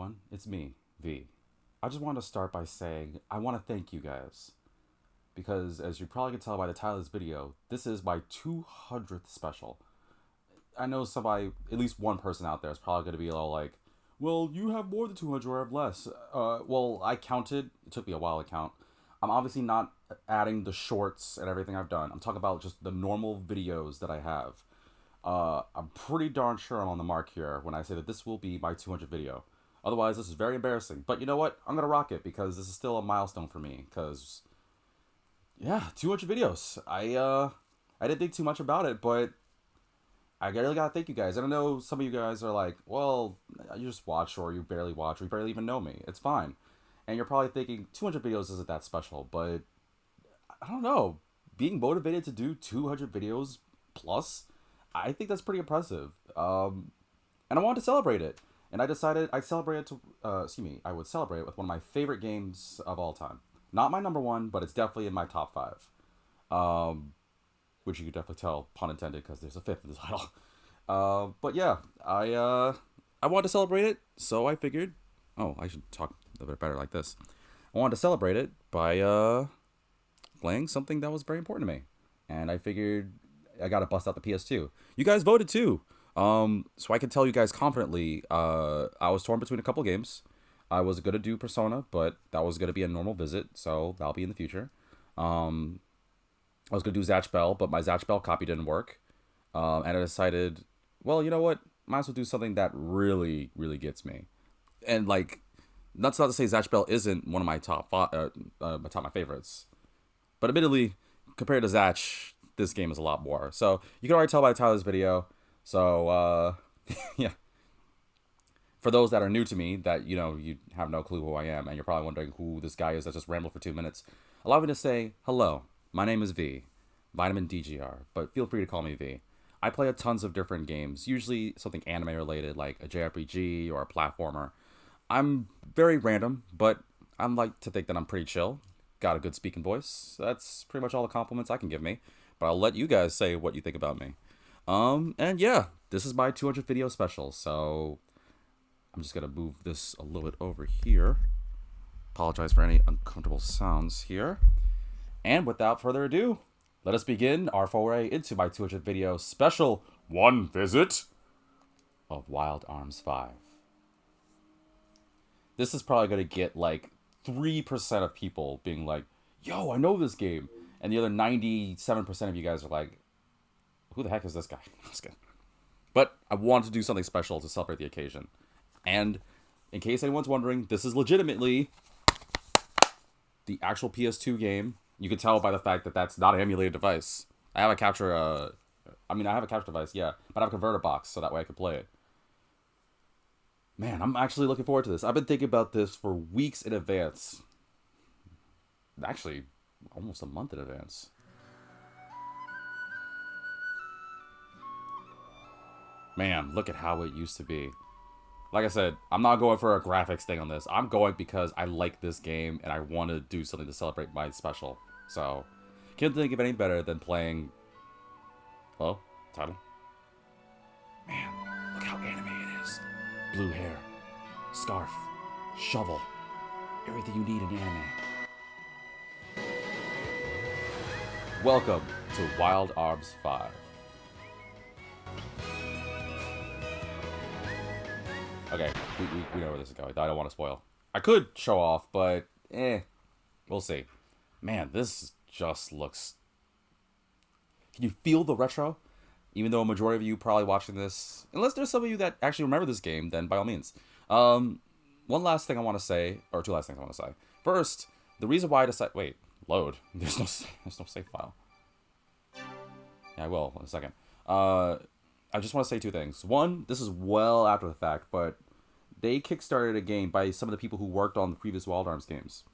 everyone. It's me, V. I just want to start by saying I want to thank you guys. Because, as you probably can tell by the title of this video, this is my 200th special. I know somebody, at least one person out there, is probably going to be all like, well, you have more than 200 or have less. Well, I counted. It took me a while to count. I'm obviously not adding the shorts and everything I've done. I'm talking about just the normal videos that I have. I'm pretty darn sure I'm on the mark here when I say that this will be my 200th video. Otherwise, this is very embarrassing. But you know what? I'm going to rock it because this is still a milestone for me. Because, yeah, 200 videos. I didn't think too much about it, but I really got to thank you guys. And I know some of you guys are like, well, you just watch or you barely watch or you barely even know me. It's fine. And you're probably thinking 200 videos isn't that special, but I don't know. Being motivated to do 200 videos plus, I think that's pretty impressive. And I wanted to celebrate it. And I decided I would celebrate it with one of my favorite games of all time. Not my number one, but it's definitely in my top five. Which you could definitely tell, pun intended, because there's a fifth in the title. But yeah, I wanted to celebrate it, so I figured, I should talk a bit better like this. I wanted to celebrate it by playing something that was very important to me. And I figured I gotta bust out the PS2. You guys voted too. So I can tell you guys confidently, I was torn between a couple games. I was gonna do Persona, but that was gonna be a normal visit, so that'll be in the future. I was gonna do Zatch Bell, but my Zatch Bell copy didn't work. And I decided, well, you know what? Might as well do something that really, really gets me. And like, that's not to say Zatch Bell isn't one of my my favorites. But admittedly, compared to Zatch, this game is a lot more. So you can already tell by the title of this video. So yeah. For those that are new to me, that you have no clue who I am, and you're probably wondering who this guy is that just rambled for 2 minutes, allow me to say hello. My name is V, Vitamin DGR, but feel free to call me V. I play a tons of different games, usually something anime related, like a JRPG or a platformer. I'm very random, but I like to think that I'm pretty chill. Got a good speaking voice. That's pretty much all the compliments I can give me. But I'll let you guys say what you think about me. And yeah, this is my 200th video special, so I'm just gonna move this a little bit over here. Apologize for any uncomfortable sounds here. And without further ado, let us begin our foray into my 200th video special one visit of Wild Arms 5. This is probably going to get like 3% of people being like, yo, I know this game. And the other 97% of you guys are like, who the heck is this guy? But I wanted to do something special to celebrate the occasion. And in case anyone's wondering, this is legitimately the actual PS2 game. You can tell by the fact that that's not an emulated device. I have a capture device, yeah, but I have a converter box, so that way I can play it. Man, I'm actually looking forward to this. I've been thinking about this for weeks in advance. Actually, almost a month in advance. Man, look at how it used to be. Like I said, I'm not going for a graphics thing on this. I'm going because I like this game and I want to do something to celebrate my special. So, can't think of any better than playing... Hello? Title? Man, look how anime it is. Blue hair, scarf, shovel. Everything you need in anime. Welcome to Wild Arms 5. Okay, we know where this is going. I don't want to spoil. I could show off, but we'll see. Man, this just looks... Can you feel the retro? Even though a majority of you probably watching this, unless there's some of you that actually remember this game, then by all means. One last thing I want to say, or two last things I want to say. First, the reason why I decided... Wait, load. There's no save file. Yeah, I will in a second. I just want to say two things. One, this is well after the fact, but they kickstarted a game by some of the people who worked on the previous Wild Arms games,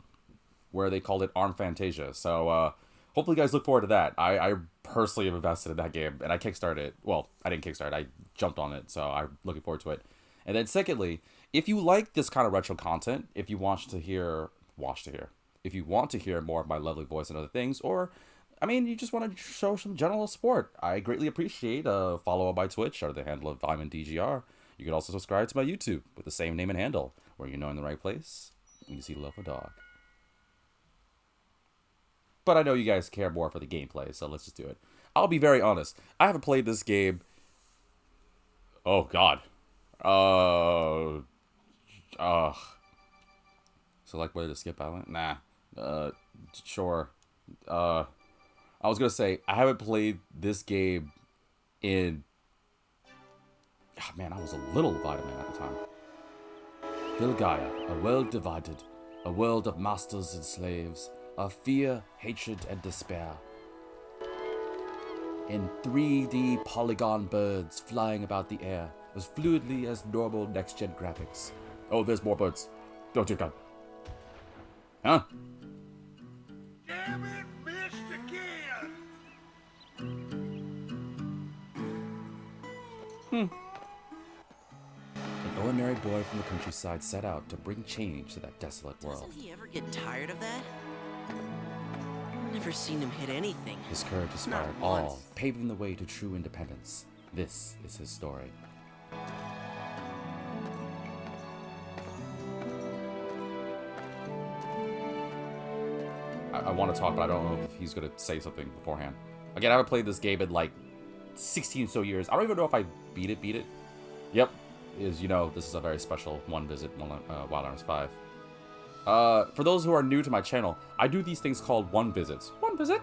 where they called it Arm Fantasia. So hopefully you guys look forward to that. I personally have invested in that game, and I kickstarted it. Well, I didn't kickstart it. I jumped on it, so I'm looking forward to it. And then secondly, if you like this kind of retro content, if you want to hear more of my lovely voice and other things, or you just want to show some general support, I greatly appreciate a follow on my Twitch or the handle of Vitamin DGR. You can also subscribe to my YouTube with the same name and handle, where you're in the right place when you see love for dog. But I know you guys care more for the gameplay, so let's just do it. I'll be very honest. I haven't played this game. Oh God. Select whether to skip island. Nah. Sure. I was gonna say I haven't played this game in. Oh, man, I was a little vitamin at the time. Gilgaia, a world divided, a world of masters and slaves, of fear, hatred, and despair. In 3D polygon birds flying about the air, as fluidly as normal next-gen graphics. Oh, there's more birds. Don't you gun. Huh? Damn it, missed again! An ordinary boy from the countryside set out to bring change to that desolate world. Doesn't he ever get tired of that? Never seen him hit anything. His courage inspired Not all, once. paving the way to true independence. This is his story. I want to talk, but I don't know if he's going to say something beforehand. Again, I haven't played this game in like 16 or so years. I don't even know if I beat it. Yep. As you know, this is a very special one visit, Wild Arms 5. For those who are new to my channel, I do these things called one visits. One visit?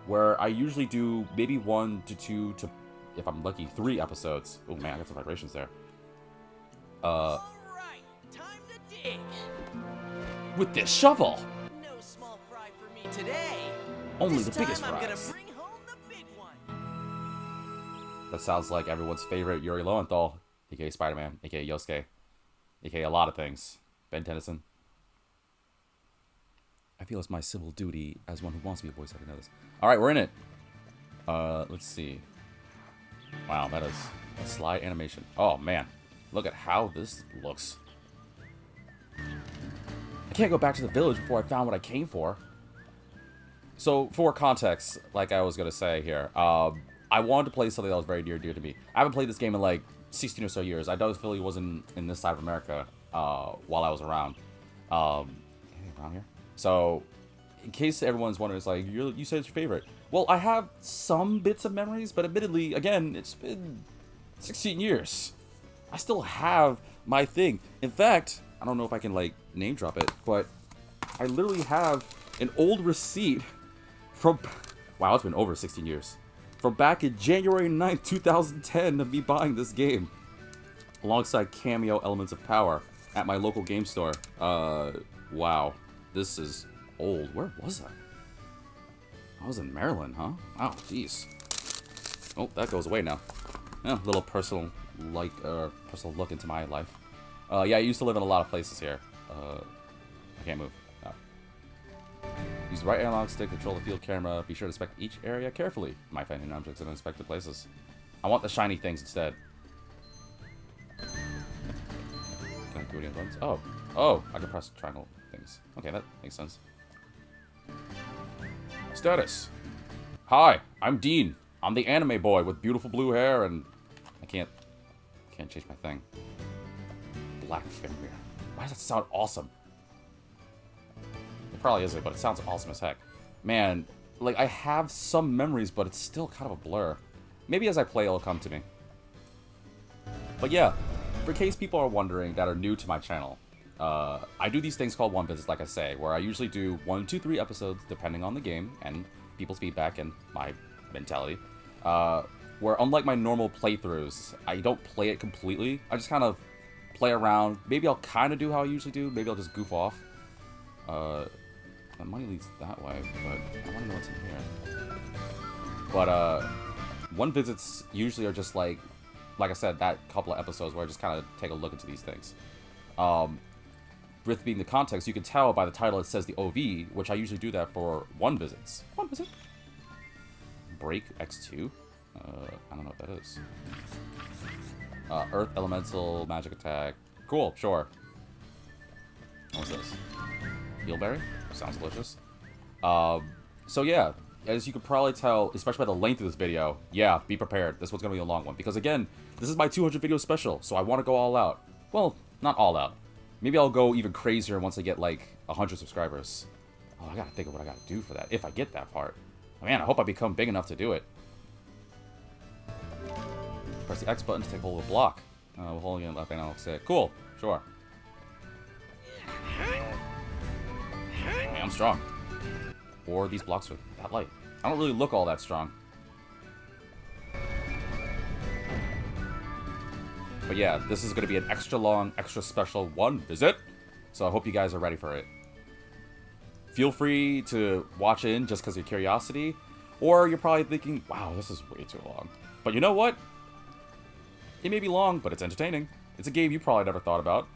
Where I usually do maybe 1 to 2 to, if I'm lucky, 3 episodes. Oh man, I got some vibrations there. Alright, time to dig. With this shovel! No small fry for me today. Only This the biggest time I'm gonna fries. bring home the big one. That sounds like everyone's favorite Yuri Lowenthal, aka Spider-Man, aka Yosuke, aka a lot of things. Ben Tennyson. I feel it's my civil duty as one who wants to be a voice actor to know this. Alright, we're in it. Let's see. Wow, that is a slide animation. Oh man, look at how this looks. I can't go back to the village before I found what I came for. So, for context, like I was gonna say here, I wanted to play something that was very near and dear to me. I haven't played this game in like 16 or so years. I definitely wasn't in this side of America while I was around. Anything around here? So, in case everyone's wondering, it's like, you said it's your favorite. Well, I have some bits of memories, but admittedly, again, it's been 16 years. I still have my thing. In fact, I don't know if I can, like, name drop it, but I literally have an old receipt from... Wow, it's been over 16 years. From back in January 9th, 2010 of me buying this game. Alongside cameo Elements of Power at my local game store. Wow. This is old. Where was I? I was in Maryland, huh? Oh, jeez. Oh, that goes away now. Yeah, little personal look into my life. Yeah, I used to live in a lot of places here. I can't move. Oh. Use the right analog stick to control the field camera. Be sure to inspect each area carefully. You might find any objects in unexpected places. I want the shiny things instead. Can I do any buttons? Oh, I can press triangle things. Okay, that makes sense. Status. Hi, I'm Dean. I'm the anime boy with beautiful blue hair and I can't change my thing. Black Fenrir. Why does that sound awesome? It probably isn't, but it sounds awesome as heck. Man, like I have some memories, but it's still kind of a blur. Maybe as I play, it'll come to me. But yeah, for case people are wondering that are new to my channel, I do these things called one visits, like I say, where I usually do 1, 2, 3 episodes, depending on the game and people's feedback and my mentality. Where unlike my normal playthroughs, I don't play it completely. I just kind of play around. Maybe I'll kind of do how I usually do. Maybe I'll just goof off. That money leads that way, but I want to know what's in here. But one visits usually are just like I said, that couple of episodes where I just kind of take a look into these things. With being the context, you can tell by the title it says the OV, which I usually do that for one visits. One visit. Break X2. I don't know what that is. Earth Elemental Magic Attack. Cool, sure. What's this? Eelberry? Sounds delicious. So yeah, as you can probably tell, especially by the length of this video, yeah, be prepared. This one's gonna be a long one. Because again, this is my 200 video special, so I want to go all out. Well, not all out. Maybe I'll go even crazier once I get like 100 subscribers. Oh, I gotta think of what I gotta do for that, if I get that part. Man, I hope I become big enough to do it. Press the X button to take hold of a block. We're holding it left analog stick. Cool, sure. Man, I'm strong. Or these blocks are that light. I don't really look all that strong. But yeah, this is going to be an extra long, extra special one visit. So I hope you guys are ready for it. Feel free to watch in just because of your curiosity. Or you're probably thinking, wow, this is way too long. But you know what? It may be long, but it's entertaining. It's a game you probably never thought about.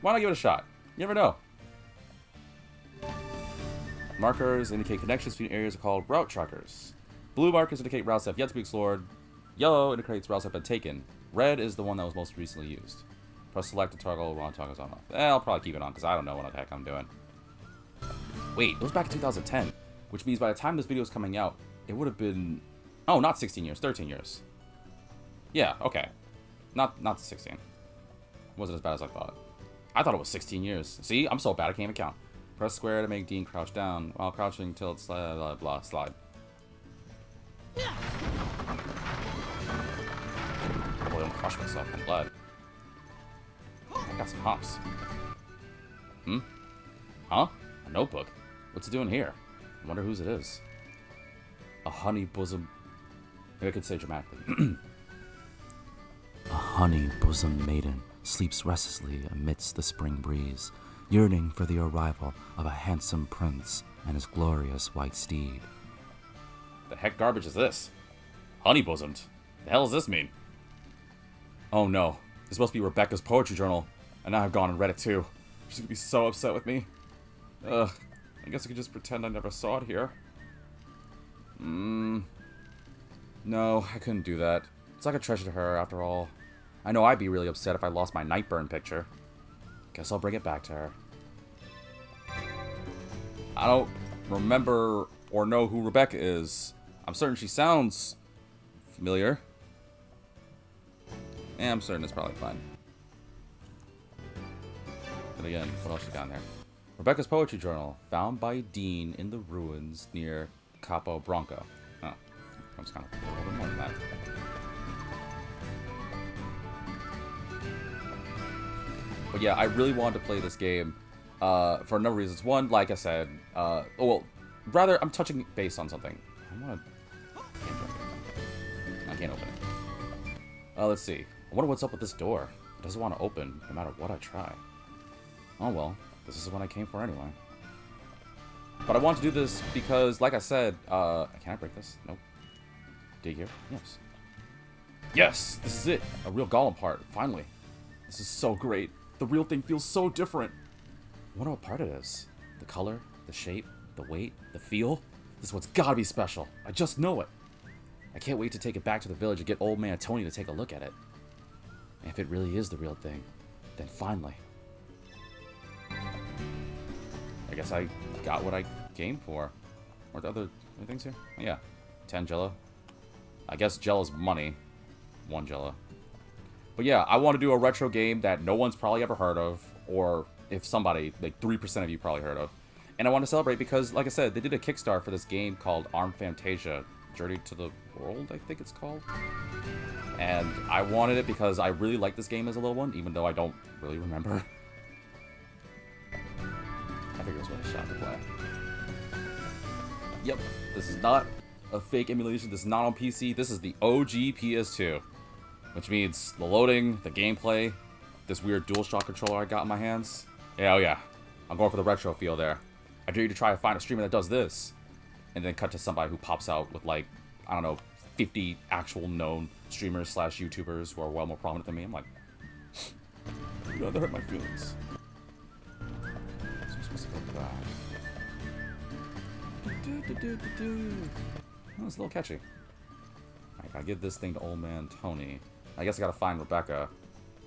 Why not give it a shot? You never know. Markers indicate connections between areas are called route trackers. Blue markers indicate routes that have yet to be explored. Yellow indicates routes that have been taken. Red is the one that was most recently used. Press select to toggle while toggles on off. I'll probably keep it on because I don't know what the heck I'm doing. Wait, it was back in 2010, which means by the time this video is coming out, it would have been... Oh, not 16 years, 13 years. Yeah, okay. Not 16. It wasn't as bad as I thought. I thought it was 16 years. See, I'm so bad I can't even count. Press square to make Dean crouch down. While crouching, tilt, slide, blah, slide. Hopefully I don't crush myself in blood. I got some hops. Huh? A notebook? What's it doing here? I wonder whose it is. A honey bosom... Maybe I could say dramatically. A honey bosom maiden sleeps restlessly amidst the spring breeze, yearning for the arrival of a handsome prince and his glorious white steed. The heck garbage is this? Honey bosomed? The hell does this mean? Oh no, this must be Rebecca's poetry journal, and now I've gone and read it too. She's gonna be so upset with me. Ugh, I guess I could just pretend I never saw it here. No, I couldn't do that. It's like a treasure to her, after all. I know I'd be really upset if I lost my Nightburn picture. Guess I'll bring it back to her. I don't remember or know who Rebecca is. I'm certain she sounds familiar. Yeah, I'm certain it's probably fine. But again, what else you got in there? Rebecca's poetry journal, found by Dean in the ruins near Capo Branco. Oh, I was kind of a little bit more than that. But yeah, I really wanted to play this game for a number of reasons. One, like I said, rather, I'm touching base on something. I can't open it. Let's see. I wonder what's up with this door. It doesn't want to open no matter what I try. Oh well, this is what I came for anyway. But I want to do this because, like I said, can I break this? Nope. Dig here? Yes. Yes! This is it! A real golem part, finally. This is so great. The real thing feels so different. I wonder what part it is. The color, the shape, the weight, the feel. This one's gotta be special. I just know it. I can't wait to take it back to the village and get old man Tony to take a look at it. And if it really is the real thing, then finally. I guess I got what I came for. What are the other things here? Oh, yeah. 10 Jello. I guess Jello's money. 1 Jello. But yeah, I want to do a retro game that no one's probably ever heard of, or if somebody, like 3% of you probably heard of. And I want to celebrate because, like I said, they did a Kickstarter for this game called Arm Fantasia, Journey to the World, I think it's called. And I wanted it because I really liked this game as a little one, even though I don't really remember. I think it was worth a shot to play. Yep, this is not a fake emulation, this is not on PC, this is the OG PS2. Which means the loading, the gameplay, this weird DualShock controller I got in my hands. Yeah, oh yeah. I'm going for the retro feel there. I dare you to try to find a streamer that does this. And then cut to somebody who pops out with like, I don't know, 50 actual known streamers / YouTubers who are well more prominent than me. I'm like, you know, that hurt my feelings. So I'm supposed to go back. Oh, it's a little catchy. I gotta give this thing to old man Tony. I guess I gotta find Rebecca.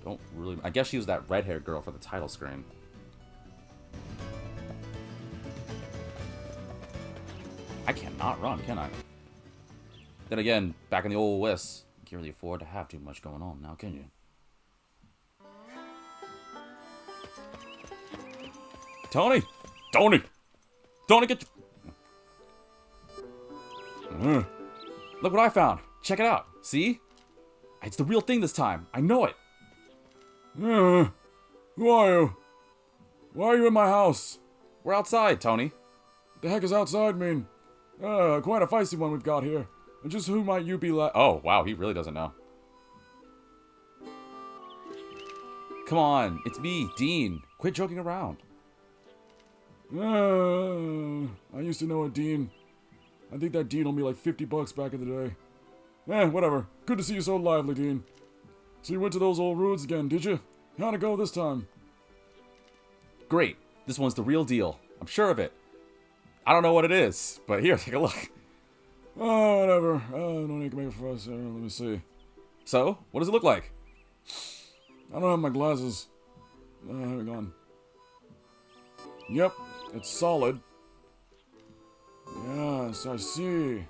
Don't really... I guess she was that red-haired girl for the title screen. I cannot run, can I? Then again, back in the old West, you can't really afford to have too much going on now, can you? Tony! Tony! Tony, get your... Look what I found. Check it out. See? It's the real thing this time. I know it. Who are you? Why are you in my house? We're outside, Tony. The heck is outside mean? Quite a feisty one we've got here. And just who might you be like? Oh, wow, he really doesn't know. Come on, it's me, Dean. Quit joking around. I used to know a Dean. I think that Dean owed me like $50 back in the day. Whatever. Good to see you so lively, Dean. So you went to those old ruins again, did you? How'd it go this time? Great. This one's the real deal. I'm sure of it. I don't know what it is, but here, take a look. Oh, whatever. No need to make a fuss. Let me see. So, what does it look like? I don't have my glasses. Hang on. Yep, it's solid. Yes, I see.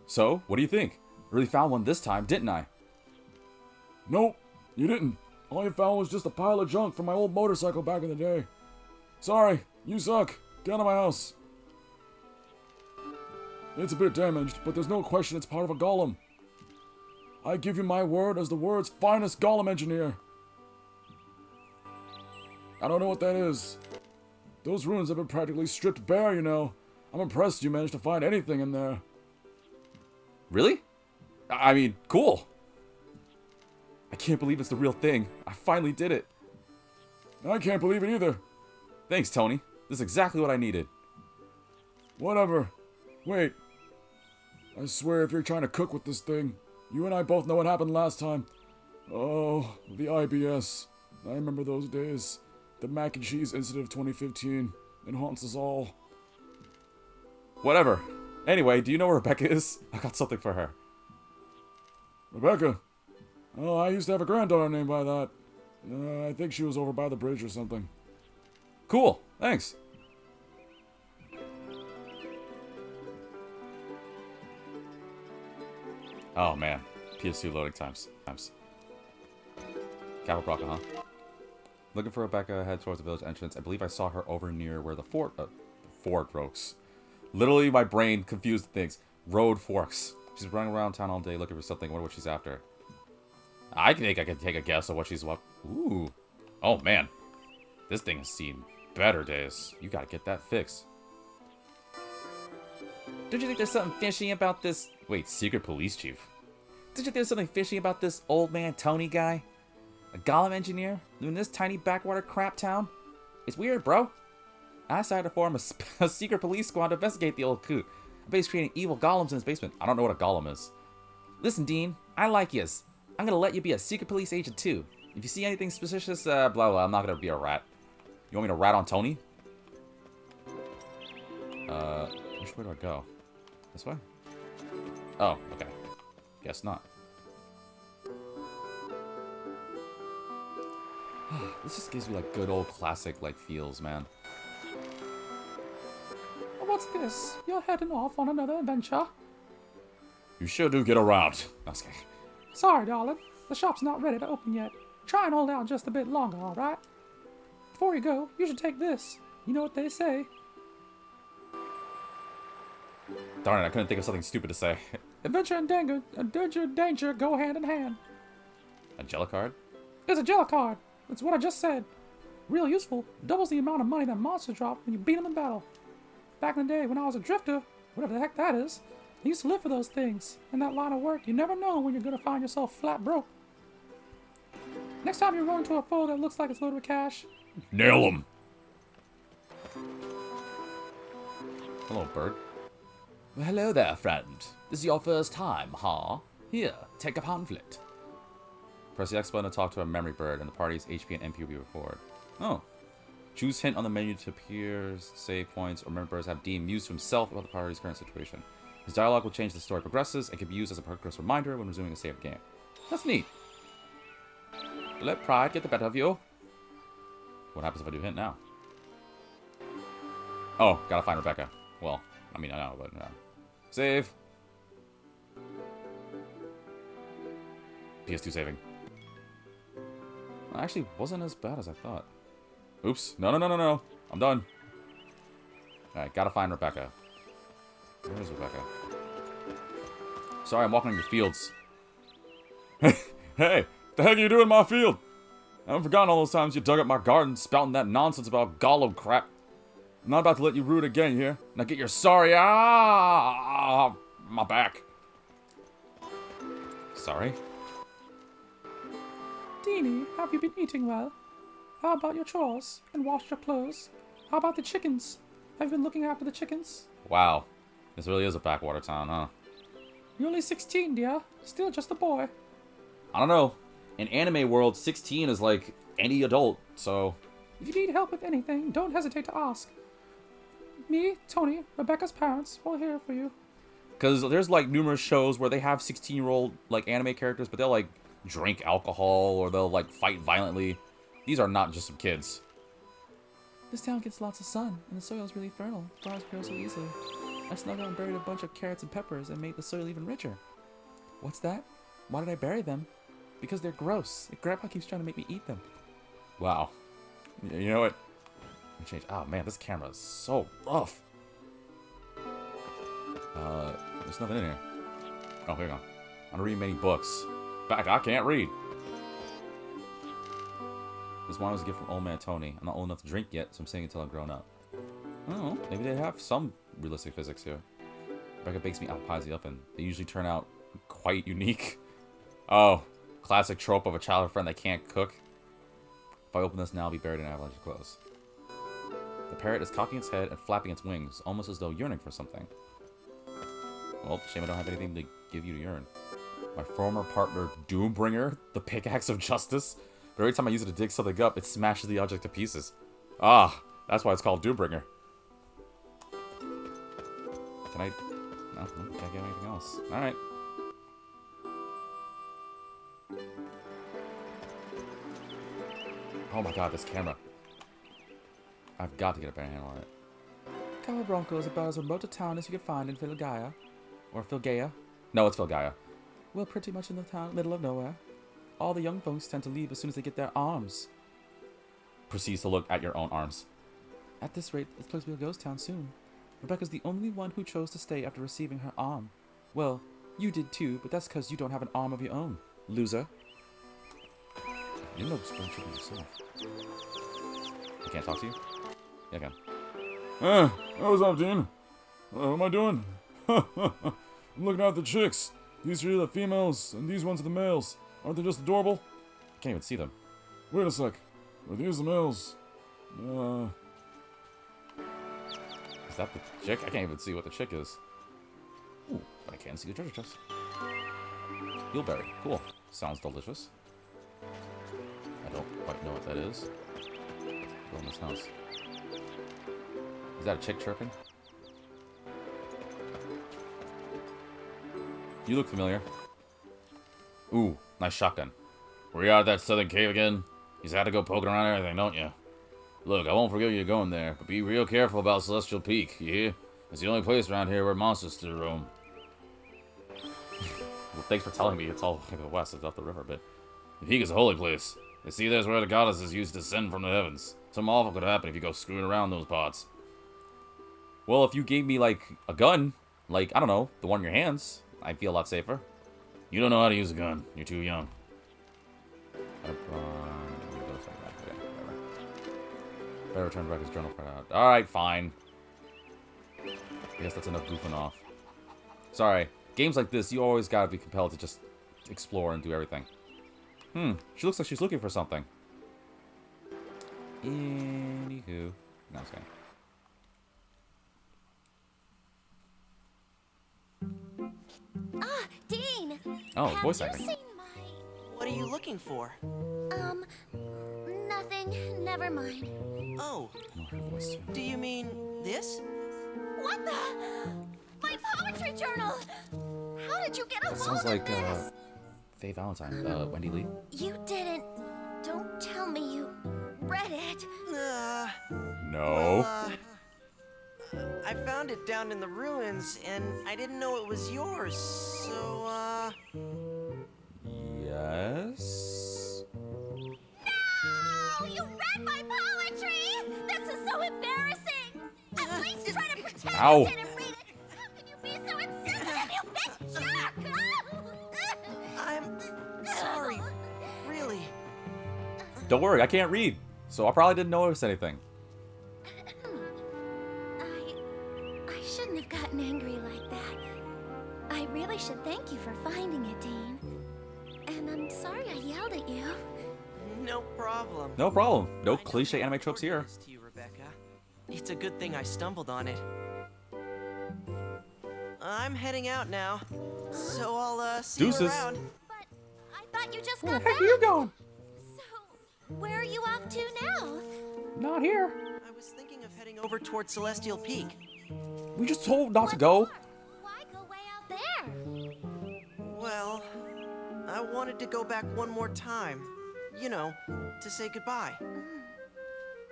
So, what do you think? I really found one this time, didn't I? Nope, you didn't. All you found was just a pile of junk from my old motorcycle back in the day. Sorry, you suck. Get out of my house. It's a bit damaged, but there's no question it's part of a golem. I give you my word as the world's finest golem engineer. I don't know what that is. Those ruins have been practically stripped bare, you know. I'm impressed you managed to find anything in there. Really? I mean, cool. I can't believe it's the real thing. I finally did it. I can't believe it either. Thanks, Tony. This is exactly what I needed. Whatever. Wait. I swear if you're trying to cook with this thing, you and I both know what happened last time. Oh, the IBS. I remember those days. The mac and cheese incident of 2015. It haunts us all. Whatever. Anyway, do you know where Rebecca is? I got something for her. Rebecca? Oh, I used to have a granddaughter named by that. I think she was over by the bridge or something. Cool. Thanks. Oh, man. PS2 loading times. Capital huh? Looking for Rebecca, head towards the village entrance. I believe I saw her over near where the fort forks. Literally, my brain confused things. Road forks. She's running around town all day looking for something. I wonder what she's after. I think I can take a guess of what she's what. Ooh. Oh, man. This thing has seen better days. You gotta get that fixed. Don't you think there's something fishy about this? Wait, secret police chief. Don't you think there's something fishy about this old man Tony guy? A golem engineer? Living in this tiny backwater crap town? It's weird, bro. I decided to form a secret police squad to investigate the old coot. I bet he's creating evil golems in his basement. I don't know what a golem is. Listen, Dean, I like yous. I'm gonna let you be a secret police agent too. If you see anything suspicious, blah blah, I'm not gonna be a rat. You want me to rat on Tony? Which way do I go? This way? Oh, okay. Guess not. This just gives me like good old classic like feels, man. What's this? You're heading off on another adventure? You sure do get around. No, just kidding. Sorry, darling. The shop's not ready to open yet. Try and hold out just a bit longer, alright? Before you go, you should take this. You know what they say. Darn it, I couldn't think of something stupid to say. Adventure and danger go hand in hand. A jello card? It's a jello card. That's what I just said. Real useful. Doubles the amount of money that monsters drop when you beat them in battle. Back in the day when I was a drifter, whatever the heck that is, I used to live for those things. In that line of work, you never know when you're going to find yourself flat broke. Next time you run into a foe that looks like it's loaded with cash, nail him! Hello, bird. Well, hello there, friend. This is your first time, huh? Here, take a pamphlet. Press the X button to talk to a memory bird, and the party's HP and MP will be recorded. Oh. Choose hint on the menu to appear, save points, or memory birds have Dean muse to himself about the party's current situation. His dialogue will change as the story progresses and can be used as a progress reminder when resuming a save game. That's neat. Let pride get the better of you. What happens if I do hint now? Oh, gotta find Rebecca. Well, I mean, I know, but save. PS2 saving. Well, actually, wasn't as bad as I thought. Oops. No, no, no, no, no. I'm done. Alright, gotta find Rebecca. Where is Rebecca? Sorry, I'm walking in your fields. Hey, the heck are you doing in my field? I haven't forgotten all those times you dug up my garden spouting that nonsense about galore crap. I'm not about to let you ruin it again here. Now get your sorry my back. Sorry? Deanie, have you been eating well? How about your chores? And washed your clothes? How about the chickens? Have you been looking after the chickens? Wow. This really is a backwater town, huh? You're only 16, dear. Still just a boy. I don't know. In anime world, 16 is like any adult, so... If you need help with anything, don't hesitate to ask. Me, Tony, Rebecca's parents, we're here for you. Because there's like numerous shows where they have 16-year-old like anime characters, but they'll like drink alcohol or they'll like fight violently. These are not just some kids. This town gets lots of sun, and the soil is really fertile. Flowers grow so easily. I snuck out and buried a bunch of carrots and peppers and made the soil even richer. What's that? Why did I bury them? Because they're gross. Grandpa keeps trying to make me eat them. Wow. You know what? Change. Oh man, this camera is so rough. There's nothing in here. Oh, here we go. I'm reading many books. In fact, I can't read. This one was a gift from old man Tony. I'm not old enough to drink yet, so I'm saying until I'm grown up. Oh, maybe they have some realistic physics here. Rebecca bakes me apple pies in the oven. They usually turn out quite unique. Oh, classic trope of a childhood friend that can't cook. If I open this now, I'll be buried in an avalanche of clothes. The parrot is cocking its head and flapping its wings, almost as though yearning for something. Well, shame I don't have anything to give you to yearn. My former partner, Doombringer, the pickaxe of justice. But every time I use it to dig something up, it smashes the object to pieces. Ah, that's why it's called Doombringer. Can I... No, can't get anything else. Alright. Oh my god, this camera. I've got to get a better handle on it. Cabo Bronco is about as remote a town as you can find in Filgaia. Or Filgaia. No, it's Filgaia. Well, pretty much in the town, middle of nowhere. All the young folks tend to leave as soon as they get their arms. Proceeds to look at your own arms. At this rate, this place will be a ghost town soon. Rebecca's the only one who chose to stay after receiving her arm. Well, you did too, but that's because you don't have an arm of your own, loser. You know spring chicken yourself. I can't talk to you? Yeah, I can. What's up, Dean? What am I doing? I'm looking at the chicks. These are the females, and these ones are the males. Aren't they just adorable? I can't even see them. Wait a sec. Are these the males? Is that the chick? I can't even see what the chick is. Ooh, but I can see the treasure chest. Eelberry. Cool. Sounds delicious. I don't quite know what that is. Go in this house. Is that a chick chirping? You look familiar. Ooh, nice shotgun. Were you out at that southern cave again? You just had to go poking around everything, don't you? Look, I won't forgive you going there, but be real careful about Celestial Peak, you hear? It's the only place around here where monsters still roam. Well, thanks for telling me it's all to the west, it's up the river a bit. The peak is a holy place. They see there's where the goddesses used to descend from the heavens. Something awful could happen if you go screwing around those parts. Well, if you gave me, like, a gun, like, I don't know, the one in your hands, I'd feel a lot safer. You don't know how to use a gun. You're too young. Better return to Rebecca's journal print out. Alright, fine. I guess that's enough goofing off. Sorry. Games like this, you always gotta be compelled to just explore and do everything. She looks like she's looking for something. Anywho. No, it's okay. Ah, Dean! Oh, Have voice you acting. seen What are you looking for? nothing. Never mind. Oh, I know her voice too. do you mean this? What the? My poetry journal! How did you get a That hold sounds of like, this? Faye Valentine. Wendy Lee. You didn't. Don't tell me you read it. No. I found it down in the ruins, and I didn't know it was yours, so, Yes? No! You read my poetry! so embarrassing! At least try to pretend Ow. you didn't read it! How can you be so insensitive, you big jerk! I'm sorry. Really. Don't worry, I can't read, so I probably didn't notice anything. I shouldn't have gotten angry like that. I really should thank you for finding it, Dean. And I'm sorry I yelled at you. No problem. No problem. No I cliche never anime tropes here. reported this to you, Rebecca. It's a good thing I stumbled on it. I'm heading out now, so I'll see Deuces. you around. But I thought you just Where the got heck are you back. going? So, where are you off to now? Not here. I was thinking of heading over towards Celestial Peak. We just told not to go. Why go way out there? Well, I wanted to go back one more time. You know, to say goodbye.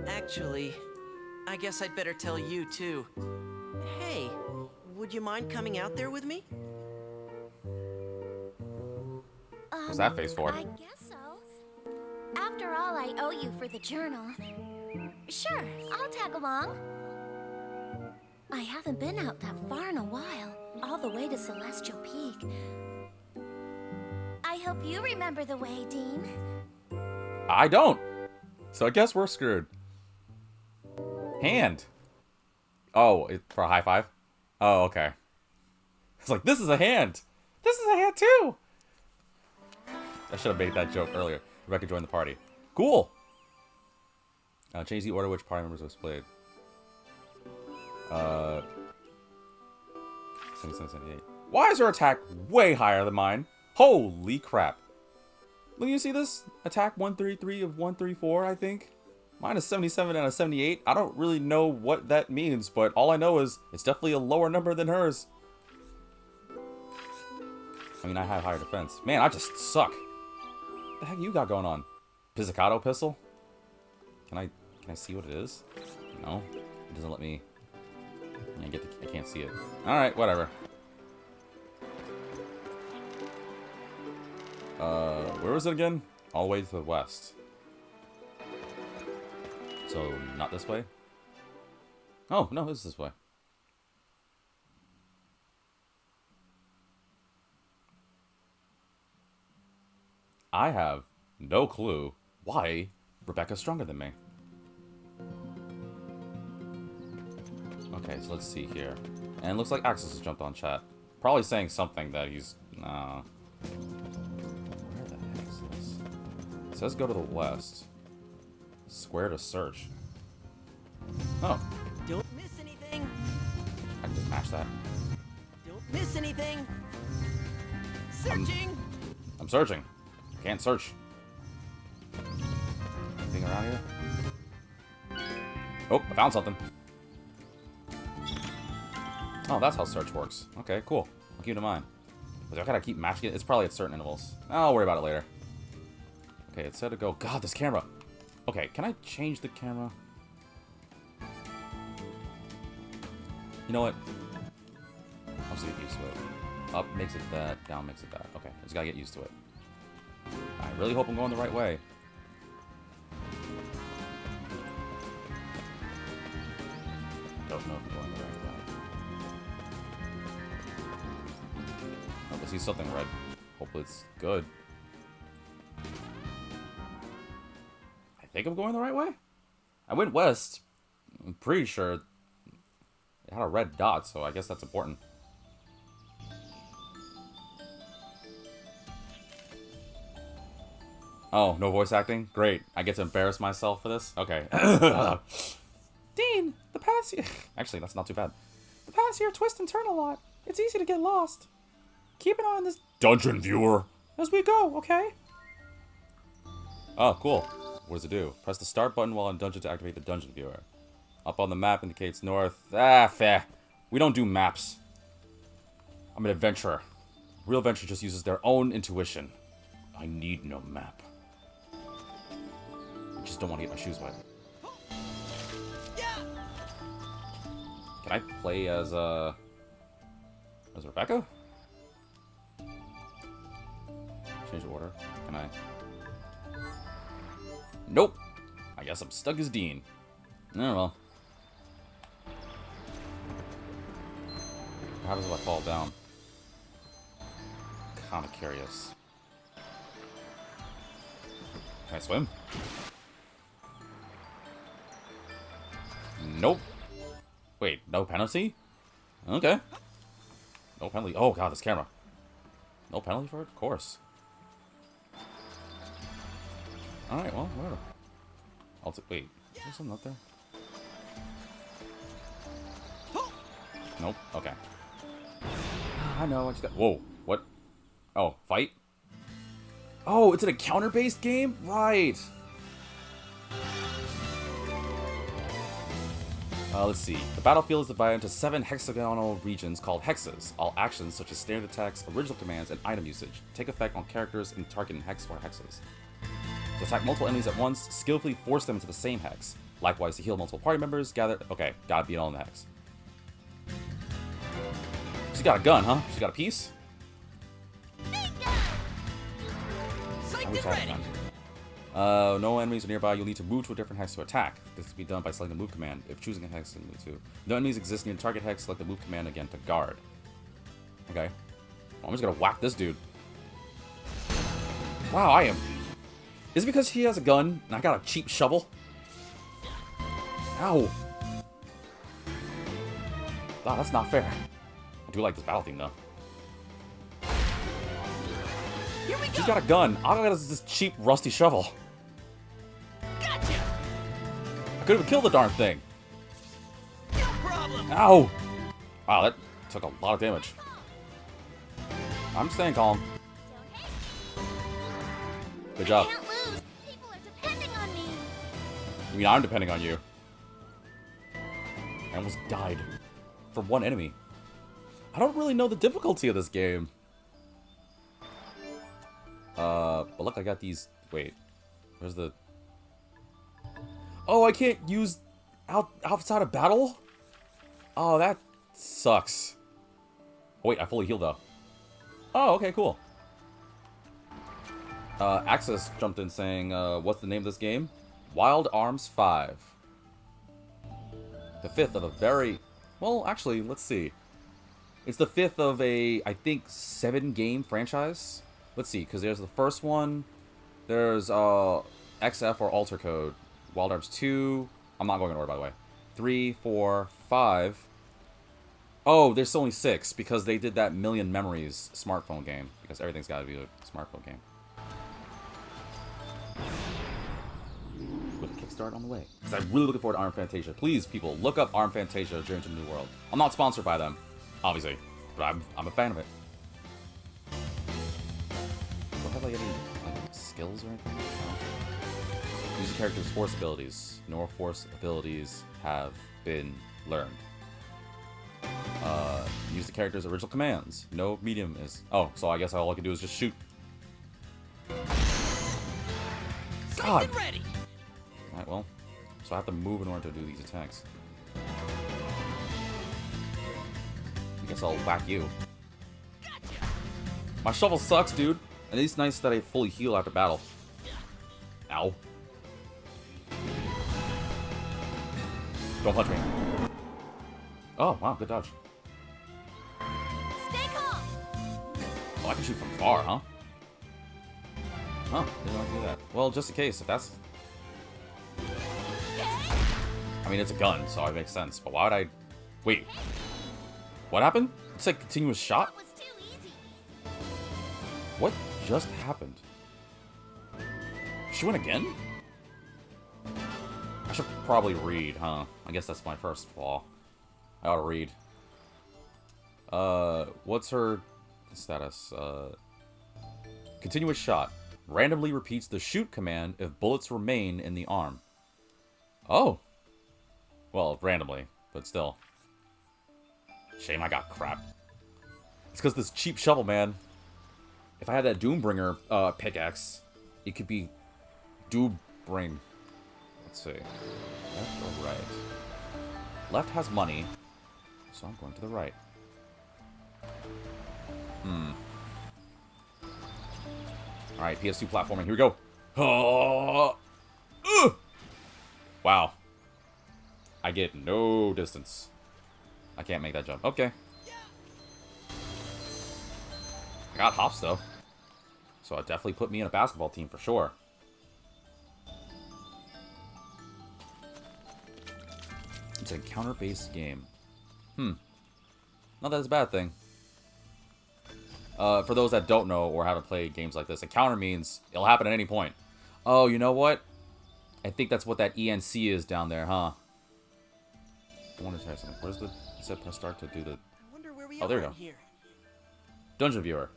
Actually, I guess I'd better tell you too. Hey, would you mind coming out there with me? What's that face for? I guess so. After all, I owe you for the journal. Sure, I'll tag along. I haven't been out that far in a while, all the way to Celestial Peak. I hope you remember the way, Dean. I don't. So I guess we're screwed. Hand. Oh, for a high five? Oh, okay. It's like, this is a hand. This is a hand too. I should have made that joke earlier. Rebecca joined the party. Cool. Change the order which party members was played. 77, 78. Why is her attack way higher than mine? Holy crap. Look, you see this? Attack 133 of 134, I think. Mine is 77 out of 78. I don't really know what that means, but all I know is it's definitely a lower number than hers. I mean, I have higher defense. Man, I just suck. What the heck you got going on? Pizzicato pistol? Can I see what it is? No. It doesn't let me... I can't see it. Alright, whatever. Where was it again? All the way to the west. So, not this way? Oh, no, it's this way. I have no clue why Rebecca's stronger than me. Okay, so let's see here. And it looks like Axis has jumped on chat. Probably saying something that he's... Where the heck is this? It says go to the west. Square to search. Oh, Don't miss anything. I can just mash that. Don't miss anything. Searching. I'm searching. Can't search. Anything around here? Oh, I found something. Oh, that's how search works. Okay, cool. I'll keep it in mind. But I gotta keep matching it. It's probably at certain intervals. I'll worry about it later. Okay, it said to go. God, this camera. Okay, can I change the camera? You know what? I'll just get used to it. Up makes it that, down makes it that. Okay, I just gotta get used to it. I really hope I'm going the right way. Don't know if I'm going the right way. Oh, I see something red. Hopefully it's good. I think I'm going the right way? I went west. I'm pretty sure it had a red dot, so I guess that's important. Oh, no voice acting? Great. I get to embarrass myself for this? Okay. Dean, the paths here... Actually, that's not too bad. The paths here twist and turn a lot. It's easy to get lost. Keep an eye on this Dungeon viewer. as we go, okay? Oh, cool. What does it do? Press the start button while in dungeon to activate the dungeon viewer. Up on the map indicates north. Ah, fair. We don't do maps. I'm an adventurer. Real adventure just uses their own intuition. I need no map. I just don't want to get my shoes wet. Can I play as Rebecca? Change the order. Can I? Nope. I guess I'm stuck as Dean. Oh well. What happens if I fall down? Kinda curious. Can I swim? Nope. Wait, no penalty? Okay. No penalty. Oh god, this camera. No penalty for it? Of course. Alright, well, whatever. Wait, is there something up there? Nope. Okay. I know, I just got... Whoa, what? Oh, fight? Oh, it's an encounter-based game? Right! Let's see. The battlefield is divided into 7 hexagonal regions called hexes. All actions, such as standard attacks, original commands, and item usage, take effect on characters in targeting hex or hexes. To attack multiple enemies at once, skillfully force them into the same hex. Likewise, to heal multiple party members, gather... Okay, gotta be all in the hex. She's got a gun, huh? She's got a piece? I wish I had a gun. No enemies are nearby, you'll need to move to a different hex to attack. This can be done by selecting the move command. If choosing a hex, then move to. No enemies exist near the target hex, select the move command again to guard. Okay. Well, I'm just gonna whack this dude. Wow, I am... Is it because he has a gun and I got a cheap shovel? Ow. Wow, that's not fair. I do like this battle theme, though. Here we go. She's got a gun. All I got is this cheap, rusty shovel. Gotcha. I could have killed the darn thing. No problem. Ow! Wow, that took a lot of damage. I'm staying calm. Good job. Can't lose. People are depending on me. I mean, I'm depending on you. I almost died from one enemy. I don't really know the difficulty of this game. But look, I got these... Wait. Where's the... Oh, I can't use... outside of battle? Oh, that sucks. Oh, wait, I fully healed, though. Oh, okay, cool. Axis jumped in saying, what's the name of this game? Wild Arms 5. The 5th of a very... Well, actually, let's see. It's the 5th of a, I think, 7-game franchise. Let's see, because there's the first one. There's XF or Alter Code. Wild Arms 2. I'm not going in order, by the way. 3, 4, 5. Oh, there's only 6, because they did that Million Memories smartphone game. Because everything's got to be a smartphone game. With a Kickstart on the way. Because I'm really looking forward to Arm Fantasia. Please, people, look up Arm Fantasia Journey to the New World. I'm not sponsored by them, obviously, but I'm a fan of it. Do I have like any skills or anything? No. Use the character's force abilities. No force abilities have been learned. Use the character's original commands. No medium is... Oh, so I guess all I can do is just shoot. God! Ready. Alright, well. So I have to move in order to do these attacks. I guess I'll whack you. Gotcha. My shovel sucks, dude. And it's nice that I fully heal after battle. Ow. Don't punch me. Oh, wow, good dodge. Stay calm. Oh, I can shoot from far, huh? Huh, didn't want to do that. Well, just in case, if that's... I mean, it's a gun, so it makes sense. But why would I... Wait. What happened? It's like continuous shot? That was too easy. What just happened? She went again? I should probably read, huh? I guess that's my first flaw. I ought to read. What's her status? Continuous shot. Randomly repeats the shoot command if bullets remain in the arm. Oh. Well, randomly, but still. Shame I got crap. It's because this cheap shovel, man. If I had that Doombringer pickaxe, it could be Doombring. Let's see. Left or right? Left has money, so I'm going to the right. Alright, PS2 platforming. Here we go. Oh! Wow. I get no distance. I can't make that jump. Okay. I got hops, though. So it definitely put me in a basketball team for sure. It's a counter-based game. Not that it's a bad thing. For those that don't know or haven't played games like this, a counter means it'll happen at any point. Oh, you know what? I think that's what that ENC is down there, huh? I want to try something. Where's the... It said press start to do the... I wonder where we Oh, there are you in go. here. Dungeon viewer.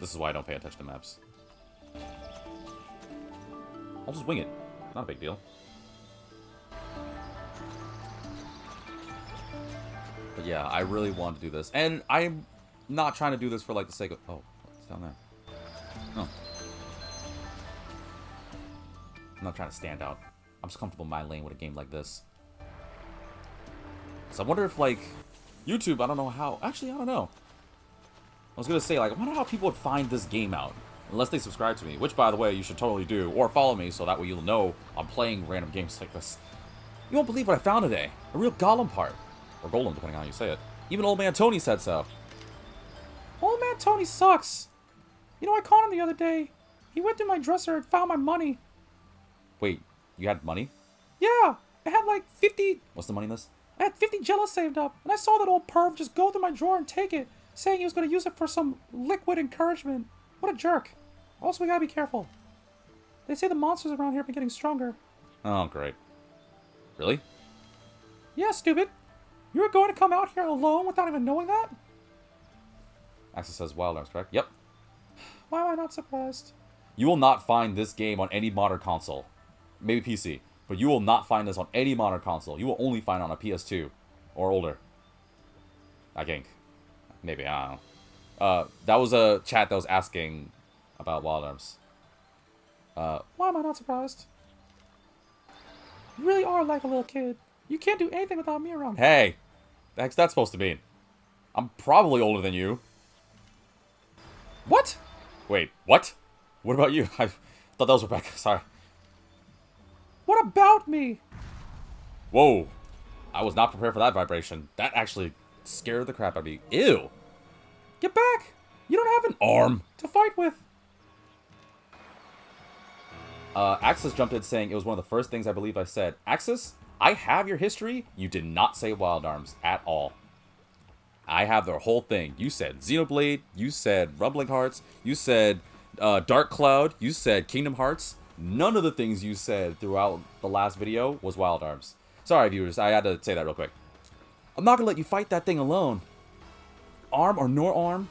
This is why I don't pay attention to maps. I'll just wing it. Not a big deal. But yeah, I really want to do this. And I'm not trying to do this for like the sake of... Oh, what's down there? Oh. I'm not trying to stand out. I'm just comfortable in my lane with a game like this. So I wonder if, like, YouTube, I don't know how... Actually, I don't know. I was going to say, like, I wonder how people would find this game out. Unless they subscribe to me. Which, by the way, you should totally do. Or follow me, so that way you'll know I'm playing random games like this. You won't believe what I found today. A real golem part. Or golem, depending on how you say it. Even Old Man Tony said so. Old Man Tony sucks. You know, I caught him the other day. He went through my dresser and found my money. Wait, you had money? Yeah, I had like 50... What's the money in this? I had 50 Jello saved up, and I saw that old perv just go through my drawer and take it, saying he was going to use it for some liquid encouragement. What a jerk. Also, we gotta be careful. They say the monsters around here have been getting stronger. Oh, great. Really? Yeah, stupid. You were going to come out here alone without even knowing that? Access says Wild Arms, correct? Yep. Why am I not surprised? You will not find this game on any modern console. Maybe PC. But you will not find this on any modern console. You will only find it on a PS2 or older. I think. Maybe, I don't know. That was a chat that was asking about Wild Arms. Why am I not surprised? You really are like a little kid. You can't do anything without me around. Hey! The heck's that supposed to mean? I'm probably older than you. What? Wait, what? What about you? I thought that was Rebecca, sorry. What about me? Whoa. I was not prepared for that vibration. That actually scared the crap out of me. Ew. Get back! You don't have an Arm. to fight with. Axis jumped in saying it was one of the first things I believe I said. Axis, I have your history. You did not say Wild Arms at all. I have the whole thing. You said Xenoblade. You said Rumbling Hearts. You said Dark Cloud. You said Kingdom Hearts. None of the things you said throughout the last video was Wild Arms. Sorry, viewers. I had to say that real quick. I'm not going to let you fight that thing alone. Arm or no arm?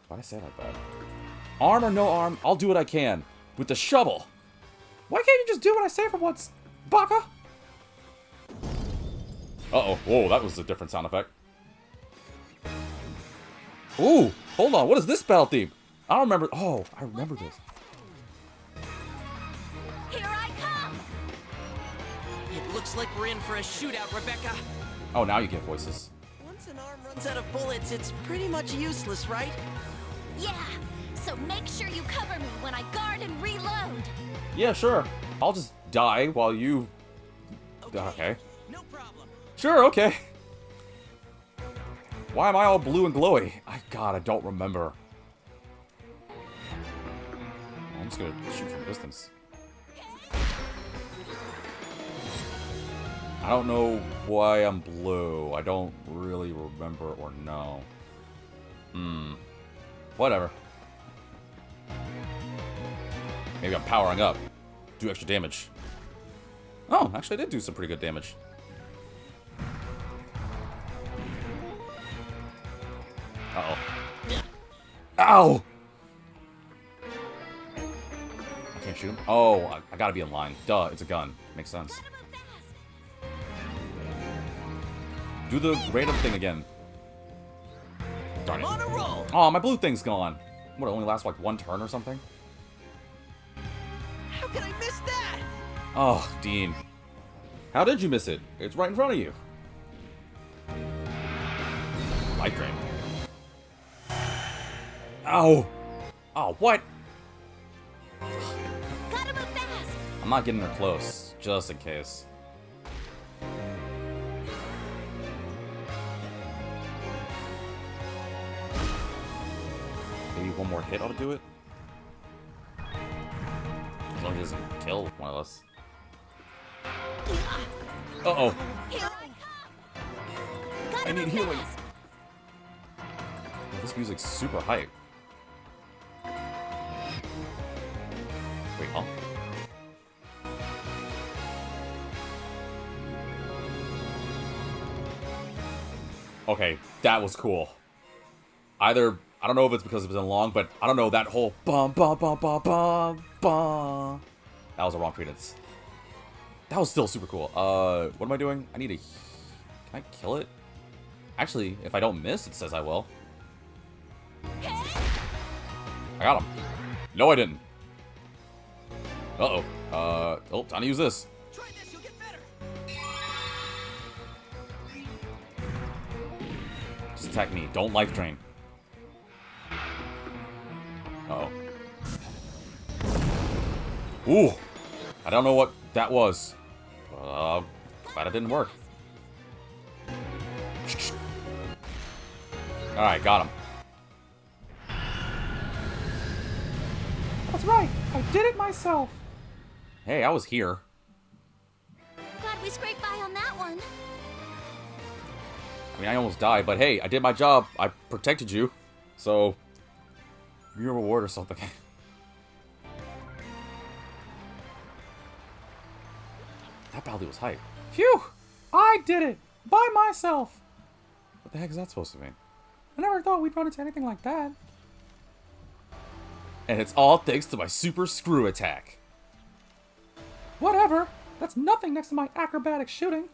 Why'd I say it like that? Arm or no arm, I'll do what I can. With the shovel. Why can't you just do what I say for once, Baka? Uh-oh. Whoa, that was a different sound effect. Ooh, hold on. What is this battle theme? I don't remember. Oh, I remember this. Here I come! It looks like we're in for a shootout, Rebecca. Oh, now you get voices. Once an arm runs out of bullets, it's pretty much useless, right? Yeah, so make sure you cover me when I guard and reload. Yeah, sure. I'll just die while you... Okay. No problem. Sure, okay. Why am I all blue and glowy? God, I don't remember. I'm just gonna shoot from distance. I don't know why I'm blue. I don't really remember or know. Whatever. Maybe I'm powering up. Do extra damage. Oh, actually I did do some pretty good damage. Uh-oh. Ow! I can't shoot him? Oh, I gotta be in line. Duh, it's a gun. Makes sense. Do the random thing again. Darn it. On a roll. Oh, my blue thing's gone. What, it only lasts like one turn or something? How could I miss that? Oh, Dean. How did you miss it? It's right in front of you. Life drain. Ow! Oh, what? Gotta move fast! I'm not getting her close, just in case. one more hit ought to do it. As long as he doesn't kill one of us. Uh-oh. I need healing. Oh, this music's super hype. Wait, huh? Okay, that was cool. Either, I don't know if it's because it's been long, but I don't know, that whole bum bum bum bum bum bum. That was a wrong cadence. That was still super cool. What am I doing? I need to... Can I kill it? Actually, if I don't miss, it says I will. I got him. No, I didn't. Uh-oh. Oh, time to use this. Try this, you'll get better. Just attack me. Don't life drain. Uh-oh. Ooh. I don't know what that was. Glad it didn't work. Alright, got him. That's right. I did it myself. Hey, I was here. Glad we scraped by on that one. I mean, I almost died, but hey, I did my job. I protected you. So, give me a reward or something. That Baldi was hype. Phew! I did it by myself. What the heck is that supposed to mean? I never thought we'd run into anything like that. And it's all thanks to my super screw attack. Whatever. That's nothing next to my acrobatic shooting.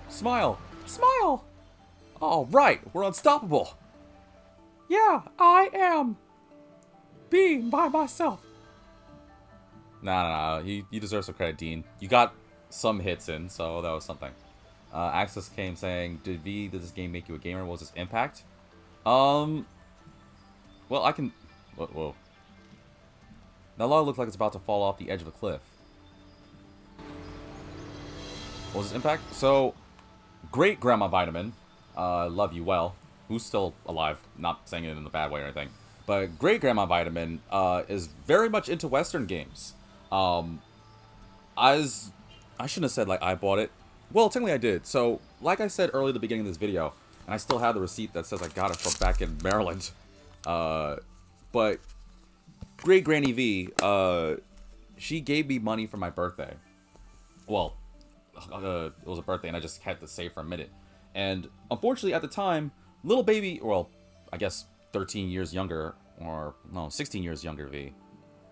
Smile. Smile! All right, we're unstoppable. Yeah, I am. Being by myself. Nah. You deserve some credit, Dean. You got some hits in, so that was something. Axis came saying, did this game make you a gamer? What was its impact? Well, I can... Whoa. That log looks like it's about to fall off the edge of a cliff. What was its impact? So, Great Grandma Vitamin, love you well, who's still alive, not saying it in a bad way or anything, but Great Grandma Vitamin is very much into Western games. I shouldn't have said, like, I bought it. Well, technically I did. So, like I said earlier at the beginning of this video, and I still have the receipt that says I got it from back in Maryland. But Great Granny V, she gave me money for my birthday. Well, it was a birthday and I just had to save for a minute. And unfortunately at the time, little baby, well, I guess 13 years younger, or no, 16 years younger V.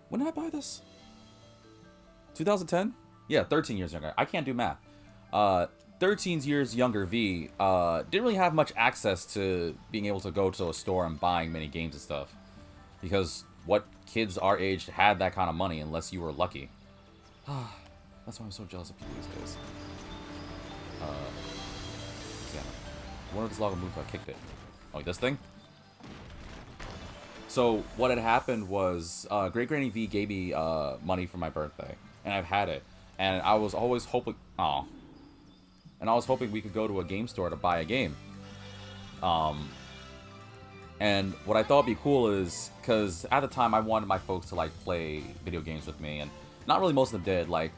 When did I buy this? 2010? Yeah, 13 years younger. I can't do math. 13 years younger V didn't really have much access to being able to go to a store and buying many games and stuff. Because what kids our age had that kind of money unless you were lucky. That's why I'm so jealous of people these days. Yeah. I wonder if this log will move if I kicked it. Oh, this thing? So, what had happened was, Great Granny V gave me money for my birthday. And I've had it. And I was always hoping... Aw. And I was hoping we could go to a game store to buy a game. And what I thought would be cool is... Because at the time, I wanted my folks to, like, play video games with me. And not really most of them did. Like,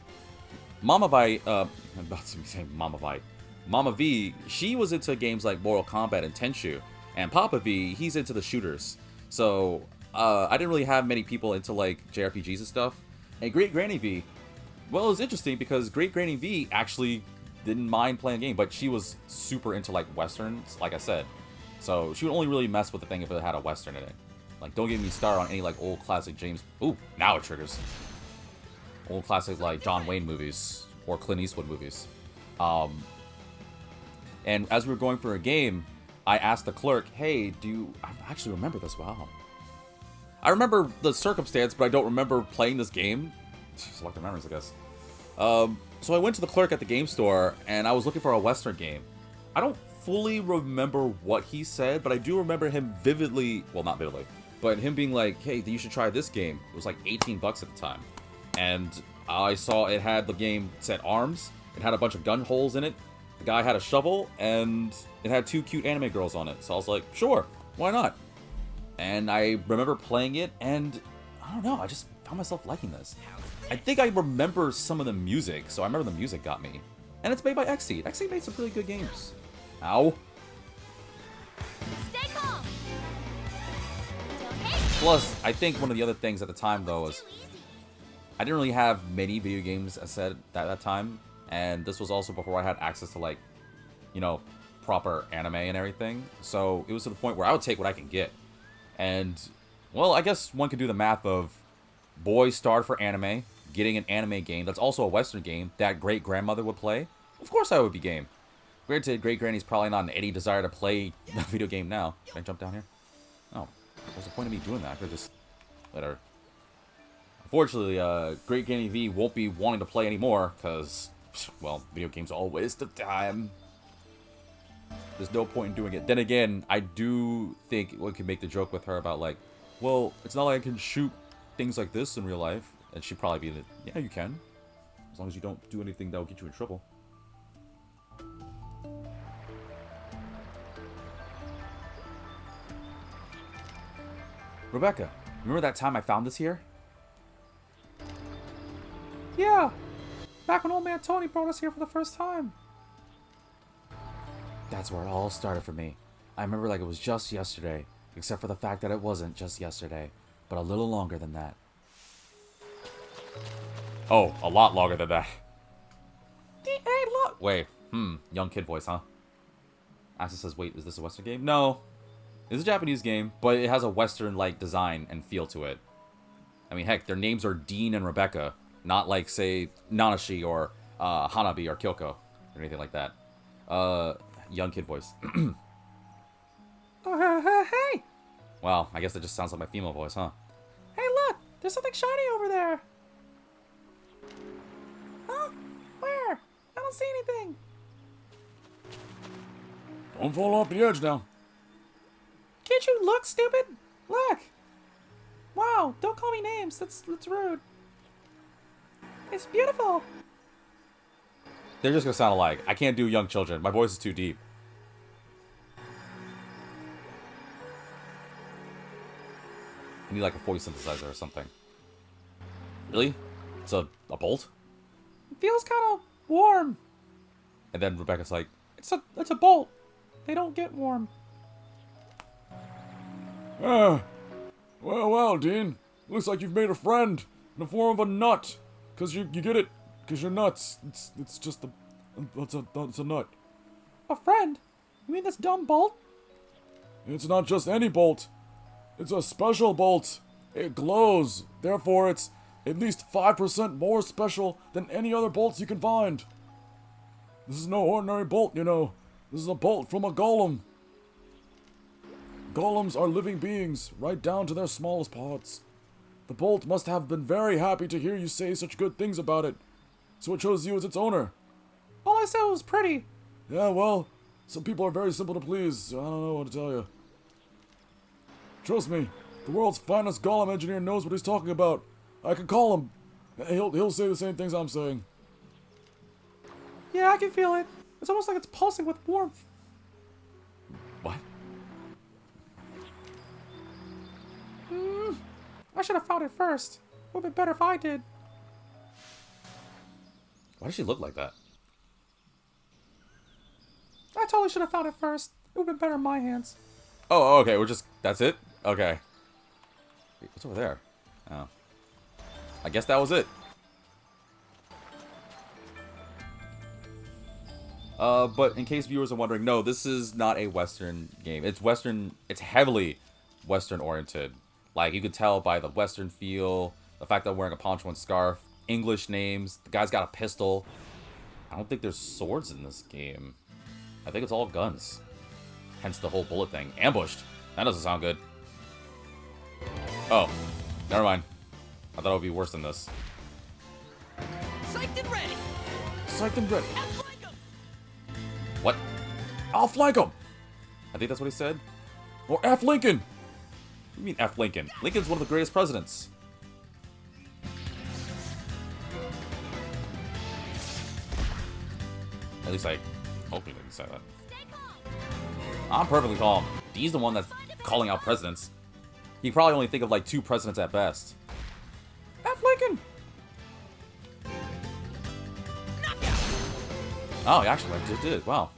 Mama Vi... I'm about to say Mama Vi. Mama V, she was into games like Mortal Kombat and Tenchu. And Papa V, he's into the shooters. So, I didn't really have many people into, like, JRPGs and stuff. And Great Granny V, well, it was interesting because Great Granny V actually didn't mind playing a game, but she was super into, like, Westerns, like I said. So, she would only really mess with the thing if it had a Western in it. Like, don't get me started on any, like, old classic James... Ooh, now it triggers. Old classic, like, John Wayne movies or Clint Eastwood movies. And as we were going for a game, I asked the clerk, hey, I actually remember this, wow. I remember the circumstance, but I don't remember playing this game. Selective memories, I guess. So I went to the clerk at the game store, and I was looking for a Western game. I don't fully remember what he said, but I do remember him vividly, well, not vividly, but him being like, hey, you should try this game. It was like 18 bucks at the time. And I saw it had the game set arms. It had a bunch of gun holes in it. The guy had a shovel, and it had 2 cute anime girls on it. So I was like, sure, why not? And I remember playing it, and I don't know, I just found myself liking this. I think I remember some of the music, so I remember the music got me. And it's made by Xseed. Xseed made some really good games. Ow. Stay calm. Don't hit. Plus, I think one of the other things at the time, though, was I didn't really have many video games, I said, at that time. And this was also before I had access to, like, you know, proper anime and everything. So it was to the point where I would take what I can get. And, well, I guess one could do the math of boys starved for anime, getting an anime game that's also a Western game that great-grandmother would play. Of course I would be game. Granted, great-granny's probably not in any desire to play a video game now. Can I jump down here? Oh, what's the point of me doing that? I could just let her... Unfortunately, Great Granny V won't be wanting to play anymore, because, well, video games are all a waste of time. There's no point in doing it. Then again, I do think we could make the joke with her about, like, well, it's not like I can shoot things like this in real life. And she'd probably be like, yeah, you can. As long as you don't do anything that will get you in trouble. Rebecca, remember that time I found this here? Yeah, back when old man Tony brought us here for the first time. That's where it all started for me. I remember like it was just yesterday, except for the fact that it wasn't just yesterday, but a little longer than that. Oh, a lot longer than that. Hey, look! Wait, young kid voice, huh? Asa says, wait, is this a Western game? No. It's a Japanese game, but it has a Western-like design and feel to it. I mean, heck, their names are Dean and Rebecca, not like, say, Nanashi or Hanabi or Kyoko or anything like that. Young kid voice. Oh, hey! Wow, I guess that just sounds like my female voice, huh? Hey, look! There's something shiny over there! Huh? Where? I don't see anything! Don't fall off the edge now. Can't you look, stupid? Look! Wow, don't call me names. That's rude. It's beautiful. They're just gonna sound alike. I can't do young children. My voice is too deep. I need like a voice synthesizer or something. Really? It's a bolt? It feels kind of warm. And then Rebecca's like, It's a bolt. They don't get warm. Well, Dean. Looks like you've made a friend in the form of a nut. Cause you get it. Cause you're nuts. It's just it's a nut. A friend? You mean this dumb bolt? It's not just any bolt. It's a special bolt. It glows. Therefore, it's at least 5% more special than any other bolts you can find. This is no ordinary bolt, you know. This is a bolt from a golem. Golems are living beings, right down to their smallest parts. The bolt must have been very happy to hear you say such good things about it, so it chose you as its owner. All I said was pretty. Yeah, well, some people are very simple to please, so I don't know what to tell you. Trust me, the world's finest golem engineer knows what he's talking about. I can call him. He'll say the same things I'm saying. Yeah, I can feel it. It's almost like it's pulsing with warmth. what? I should have found it first. Would have been better if I did. Why does she look like that? I totally should have found it first. It would have been better in my hands. Oh, okay, that's it? Okay. Wait, what's over there? Oh. I guess that was it. But in case viewers are wondering, no, this is not a Western game. It's Western, it's heavily Western oriented. Like, you could tell by the Western feel, the fact that I'm wearing a poncho and scarf, English names, the guy's got a pistol. I don't think there's swords in this game. I think it's all guns. Hence the whole bullet thing. Ambushed. That doesn't sound good. Oh, never mind. I thought it would be worse than this. Psyched and ready. Psyched and ready. Outflank 'em. What? I'll flank him. I think that's what he said. Or F. Lincoln. What do you mean F. Lincoln? Lincoln's one of the greatest presidents. At least I hope he didn't say that. I'm perfectly calm. He's the one that's calling out presidents. He probably only think of like 2 presidents at best. F. Lincoln! Oh, he actually just did it. Wow.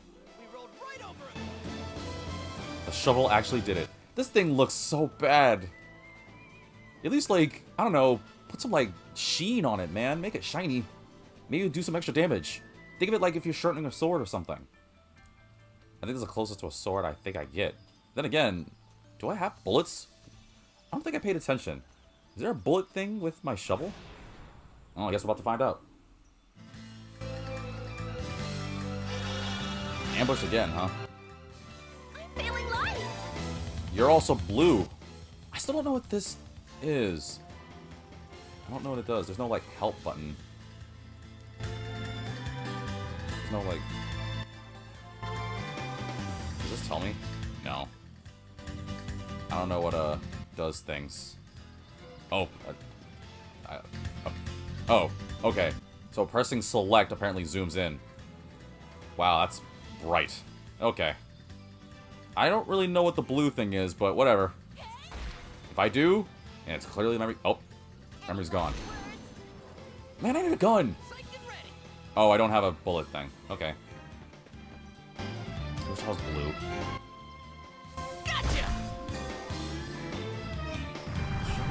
The shovel actually did it. This thing looks so bad. At least, like, I don't know, put some, like, sheen on it, man. Make it shiny. Maybe do some extra damage. Think of it like if you're sharpening a sword or something. I think this is the closest to a sword I think I get. Then again, do I have bullets? I don't think I paid attention. Is there a bullet thing with my shovel? Oh, I guess we're about to find out. Ambush again, huh? I'm feeling light. You're also blue. I still don't know what this is. I don't know what it does. There's no, like, help button. There's no, like... Does this tell me? No. I don't know what, does things. Oh. Oh, okay. So pressing select apparently zooms in. Wow, that's bright. Okay. I don't really know what the blue thing is, but whatever. If I do, and it's clearly memory... Oh. Memory's gone. Man, I need a gun! Oh, I don't have a bullet thing. Okay. I wish I was blue.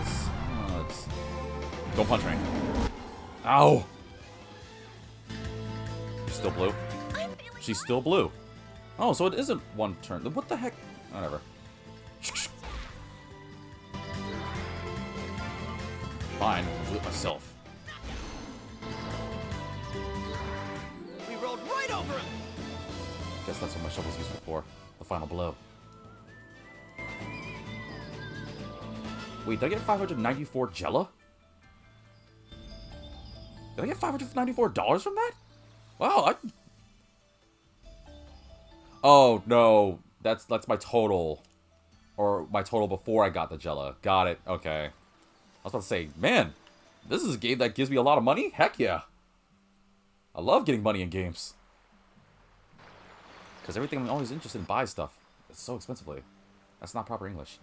Sucks. Don't punch me. Ow! She's still blue? She's still blue. Oh, so it isn't one turn. What the heck? Whatever. Fine, I'll do it myself. We rolled right over him. Guess that's what my shovel's useful for. The final blow. Wait, did I get 594 Jella? Did I get $594 from that? Wow, Oh, no. That's my total. Or my total before I got the Jella. Got it. Okay. I was about to say, man, this is a game that gives me a lot of money? Heck yeah. I love getting money in games. Because everything I'm always interested in buys stuff. It's so expensively. That's not proper English.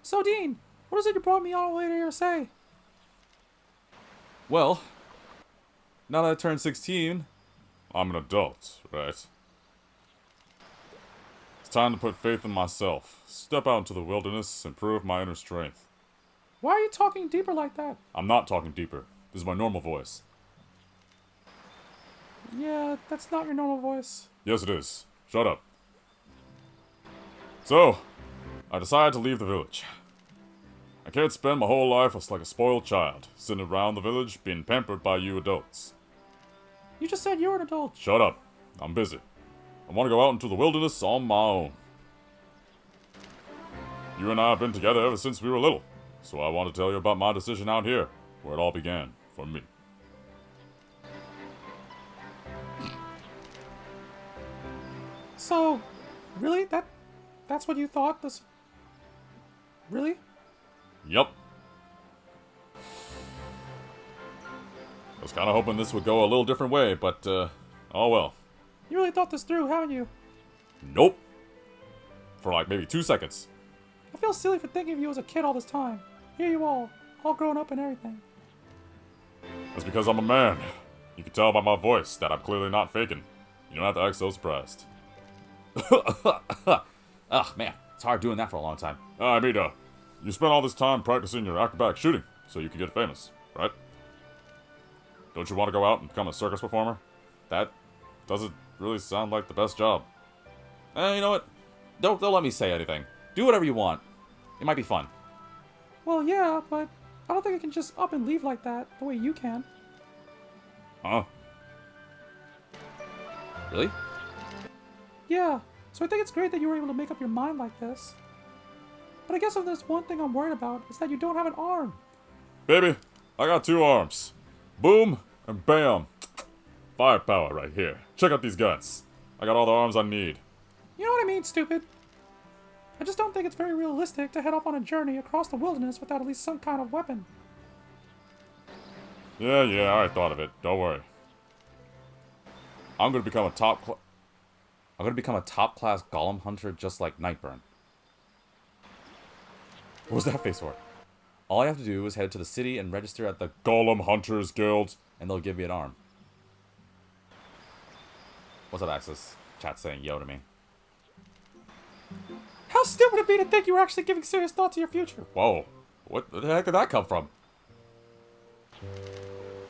So, Dean, what is it you brought me all the way to here to say? Well, now that I turned 16, I'm an adult, right? It's time to put faith in myself, step out into the wilderness, and prove my inner strength. Why are you talking deeper like that? I'm not talking deeper. This is my normal voice. Yeah, that's not your normal voice. Yes, it is. Shut up. So, I decided to leave the village. I can't spend my whole life like a spoiled child, sitting around the village being pampered by you adults. You just said you're an adult. Shut up. I'm busy. I want to go out into the wilderness on my own. You and I have been together ever since we were little, so I want to tell you about my decision out here, where it all began, for me. So, really? That's what you thought this... Really? Yup. I was kind of hoping this would go a little different way, but, oh well. You really thought this through, haven't you? Nope. For like maybe 2 seconds. I feel silly for thinking of you as a kid all this time. Here you all grown up and everything. That's because I'm a man. You can tell by my voice that I'm clearly not faking. You don't have to act so surprised. Ugh, man, it's hard doing that for a long time. Amita, you spent all this time practicing your acrobatic shooting, so you can get famous, right? Don't you want to go out and become a circus performer? That doesn't really sound like the best job. You know what? Don't let me say anything. Do whatever you want. It might be fun. Well, yeah, but I don't think I can just up and leave like that, the way you can. Huh? Really? Yeah, so I think it's great that you were able to make up your mind like this. But I guess if there's one thing I'm worried about, it's that you don't have an arm. Baby, I got 2 arms. Boom and bam. Firepower right here. Check out these guns. I got all the arms I need. You know what I mean, stupid? I just don't think it's very realistic to head off on a journey across the wilderness without at least some kind of weapon. Yeah, I thought of it. Don't worry. I'm gonna become a top I'm gonna become a top-class golem hunter just like Nightburn. What was that face for? All I have to do is head to the city and register at the Golem Hunters Guild, and they'll give me an arm. What's up, Axis? Chat's saying yo to me. How stupid would it be to think you were actually giving serious thought to your future? Whoa. What the heck did that come from?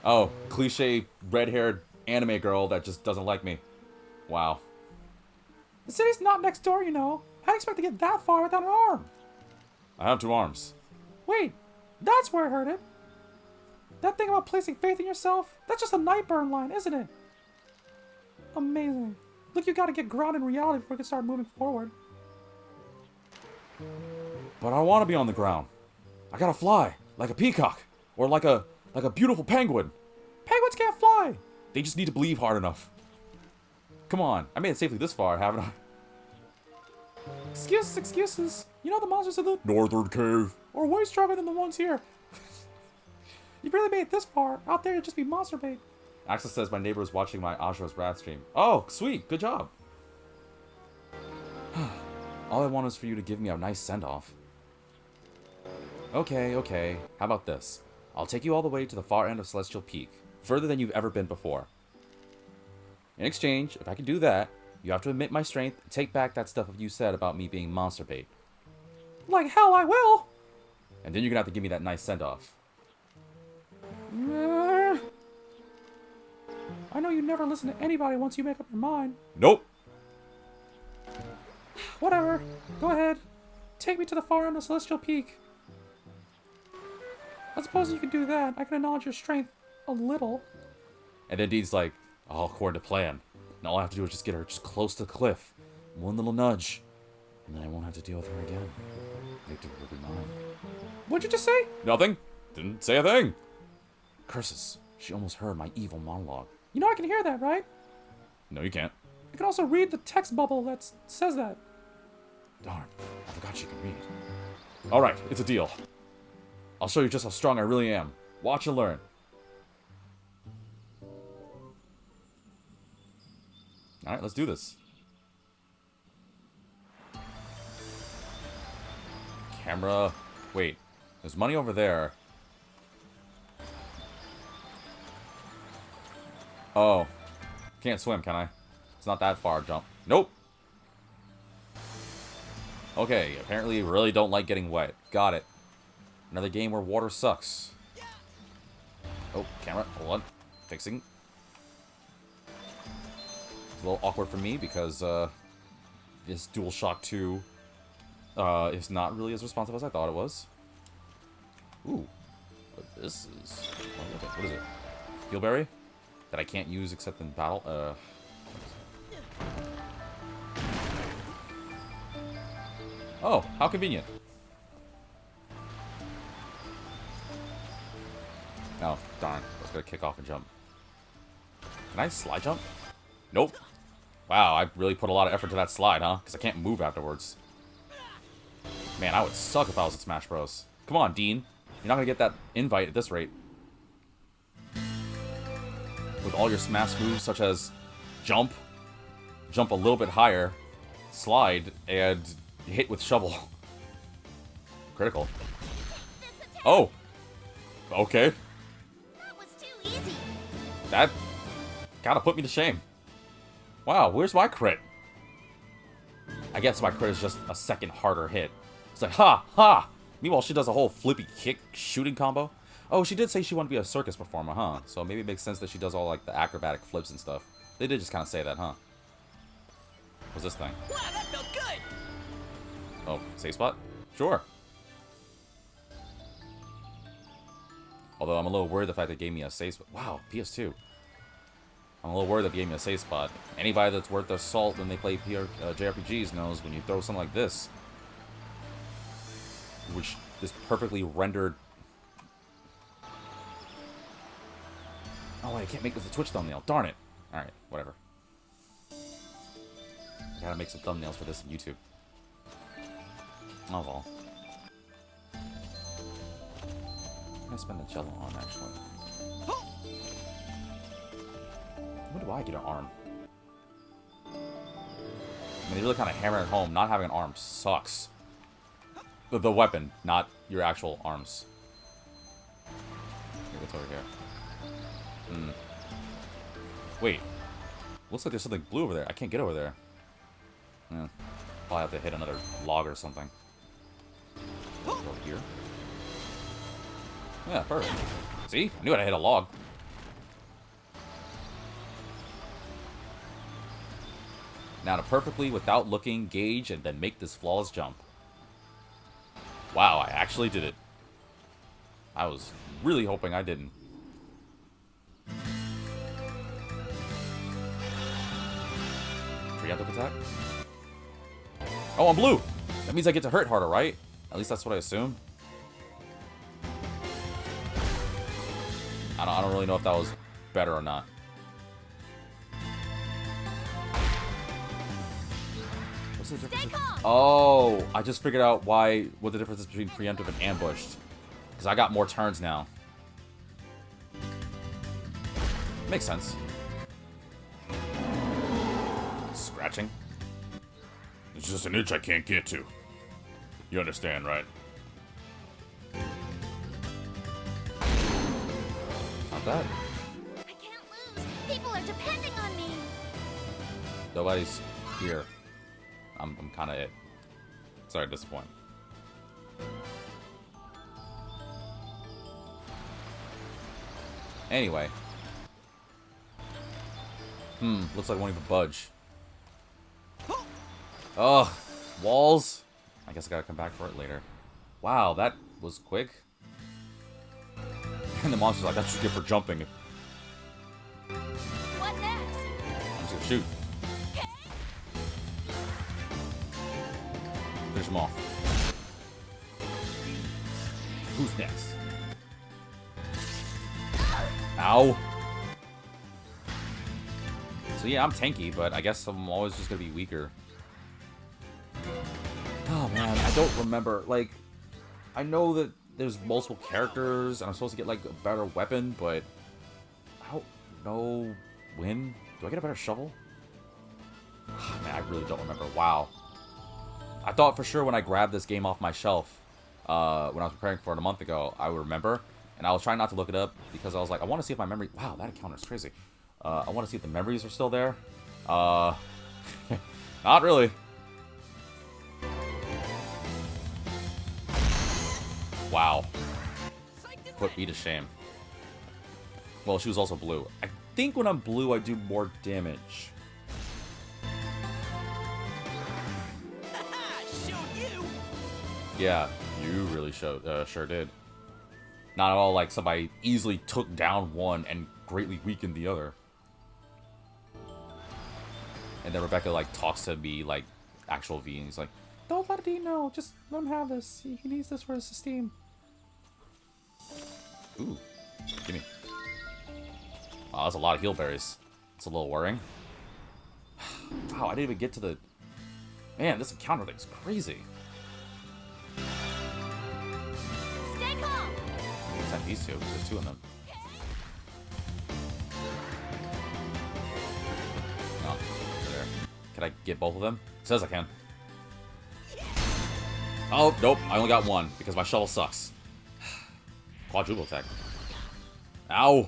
Oh, cliche red-haired anime girl that just doesn't like me. Wow. The city's not next door, you know. How do you expect to get that far without an arm? I have 2 arms. Wait, that's where I heard it. That thing about placing faith in yourself, that's just a Nightburn line, isn't it? Amazing. Look, you gotta get grounded in reality before we can start moving forward. But I want to be on the ground. I gotta fly, like a peacock, or like a beautiful penguin. Penguins can't fly! They just need to believe hard enough. Come on, I made it safely this far, haven't I? Excuses, excuses. You know the monsters of the Northern Cave. are way stronger than the ones here. You really made it this far. Out there, it'd just be monster bait. Axel says my neighbor is watching my Ashra's Wrath stream. Oh, sweet, good job. All I want is for you to give me a nice send-off. Okay. How about this? I'll take you all the way to the far end of Celestial Peak, further than you've ever been before. In exchange, if I can do that, you have to admit my strength and take back that stuff you said about me being monster bait. Like hell I will! And then you're gonna have to give me that nice send-off. I know you never listen to anybody once you make up your mind. Nope. Whatever. Go ahead. Take me to the far end of Celestial Peak. I suppose you can do that. I can acknowledge your strength a little. And then Dean's like, oh, according to plan. And all I have to do is just get her just close to the cliff. One little nudge. And then I won't have to deal with her again. Victor will be mine. What'd you just say? Nothing. Didn't say a thing. Curses. She almost heard my evil monologue. You know I can hear that, right? No, you can't. I can also read the text bubble that says that. Darn. I forgot she can read. Alright, it's a deal. I'll show you just how strong I really am. Watch and learn. Alright, let's do this. Camera. Wait. There's money over there. Oh. Can't swim, can I? It's not that far jump. Nope. Okay, apparently you really don't like getting wet. Got it. Another game where water sucks. Oh, camera. Hold on. Fixing. It's a little awkward for me because this DualShock 2 is not really as responsive as I thought it was. Ooh. But this is... What is it? Heelberry? That I can't use except in battle? Oh, how convenient. Oh, darn. I was gonna kick off and jump. Can I slide jump? Nope. Wow, I really put a lot of effort to that slide, huh? Because I can't move afterwards. Man, I would suck if I was at Smash Bros. Come on, Dean. You're not gonna get that invite at this rate. With all your smash moves, such as jump a little bit higher, slide, and hit with shovel. Critical. Oh! Okay. That was too easy. That kinda put me to shame. Wow, where's my crit? I guess my crit is just a second harder hit. It's like, ha! Ha! Meanwhile, she does a whole flippy kick shooting combo. Oh, she did say she wanted to be a circus performer, huh? So maybe it makes sense that she does all, like, the acrobatic flips and stuff. They did just kind of say that, huh? What's this thing? Wow, that felt good. Oh, safe spot? Sure. Although I'm a little worried the fact that it gave me a safe spot. Wow, PS2. I'm a little worried that it gave me a safe spot. Anybody that's worth their salt when they play JRPGs knows when you throw something like this, which is perfectly rendered... Oh, wait, I can't make this a Twitch thumbnail. Darn it. Alright, whatever. I gotta make some thumbnails for this on YouTube. Oh, well. What can I spend the jello on, actually? When do I get an arm? I mean, they really kind of hammer it home. Not having an arm sucks. The weapon, not your actual arms. Okay, what's over here? Wait. Looks like there's something blue over there. I can't get over there. Yeah. Probably have to hit another log or something. Over here. Yeah, perfect. See? I knew I'd hit a log. Now to perfectly, without looking, gauge and then make this flawless jump. Wow, I actually did it. I was really hoping I didn't. Preemptive attack? Oh, I'm blue! That means I get to hurt harder, right? At least that's what I assume. I don't really know if that was better or not. What's the difference? Oh, I just figured out what the difference is between preemptive and ambushed. Because I got more turns now. Makes sense. Scratching. It's just an itch I can't get to. You understand, right? Not bad. I can't lose. People are depending on me. Nobody's here. I'm kind of it. Sorry to disappoint. Anyway. Looks like I won't even budge. Ugh. Walls. I guess I gotta come back for it later. Wow, that was quick. And the monster's like, that's just good for jumping. What next? I'm just gonna shoot. Finish him off. Who's next? Ow. So yeah, I'm tanky, but I guess I'm always just gonna be weaker. Oh man, I don't remember. Like, I know that there's multiple characters, and I'm supposed to get like a better weapon, but I don't know when. Do I get a better shovel? Oh, man, I really don't remember. Wow. I thought for sure when I grabbed this game off my shelf, when I was preparing for it a month ago, I would remember. And I was trying not to look it up because I was like, I want to see if my memory... Wow, that encounter is crazy. I want to see if the memories are still there. Not really. Wow. Put me to shame. Well, she was also blue. I think when I'm blue, I do more damage. Yeah, you really sure did. Not at all like somebody easily took down one and greatly weakened the other. And then Rebecca like talks to me like actual V, and he's like, Don't let Dean know. Just let him have this. He needs this for his esteem. ooh, gimme. Wow, that's a lot of heal berries. It's a little worrying. Wow, I didn't even get to the... Man, this encounter thing's crazy. Stay calm. Let's have these two, because there's two of them. Oh, there. Can I get both of them? It says I can. Oh, nope. I only got one, because my shovel sucks. Quadruple attack. Ow!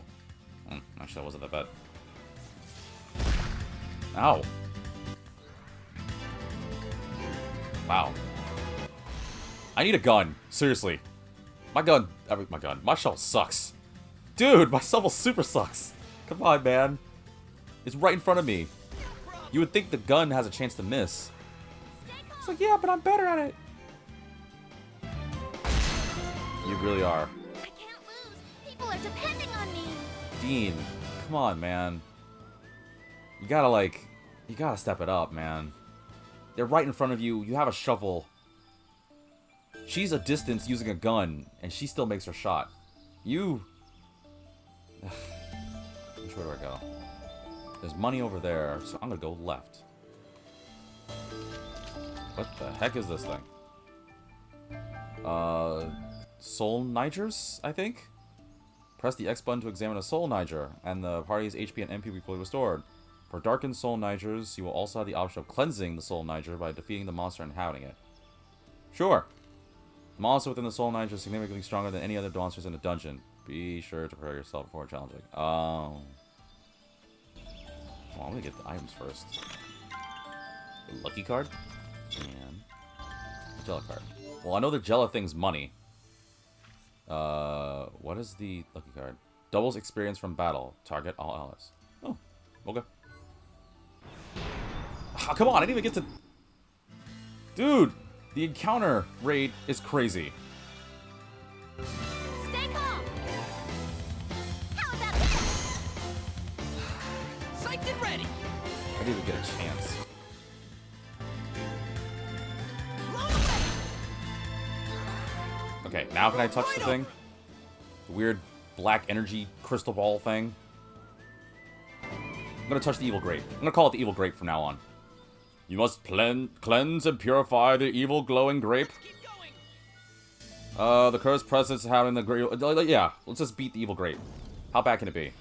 Actually, that wasn't that bad. Ow. Wow. I need a gun. Seriously. My shovel sucks. Dude, my shovel super sucks. Come on, man. It's right in front of me. You would think the gun has a chance to miss. It's like, yeah, but I'm better at it. You really are. I can't lose. People are depending on me. Dean, come on, man. You gotta step it up, man. They're right in front of you. You have a shovel. She's a distance using a gun, and she still makes her shot. You... Which way do I go? There's money over there, so I'm gonna go left. What the heck is this thing? Soul Nigers, I think? Press the X button to examine a Soul Niger, and the party's HP and MP will be fully restored. For darkened soul nigers, you will also have the option of cleansing the soul niger by defeating the monster and inhabiting it. Sure. The monster within the soul niger is significantly stronger than any other monsters in the dungeon. Be sure to prepare yourself before challenging. Oh. Well, I'm gonna get the items first. The lucky card? And the Jella card. Well, I know the Jella thing's money. What is the lucky card? Doubles experience from battle. Target all allies. Oh, okay. Ah, come on, I didn't even get to... Dude, the encounter rate is crazy. Stay calm. How about this? Psyched and ready. I didn't even get a chance. Blown away. Okay, now can I touch the thing? The weird black energy crystal ball thing. I'm gonna touch the evil grape. I'm gonna call it the evil grape from now on. You must cleanse and purify the evil glowing grape. Keep going. The cursed presence having the grape. Yeah, let's just beat the evil grape. How bad can it be?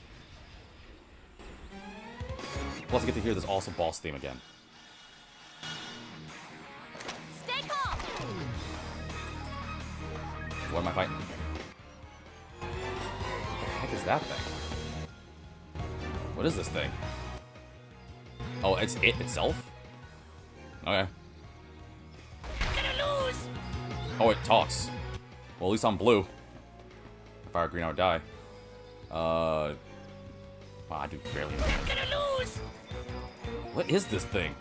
Plus, I get to hear this awesome boss theme again. Stay calm. What am I fighting? What the heck is that thing? What is this thing? Oh, it's it itself? Okay. Gonna lose. Oh, it talks. Well, at least I'm blue. If I were green, I would die. Wow, I do barely know. Gonna lose. What is this thing?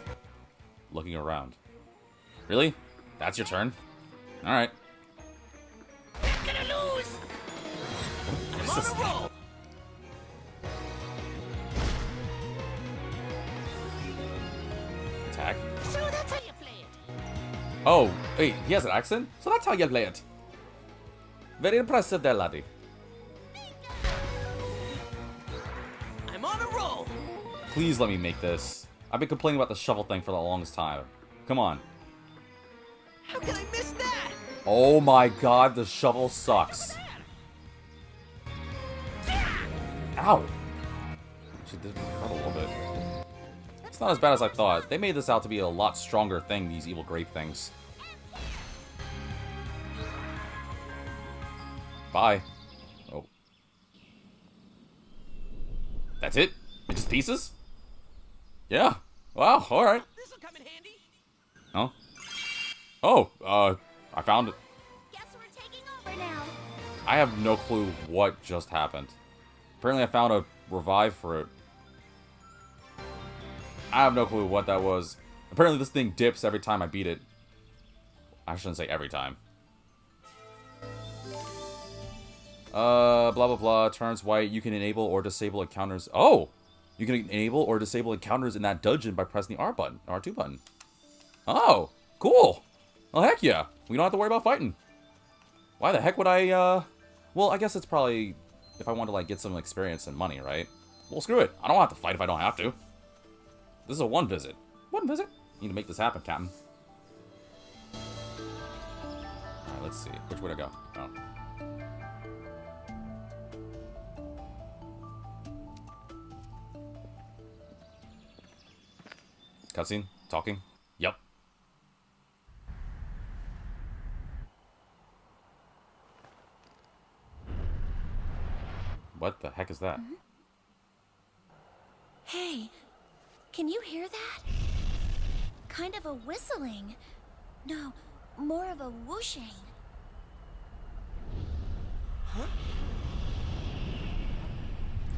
Looking around. Really? That's your turn? Alright. Gonna lose. What I'm is on this a thing? roll. Attack. So that's how you play it. Oh, wait, he has an accent? So that's how you play it. Very impressive there, laddie. I'm on a roll. Please let me make this. I've been complaining about the shovel thing for the longest time. Come on. How can I miss that? Oh my god, the shovel sucks. Ow. She did hurt a little bit. It's not as bad as I thought. They made this out to be a lot stronger thing, these evil grape things. Bye. Oh. That's it? It's just pieces? Yeah. Wow, alright. This'll come in handy. Oh. Oh, I found it. Guess we're taking over now. I have no clue what just happened. Apparently I found a revive for it. I have no clue what that was. Apparently this thing dips every time I beat it. I shouldn't say every time. Blah blah blah, turns white. You can enable or disable encounters. Oh! You can enable or disable encounters in that dungeon by pressing the R button, R2 button. Oh! Cool! Well, heck yeah! We don't have to worry about fighting. Why the heck would I, Well, I guess it's probably if I want to, like, get some experience and money, right? Well, screw it. I don't have to fight if I don't have to. This is a one visit. One visit? Need to make this happen, Captain. Alright, let's see. Which way to go? Oh. Cutscene? Talking? Yep. What the heck is that? Hey, can you hear that? Kind of a whistling. No, more of a whooshing.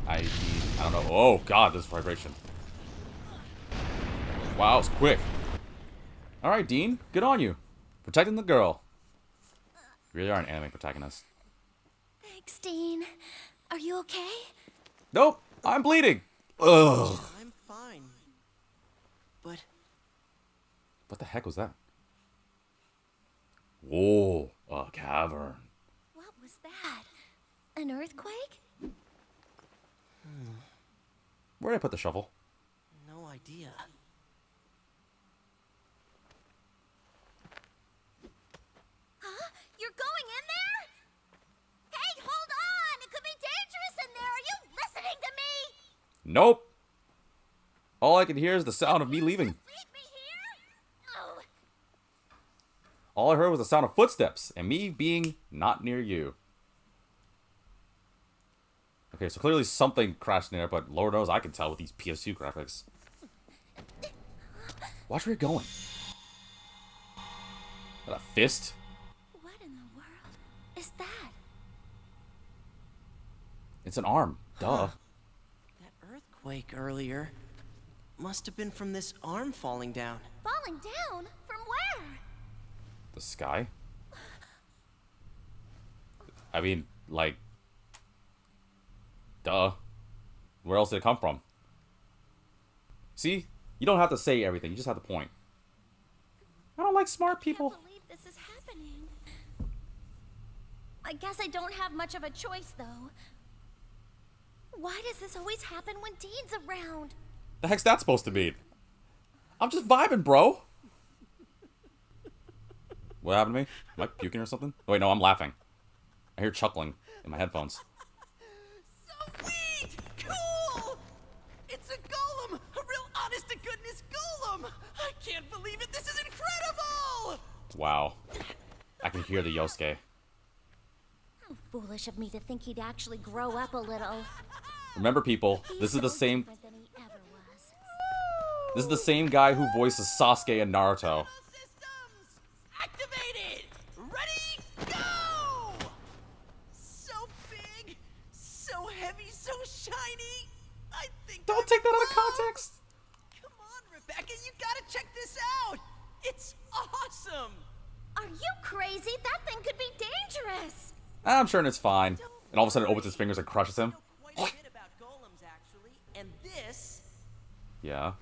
I don't know. Oh god, this vibration. Wow, it's quick. Alright, Dean. Good on you. Protecting the girl. You really are an anime protagonist. Thanks, Dean. Are you okay? Nope, I'm bleeding. Ugh. I'm fine. But What the heck was that? Whoa, a cavern. What was that? An earthquake? Where did I put the shovel? no idea. Huh? You're going in there? Hey, hold on! It could be dangerous in there! Are you listening to me? Nope. All I can hear is the sound of me leaving. Leave me here? Oh, All I heard was the sound of footsteps and me being not near you. Okay, so clearly something crashed in there, but Lord knows I can tell with these PS2 graphics. Watch where you're going. Got a fist? what in the world is that? It's an arm. Duh. That earthquake earlier must have been from this arm falling down. Falling down? From where? The sky? I mean, like... Duh. Where else did it come from? See? You don't have to say everything. You just have to point. I don't like smart I people. can't believe this is happening. I guess I don't have much of a choice, though. Why does this always happen when Dean's around? The heck's that supposed to mean? I'm just vibing, bro. What happened to me? Am I puking or something? Oh, wait, no, I'm laughing. I hear chuckling in my headphones. Sweet! Cool! It's a golem! A real honest-to-goodness golem! I can't believe it! This is incredible! Wow. I can hear the Yosuke. How foolish of me to think he'd actually grow up a little. Remember, people, this is the So same... different than he ever was. This is the same guy who voices Sasuke and Naruto. Systems activated! Ready? Go! So big, so heavy, so shiny. I think Don't I'm take that out of blown. context. Come on, Rebecca, you gotta check this out. It's awesome. Are you crazy? That thing could be dangerous. I'm sure it's fine. And all of a sudden it opens its fingers and crushes him. I know quite a bit about golems, actually, and Yeah.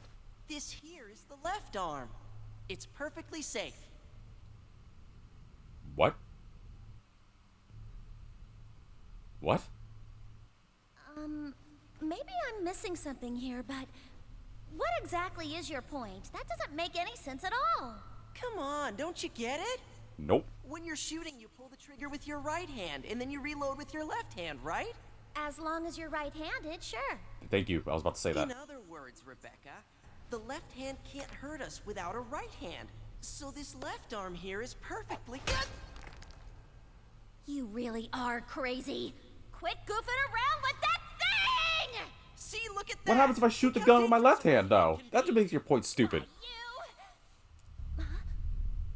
this here is the left arm. It's perfectly safe. What? What? Maybe I'm missing something here, but what exactly is your point? That doesn't make any sense at all. Come on, don't you get it? Nope. When you're shooting, you pull the trigger with your right hand, and then you reload with your left hand, right? As long as you're right-handed, sure. Thank you. I was about to say that. In other words, Rebecca, the left hand can't hurt us without a right hand. So this left arm here is perfectly good. You really are crazy. Quit goofing around with that thing! See, look at that. What happens if I shoot the Look gun how with my dangerous left hand, though? it can That be. just makes your point stupid. You...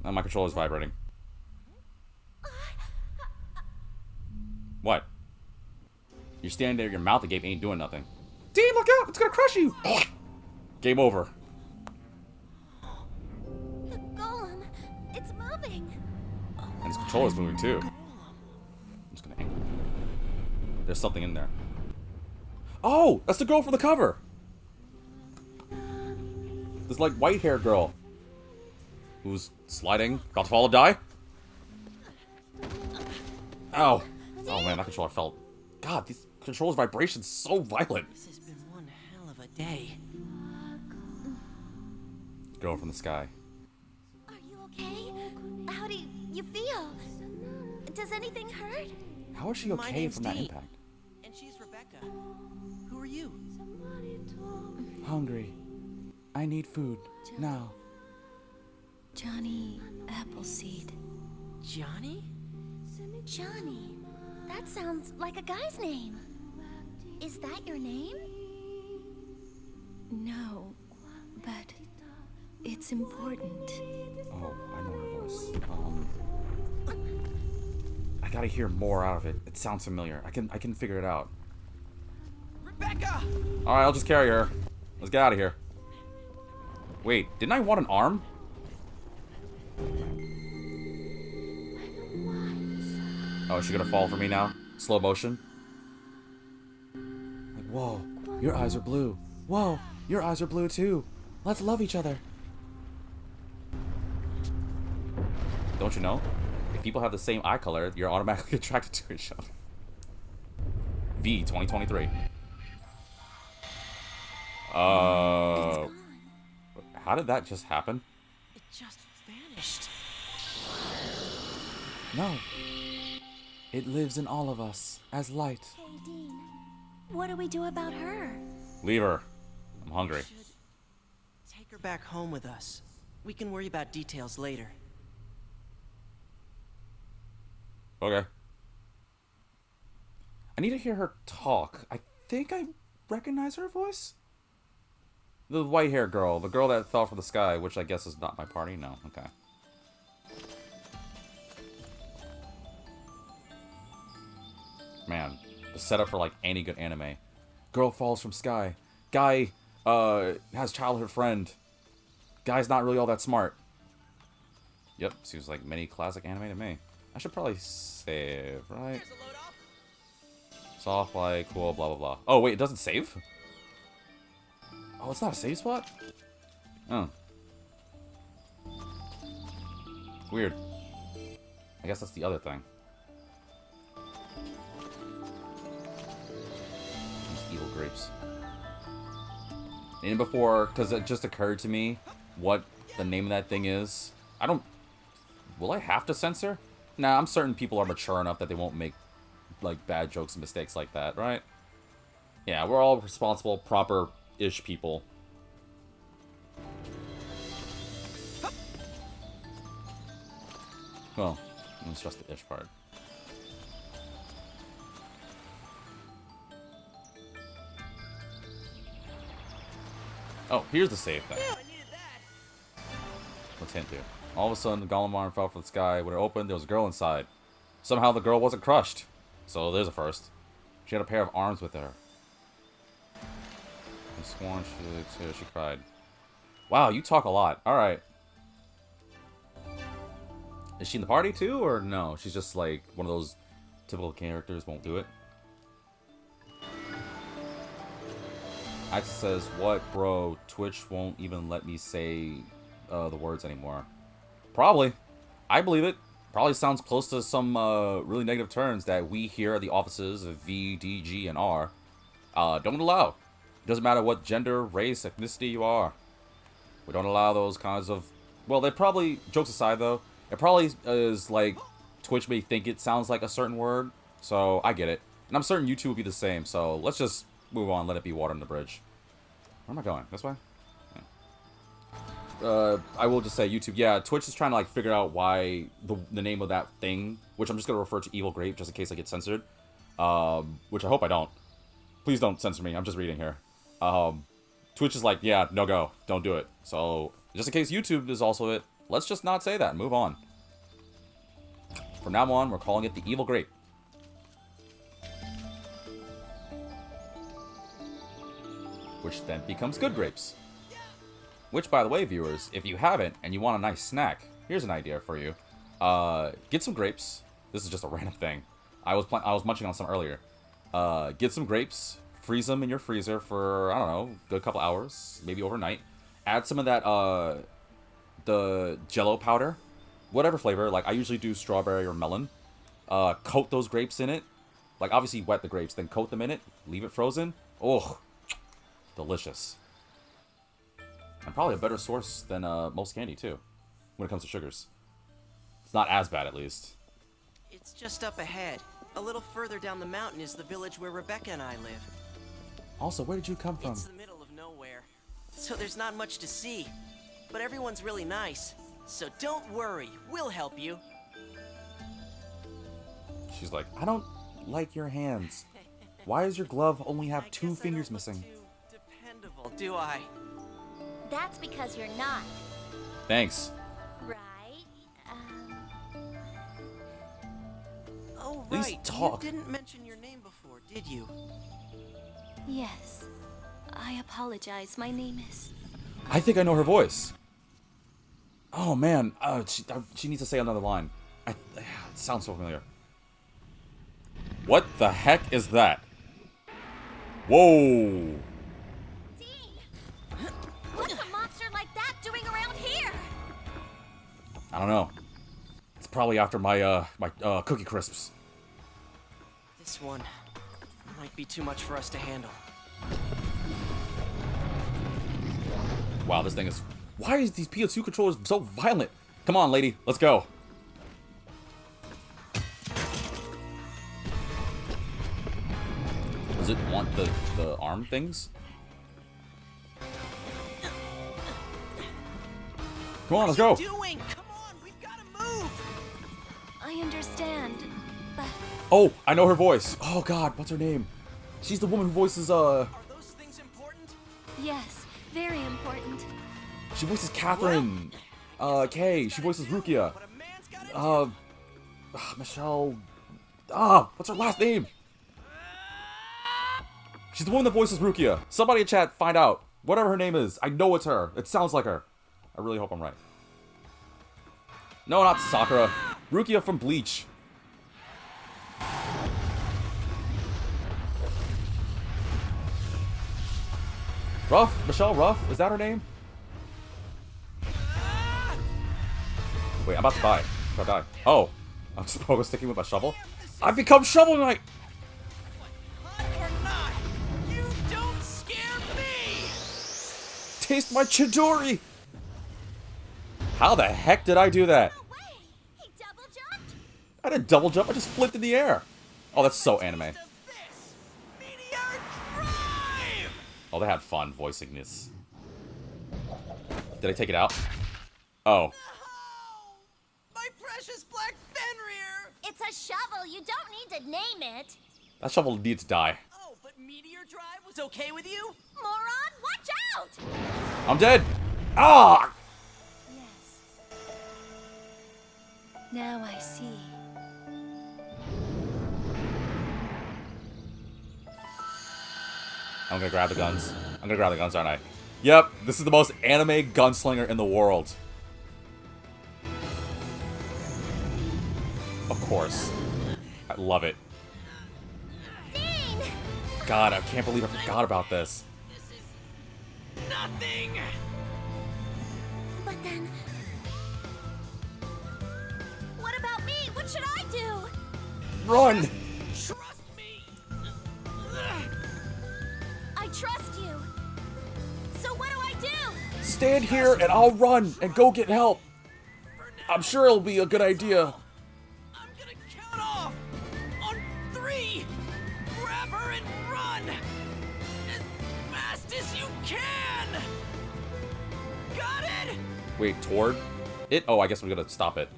Oh, my controller's vibrating. What? You're standing there, your mouth agape ain't doing nothing. Dean, look out! It's gonna crush you! Game over. The golem, it's moving. And his controller's moving too. I'm just gonna angle. There's something in there. Oh! That's the girl from the cover! This, like, white-haired girl. Who's sliding, about to fall and die. Ow. Oh man, that controller felt... God, these controller's vibrations so violent. This has been one hell of a day. Girl from the sky. Are you okay? How do you feel? Does anything hurt? How is she My okay name's from that Dean. impact? And she's Rebecca. Who are you? Hungry. I need food. Now. Johnny Appleseed. Johnny? Johnny? That sounds like a guy's name. Is that your name? No, but it's important. Oh, I know her voice. I gotta hear more out of it. It sounds familiar. I can figure it out. Rebecca! Alright, I'll just carry her. Let's get out of here. Wait, didn't I want an arm? Oh, is she gonna fall for me now? Slow motion? Like, whoa, your eyes are blue. Whoa, your eyes are blue too. Let's love each other. Don't you know? If people have the same eye color, you're automatically attracted to each other. V 2023. How did that just happen? It just vanished. No. It lives in all of us as light. Hey, Dean. What do we do about her? Leave her. I'm hungry. Should her back home with us. We can worry about details later. Okay. I need to hear her talk. I think I recognize her voice. The white-haired girl. The girl that fell from the sky, which I guess is not my party. No. Okay. Man, the setup for like any good anime. Girl falls from sky. Guy has childhood friend. Guy's not really all that smart. Yep, seems like many classic anime to me. I should probably save, right? Soft like cool, blah blah blah. Oh wait, it doesn't save? Oh, it's not a save spot? Oh. Weird. I guess that's the other thing. These evil grapes. And before, because it just occurred to me what the name of that thing is. I don't... Will I have to censor? Nah, I'm certain people are mature enough that they won't make, like, bad jokes and mistakes like that, right? Yeah, we're all responsible, proper-ish people. Well, it's just the ish part. Oh, here's the save thing. Let's hint here. All of a sudden, the golem arm fell from the sky. When it opened, there was a girl inside. Somehow, the girl wasn't crushed. So, there's a first. She had a pair of arms with her. I sworn she cried. Wow, you talk a lot. Alright. Is she in the party too, or no? She's just like one of those typical characters, won't do it. Axel says, what, bro? Twitch won't even let me say the words anymore. Probably. I believe it. Probably sounds close to some really negative terms that we here at the offices of V, D, G, and R don't allow. It doesn't matter what gender, race, ethnicity you are. We don't allow those kinds of... Well, they probably... Jokes aside, though, it probably is like... Twitch may think it sounds like a certain word, so I get it. And I'm certain YouTube will be the same, so let's just move on, let it be water in the bridge. Where am I going? This way? Yeah. I will just say YouTube, yeah, Twitch is trying to like figure out why the name of that thing, which I'm just going to refer to Evil Grape just in case I get censored, which I hope I don't. Please don't censor me, I'm just reading here. Twitch is like, yeah, no go, don't do it. So, just in case YouTube is also it, let's just not say that and move on. From now on, we're calling it the Evil Grape. Which then becomes Good Grapes. Which, by the way, viewers, if you haven't and you want a nice snack, here's an idea for you. Get some grapes. This is just a random thing. I was munching on some earlier. Get some grapes, freeze them in your freezer for, I don't know, a good couple hours, maybe overnight. Add some of that, the Jello powder, whatever flavor. Like, I usually do strawberry or melon. Coat those grapes in it. Like, obviously wet the grapes, then coat them in it, leave it frozen. Oh, delicious. And probably a better source than most candy, too, when it comes to sugars. It's not as bad, at least. It's just up ahead. A little further down the mountain is the village where Rebecca and I live. Also, where did you come from? It's the middle of nowhere, so there's not much to see. But everyone's really nice, so don't worry, we'll help you. She's like, I don't like your hands. Why does your glove only have two fingers missing? Too dependable, do I? That's because you're not. Thanks. Right? Oh, Please right. talk. You didn't mention your name before, did you? Yes. I apologize. My name is... I think I know her voice. Oh, man. She needs to say another line. It sounds so familiar. What the heck is that? Whoa. Dean! What's a monster like that doing around here? I don't know. It's probably after my Cookie Crisps. This one might be too much for us to handle. Wow, this thing is... Why is these PS2 controllers so violent? Come on, lady. Let's go. Does it want the arm things? Come on, let's What are go. you doing? Come on, we've got to move. I understand, but Oh, I know her voice. Oh God, what's her name? She's the woman who voices Are those things important? yes, very important. she voices Catherine. Kay. She voices Rukia. What a man's got to Michelle. What's her last name? She's the woman that voices Rukia. Somebody in chat, find out. Whatever her name is. I know it's her. It sounds like her. I really hope I'm right. No, not Sakura. Rukia from Bleach. Ruff? Michelle Ruff? Is that her name? Wait, I'm about to die. I'm about to die. Oh. I'm just pogo sticking with my shovel. I've become Shovel Knight! hot or not. You don't scare me. Taste my Chidori! How the heck did I do that? No way! He double jumped? I didn't double jump, I just flipped in the air. Oh, that's so anime. Does this meteor drive? Oh, they had fun voicing this. Did I take it out? Oh. Oh, my precious black Fenrir. It's a shovel. You don't need to name it. That shovel needs to die. Oh, but meteor drive was okay with you? Moron, watch out! I'm dead! Ah! Yes. Now I see. I'm gonna grab the guns. I'm gonna grab the guns, aren't I? Yep, this is the most anime gunslinger in the world. Of course. I love it. Dean! God, I can't believe I forgot about this. This is nothing. But then... What about me? What should I do? Run! Trust me. I trust you. So what do I do? Stand here and I'll run and go get help. I'm sure it'll be a good idea. I'm gonna count off on 3. Grab her and run as fast as you can. Got it? Wait, toward it? Oh, I guess we're gonna stop it.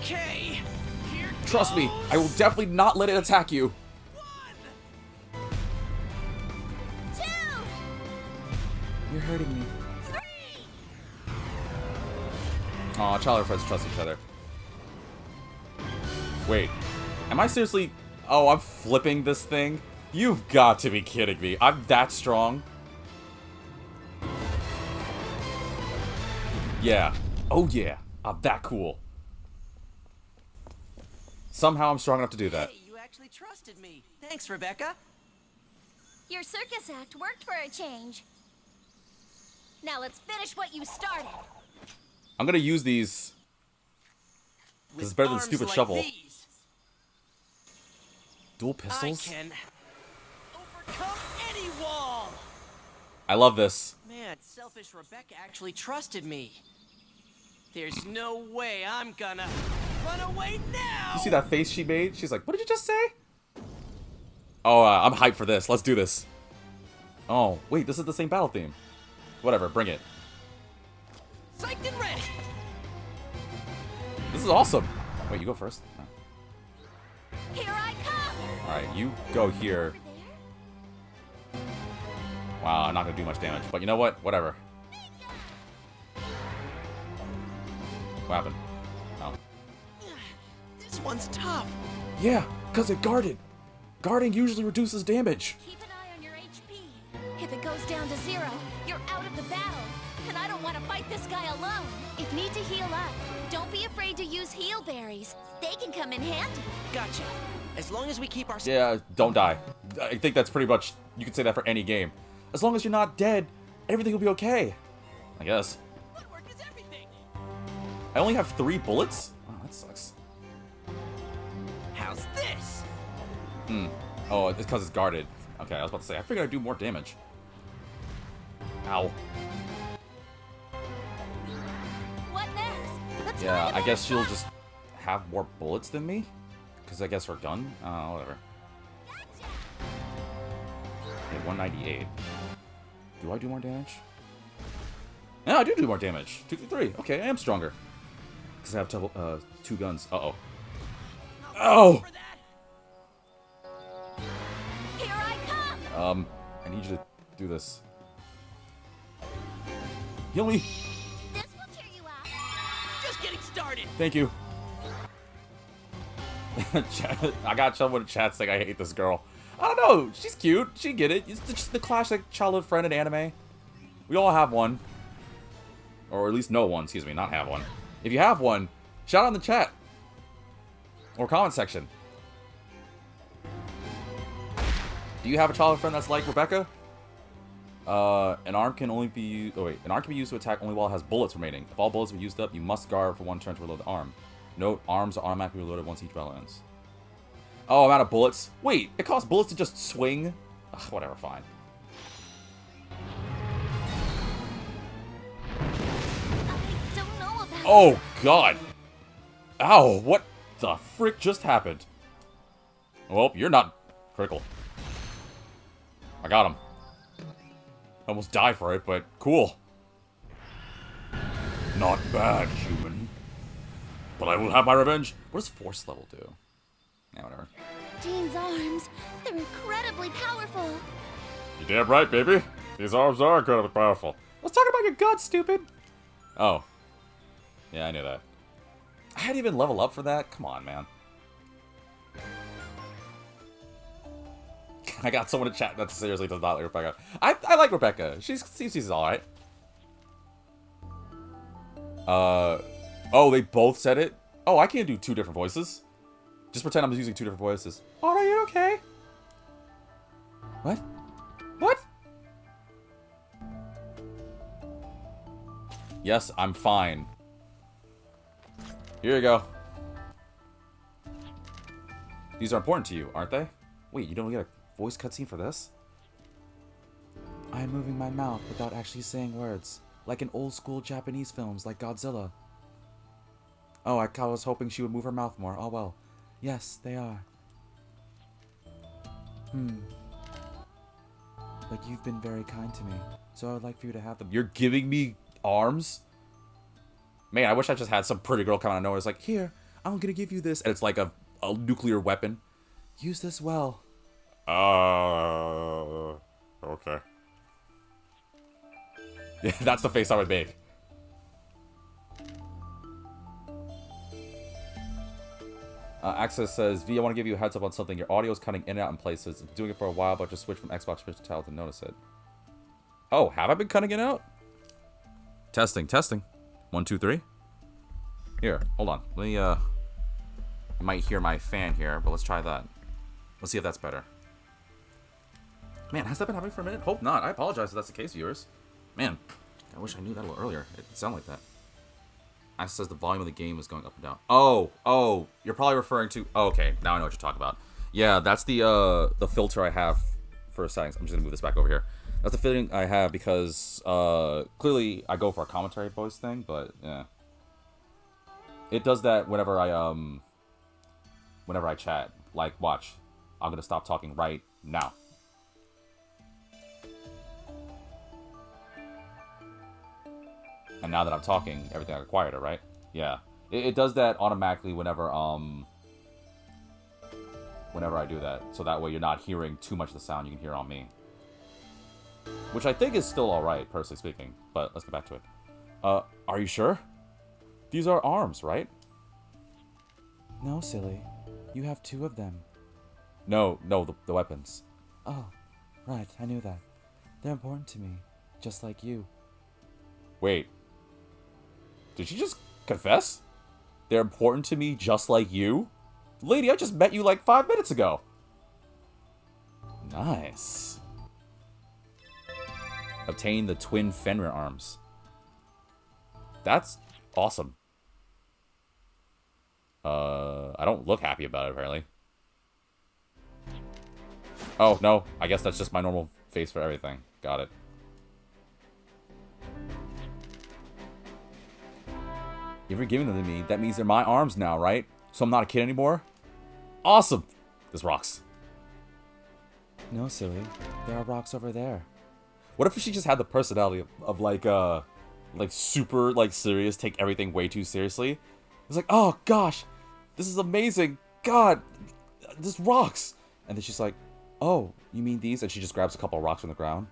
Okay. Here Trust me, goes. I will definitely not let it attack you. 1, 2, You're hurting me. 3. Aw, childhood friends trust each other. Wait, am I seriously... Oh, I'm flipping this thing? You've got to be kidding me. I'm that strong? Yeah. Oh yeah. I'm that cool. Somehow I'm strong enough to do that. Hey, you actually trusted me. Thanks, Rebecca. Your circus act worked for a change. Now let's finish what you started. I'm gonna use these. This is better than Arms stupid like shovel. these, Dual pistols? I can overcome any wall. I love this. Man, selfish Rebecca actually trusted me. There's no way I'm gonna run away now. You see that face she made? She's like, what did you just say? Oh, I'm hyped for this. Let's do this. Oh, wait, this is the same battle theme. Whatever, bring it. Psyched and ready. This is awesome. Wait, you go first. Oh. Here I come. Alright, you go here. Wow, I'm not gonna do much damage. But you know what? Whatever. What happened? Oh. This one's tough. Yeah, because it guarded. Guarding usually reduces damage. Keep an eye on your HP. If it goes down to 0, you're out of the battle. And I don't want to fight this guy alone. If need to heal up, don't be afraid to use heal berries. They can come in handy. Gotcha. As long as we keep our... Yeah, don't die. I think that's pretty much... You can say that for any game. As long as you're not dead, everything will be okay. I guess. Footwork is everything. I only have 3 bullets? Oh, that sucks. How's this? Oh, it's because it's guarded. Okay, I was about to say, I figured I'd do more damage. Ow. What next? Let's Yeah, find a I guess better she'll spot. just have more bullets than me? Because I guess her gun? Whatever. Okay, 198. Do I do more damage? Yeah, I do more damage. 2 through 3. Okay, I am stronger. Because I have 2 guns. Uh-oh. Oh! For that. Here I come! I need you to do this. Heal me! This will cheer you up. Just getting started. Thank you. I got someone in chat saying I hate this girl. I don't know. She's cute. She get it. It's just the classic childhood friend in anime. We all have one. Or at least know one. Excuse me, not have one. If you have one, shout out in the chat. Or comment section. Do you have a childhood friend that's like Rebecca? An arm can only be used. Oh wait, an arm can be used to attack only while it has bullets remaining. If all bullets have been used up, you must guard for 1 turn to reload the arm. Note: arms are automatically reloaded once each battle ends. Oh, I'm out of bullets. Wait, it costs bullets to just swing. Ugh, whatever, fine. I don't know about Oh God! Ow! What the frick just happened? Well, you're not critical. I got him. Almost die for it, but cool. Not bad, human. But I will have my revenge. What does force level do? Yeah, whatever. Dean's arms. They're incredibly powerful. You damn right, baby. These arms are incredibly powerful. Let's talk about your guts, stupid. Oh. Yeah, I knew that. I hadn't even level up for that? Come on, man. I got someone in chat that seriously does not like Rebecca. I like Rebecca. She's alright. Oh, they both said it? Oh, I can't do 2 different voices. Just pretend I'm using 2 different voices. Are you okay? What? What? Yes, I'm fine. Here you go. These are important to you, aren't they? Wait, you don't get a voice cutscene for this? I am moving my mouth without actually saying words, like in old school Japanese films like Godzilla. Oh, I was hoping she would move her mouth more. Oh well. Yes, they are. But you've been very kind to me, so I would like for you to have them. You're giving me arms? Man, I wish I just had some pretty girl come out of nowhere. It's like, here, I'm gonna give you this. And it's like a nuclear weapon. Use this well. Okay. Yeah, that's the face I would make. Access says, V, I want to give you a heads up on something. Your audio is cutting in and out in places. I've been doing it for a while, but just switched from Xbox to Tile to notice it. Oh, have I been cutting it out? Testing. 1, 2, 3. Here, hold on. Let me, you might hear my fan here, but let's try that. Let's see if that's better. Man, has that been happening for a minute? Hope not. I apologize if that's the case, viewers. Man, I wish I knew that a little earlier. It sounded like that. Access says the volume of the game is going up and down. Oh, you're probably referring to... Oh, okay, now I know what you're talking about. Yeah, that's the filter I have for settings. I'm just gonna move this back over here. That's the feeling I have because clearly I go for a commentary voice thing, but yeah, it does that whenever I chat. Like, watch, I'm gonna stop talking right now. And now that I'm talking, everything got quieter, right? Yeah, it does that automatically whenever I do that, so that way you're not hearing too much of the sound you can hear on me. Which I think is still alright, personally speaking. But let's get back to it. Are you sure? These are arms, right? No, silly. You have 2 of them. No, the weapons. Oh, right, I knew that. They're important to me, just like you. Wait. Did she just confess? They're important to me just like you? Lady, I just met you like 5 minutes ago. Nice. Obtain the twin Fenrir arms. That's awesome. I don't look happy about it, apparently. Oh, no. I guess that's just my normal face for everything. Got it. If you're giving them to me, that means they're my arms now, right? So I'm not a kid anymore? Awesome! This rocks. No, silly. There are rocks over there. What if she just had the personality of like, like super like serious, take everything way too seriously. It's like, oh gosh, this is amazing. God, this rocks. And then she's like, oh, you mean these? And she just grabs a couple of rocks from the ground.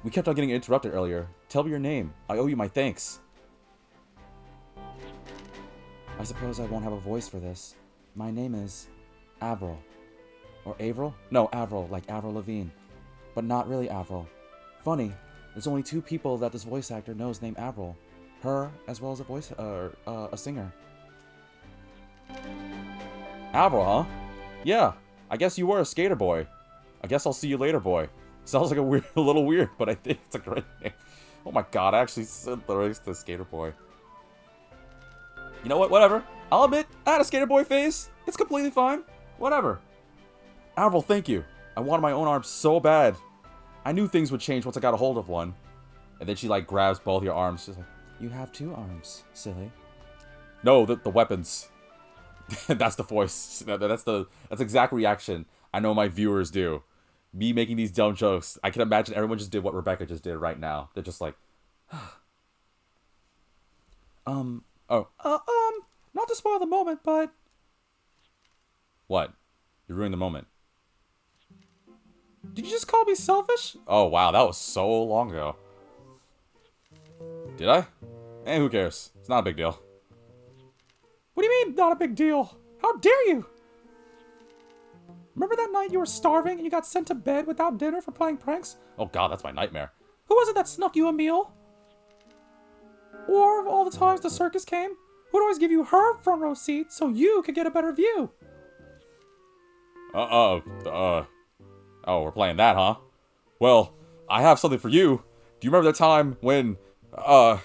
We kept on getting interrupted earlier. Tell me your name. I owe you my thanks. I suppose I won't have a voice for this. My name is Avril. Or Avril? No, Avril, like Avril Lavigne. But not really Avril. Funny, there's only 2 people that this voice actor knows named Avril. Her, as well as a singer. Avril, huh? Yeah, I guess you were a skater boy. I guess I'll see you later, boy. Sounds like a little weird, but I think it's a great name. Oh my god, I actually said the lyrics to Skater Boy. You know what? Whatever. I'll admit, I had a Skater Boy phase. It's completely fine. Whatever. Avril, thank you. I wanted my own arms so bad. I knew things would change once I got a hold of one. And then she like grabs both your arms. She's like, you have 2 arms, silly. No, the weapons. That's the voice. That's the exact reaction I know my viewers do. Me making these dumb jokes. I can imagine everyone just did what Rebecca just did right now. They're just like, Not to spoil the moment, but what? You ruined the moment. did you just call me selfish? Oh, wow. That was so long ago. Did I? Eh, who cares? It's not a big deal. What do you mean, not a big deal? How dare you? Remember that night you were starving and you got sent to bed without dinner for playing pranks? Oh, God, that's my nightmare. Who was it that snuck you a meal? Or all the times the circus came, who'd always give you her front row seat so you could get a better view? Oh, we're playing that, huh? Well, I have something for you. Do you remember the time when, yeah,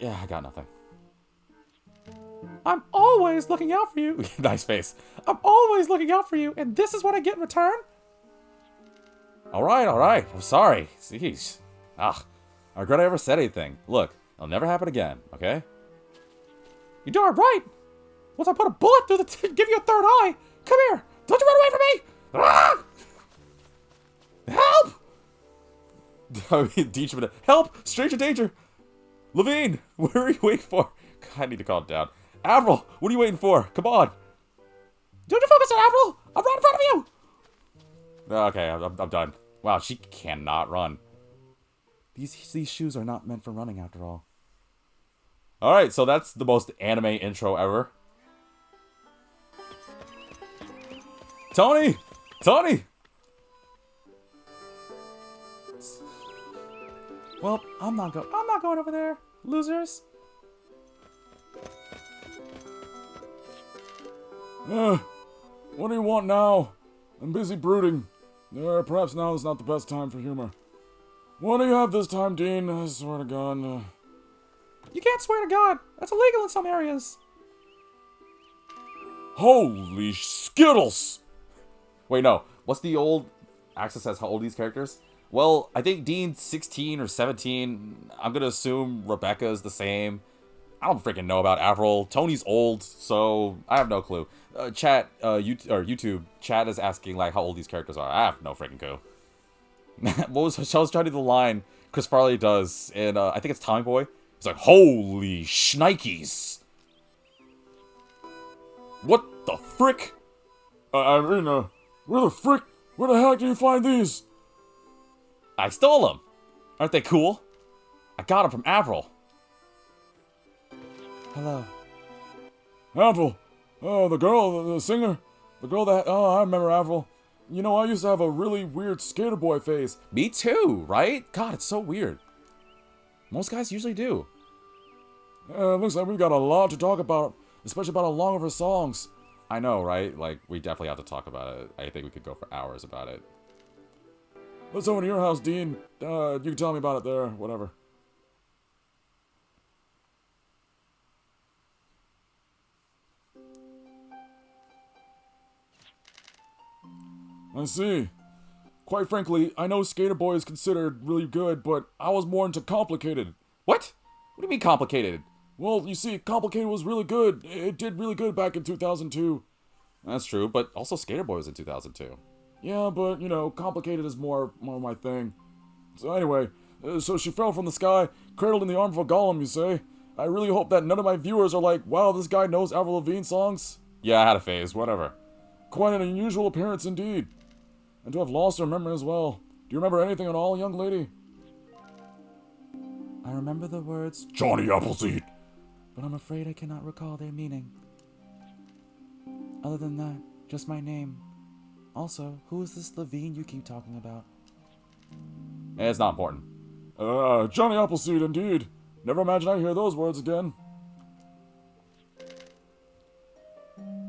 I got nothing. I'm always looking out for you. Nice face. I'm always looking out for you, and this is what I get in return? Alright. I'm sorry. Jeez. I regret I ever said anything. Look, it'll never happen again, okay? You're darn right. Once I put a bullet through give you a third eye. Come here. Don't you run away from me. Ah! Help! I mean, teach him to help! Stranger danger! Levine, what are you waiting for? God, I need to calm down. Avril, what are you waiting for? Come on! Don't you focus on Avril! I'm right in front of you! Okay, I'm done. Wow, she cannot run. These shoes are not meant for running after all. Alright, so that's the most anime intro ever. Tony! Tony! Well, I'm not going over there, losers. What do you want now? I'm busy brooding. Perhaps now is not the best time for humor. What do you have this time, Dean? I swear to God. You can't swear to God. That's illegal in some areas. Holy Skittles! Wait, no. What's the old access says how old these characters? Well, I think Dean's 16 or 17. I'm gonna assume Rebecca's the same. I don't freaking know about Avril. Tony's old, so I have no clue. YouTube chat is asking like how old these characters are. I have no freaking clue. I was trying to do the line Chris Farley does in I think it's Tommy Boy. He's like, "Holy shnikes! What the frick?" where the heck do you find these? I stole them. Aren't they cool? I got them from Avril. Hello. Avril. Oh, the girl, the singer. The girl that, I remember Avril. You know, I used to have a really weird skater boy phase. Me too, right? God, it's so weird. Most guys usually do. Looks like we've got a lot to talk about, especially about a long of her songs. I know, right? Like, we definitely have to talk about it. I think we could go for hours about it. Let's over to your house, Dean. You can tell me about it there, whatever. I see. Quite frankly, I know Skater Boy is considered really good, but I was more into Complicated. What? What do you mean complicated? Well, you see, Complicated was really good. It did really good back in 2002. That's true, but also Skater Boy was in 2002. Yeah, but, you know, Complicated is more my thing. So anyway, so she fell from the sky, cradled in the arm of a golem, you say? I really hope that none of my viewers are like, wow, this guy knows Avril Lavigne songs? Yeah, I had a phase, whatever. Quite an unusual appearance indeed. And to have lost her memory as well. Do you remember anything at all, young lady? I remember the words, Johnny Appleseed! but I'm afraid I cannot recall their meaning. Other than that, just my name. Also, who is this Levine you keep talking about? It's not important. Johnny Appleseed indeed. Never imagine I hear those words again.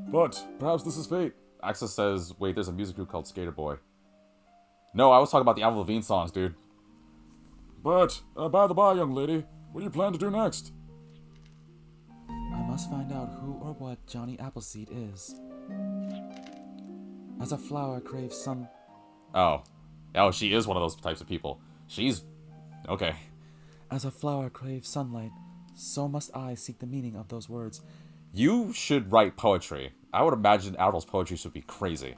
But, perhaps this is fate. Axis says, wait, there's a music group called Skater Boy. No, I was talking about the Avril Lavigne songs, dude. But, by the by, young lady, what do you plan to do next? I must find out who or what Johnny Appleseed is. As a flower craves sun... Oh, she is one of those types of people. She's... okay. As a flower craves sunlight, so must I seek the meaning of those words. You should write poetry. I would imagine Avril's poetry should be crazy.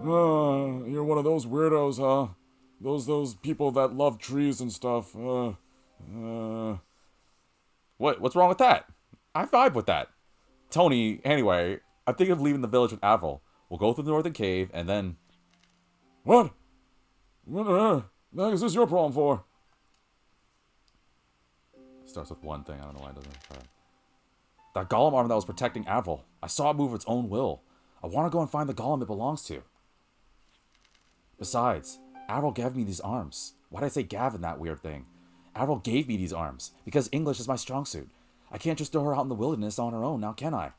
You're one of those weirdos, huh? Those people that love trees and stuff. What's wrong with that? I vibe with that. Tony, anyway, I'm thinking of leaving the village with Avril. We'll go through the northern cave, and then... What? What the heck is this your problem for? Starts with one thing, I don't know why it doesn't. That golem arm that was protecting Avril. I saw it move of its own will. I want to go and find the golem it belongs to. Besides, Avril gave me these arms. Why did I say Gav in that weird thing? Avril gave me these arms, because English is my strong suit. I can't just throw her out in the wilderness on her own, now can I?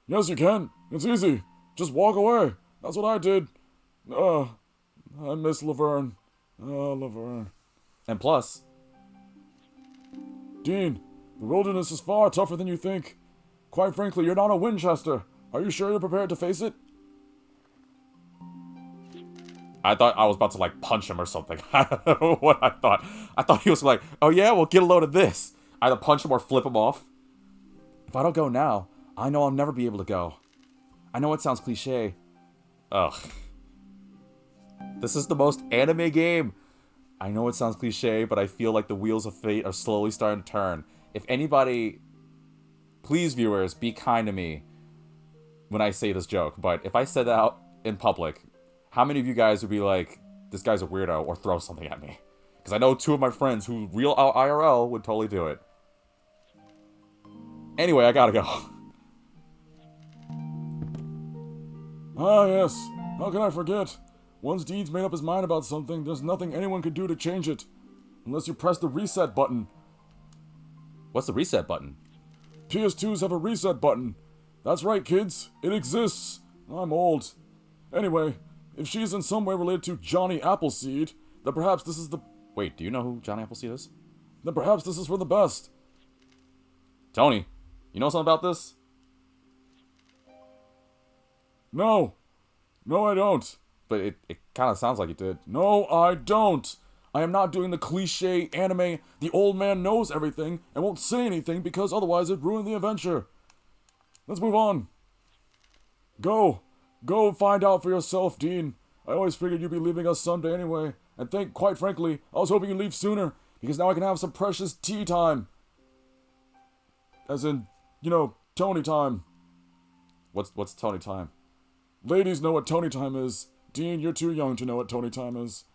Yes, you can. It's easy. Just walk away. That's what I did. I miss Laverne. Laverne. And plus... Dean, the wilderness is far tougher than you think. Quite frankly, you're not a Winchester. Are you sure you're prepared to face it? I thought I was about to, like, punch him or something. I don't know what I thought. I thought he was like, oh yeah, well, get a load of this. Either punch him or flip him off. If I don't go now, I know I'll never be able to go. I know it sounds cliche. Ugh. This is the most anime game. I know it sounds cliche, but I feel like the wheels of fate are slowly starting to turn. If anybody... Please, viewers, be kind to me when I say this joke. But if I said that out in public, how many of you guys would be like, this guy's a weirdo, or throw something at me? Because I know two of my friends who real IRL would totally do it. Anyway, I gotta go. Ah, yes. How can I forget? Once Dean's made up his mind about something, there's nothing anyone can do to change it. Unless you press the reset button. What's the reset button? PS2s have a reset button. That's right, kids. It exists. I'm old. Anyway, if she's in some way related to Johnny Appleseed, then perhaps this is the... Wait, do you know who Johnny Appleseed is? Then perhaps this is for the best. Tony, you know something about this? No. No, I don't. But it kind of sounds like you did. No, I don't. I am not doing the cliche anime, the old man knows everything and won't say anything because otherwise it'd ruin the adventure. Let's move on. Go. Go find out for yourself, Dean. I always figured you'd be leaving us someday anyway. And quite frankly, I was hoping you'd leave sooner because now I can have some precious tea time. As in, you know, Tony time. What's Tony time? Ladies know what Tony time is. Dean, you're too young to know what Tony time is.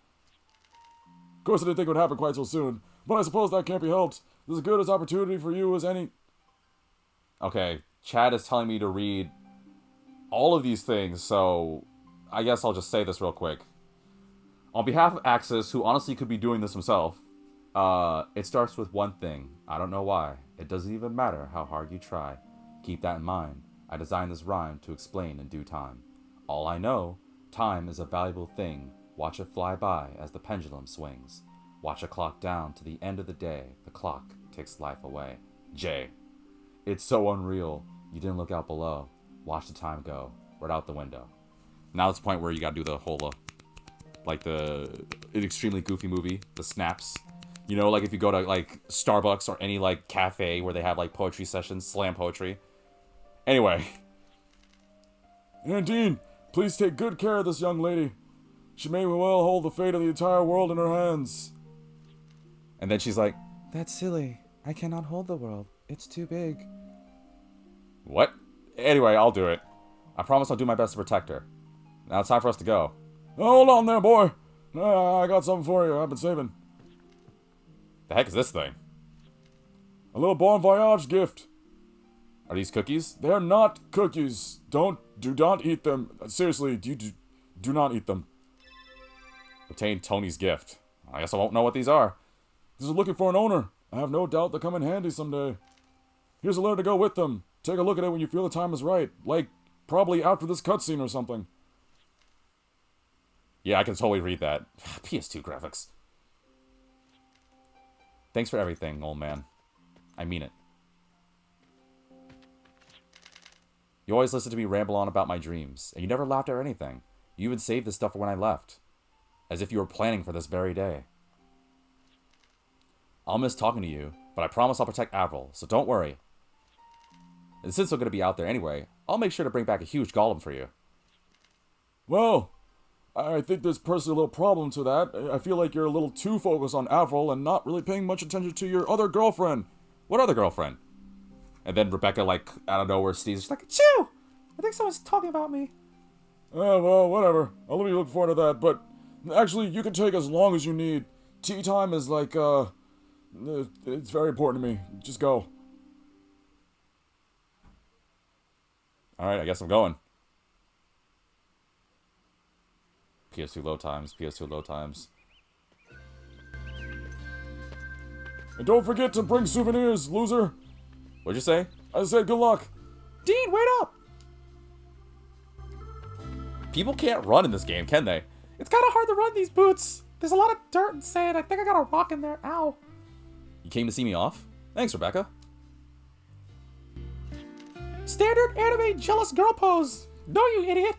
Of course, I didn't think it would happen quite so soon, but I suppose that can't be helped. There's as good as opportunity for you as any... Okay, Chad is telling me to read all of these things, so I guess I'll just say this real quick. On behalf of Axis, who honestly could be doing this himself, it starts with one thing. I don't know why. It doesn't even matter how hard you try. Keep that in mind. I designed this rhyme to explain in due time. All I know... Time is a valuable thing. Watch it fly by as the pendulum swings. Watch a clock down to the end of the day. The clock takes life away. Jay. It's so unreal. You didn't look out below. Watch the time go. Right out the window. Now it's the point where you gotta do the whole, like an extremely goofy movie. The snaps. You know, like if you go to, like, Starbucks or any, like, cafe where they have, like, poetry sessions, slam poetry. Anyway. And Dean, please take good care of this young lady. She may well hold the fate of the entire world in her hands. And then she's like, That's silly. I cannot hold the world. It's too big. what? Anyway, I'll do it. I promise I'll do my best to protect her. Now it's time for us to go. Hold on there, boy. I got something for you. I've been saving. The heck is this thing? A little bon voyage gift. Are these cookies? They're not cookies. Do not eat them. Seriously, do not eat them. Obtain Tony's gift. I guess I won't know what these are. This is looking for an owner. I have no doubt they'll come in handy someday. Here's a letter to go with them. Take a look at it when you feel the time is right. Like, probably after this cutscene or something. Yeah, I can totally read that. PS2 graphics. Thanks for everything, old man. I mean it. You always listened to me ramble on about my dreams, and you never laughed at anything. You even saved this stuff for when I left. As if you were planning for this very day. I'll miss talking to you, but I promise I'll protect Avril, so don't worry. And since I'm going to be out there anyway, I'll make sure to bring back a huge golem for you. Well, I think there's personally a little problem to that. I feel like you're a little too focused on Avril and not really paying much attention to your other girlfriend. What other girlfriend? And then Rebecca, like, out of nowhere, sneezes. She's like, Achoo! I think someone's talking about me. Well, whatever. I'll let you look forward to that, but actually, you can take as long as you need. Tea time is like, it's very important to me. Just go. alright, I guess I'm going. PS2 load times, PS2 load times. And don't forget to bring souvenirs, loser. What'd you say? I said good luck. Dean, wait up! People can't run in this game, can they? It's kind of hard to run these boots. There's a lot of dirt and sand. I think I got a rock in there. Ow. You came to see me off? Thanks, Rebecca. Standard anime jealous girl pose. No, you idiot.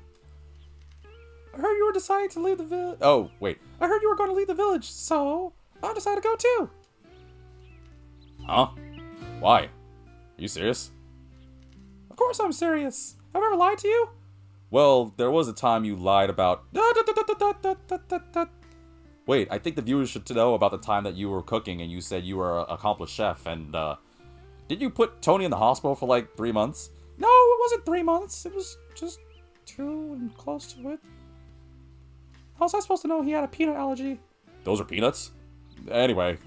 I heard you were deciding to leave the village. Oh, wait. I heard you were going to leave the village, so I decided to go too. Huh? Why? Are you serious? Of course I'm serious. Have I ever lied to you? Well, there was a time you lied about... Wait, I think the viewers should know about the time that you were cooking and you said you were an accomplished chef and, did you put Tony in the hospital for like 3 months? No, it wasn't 3 months. It was just 2 and close to it. How was I supposed to know he had a peanut allergy? Those are peanuts? Anyway,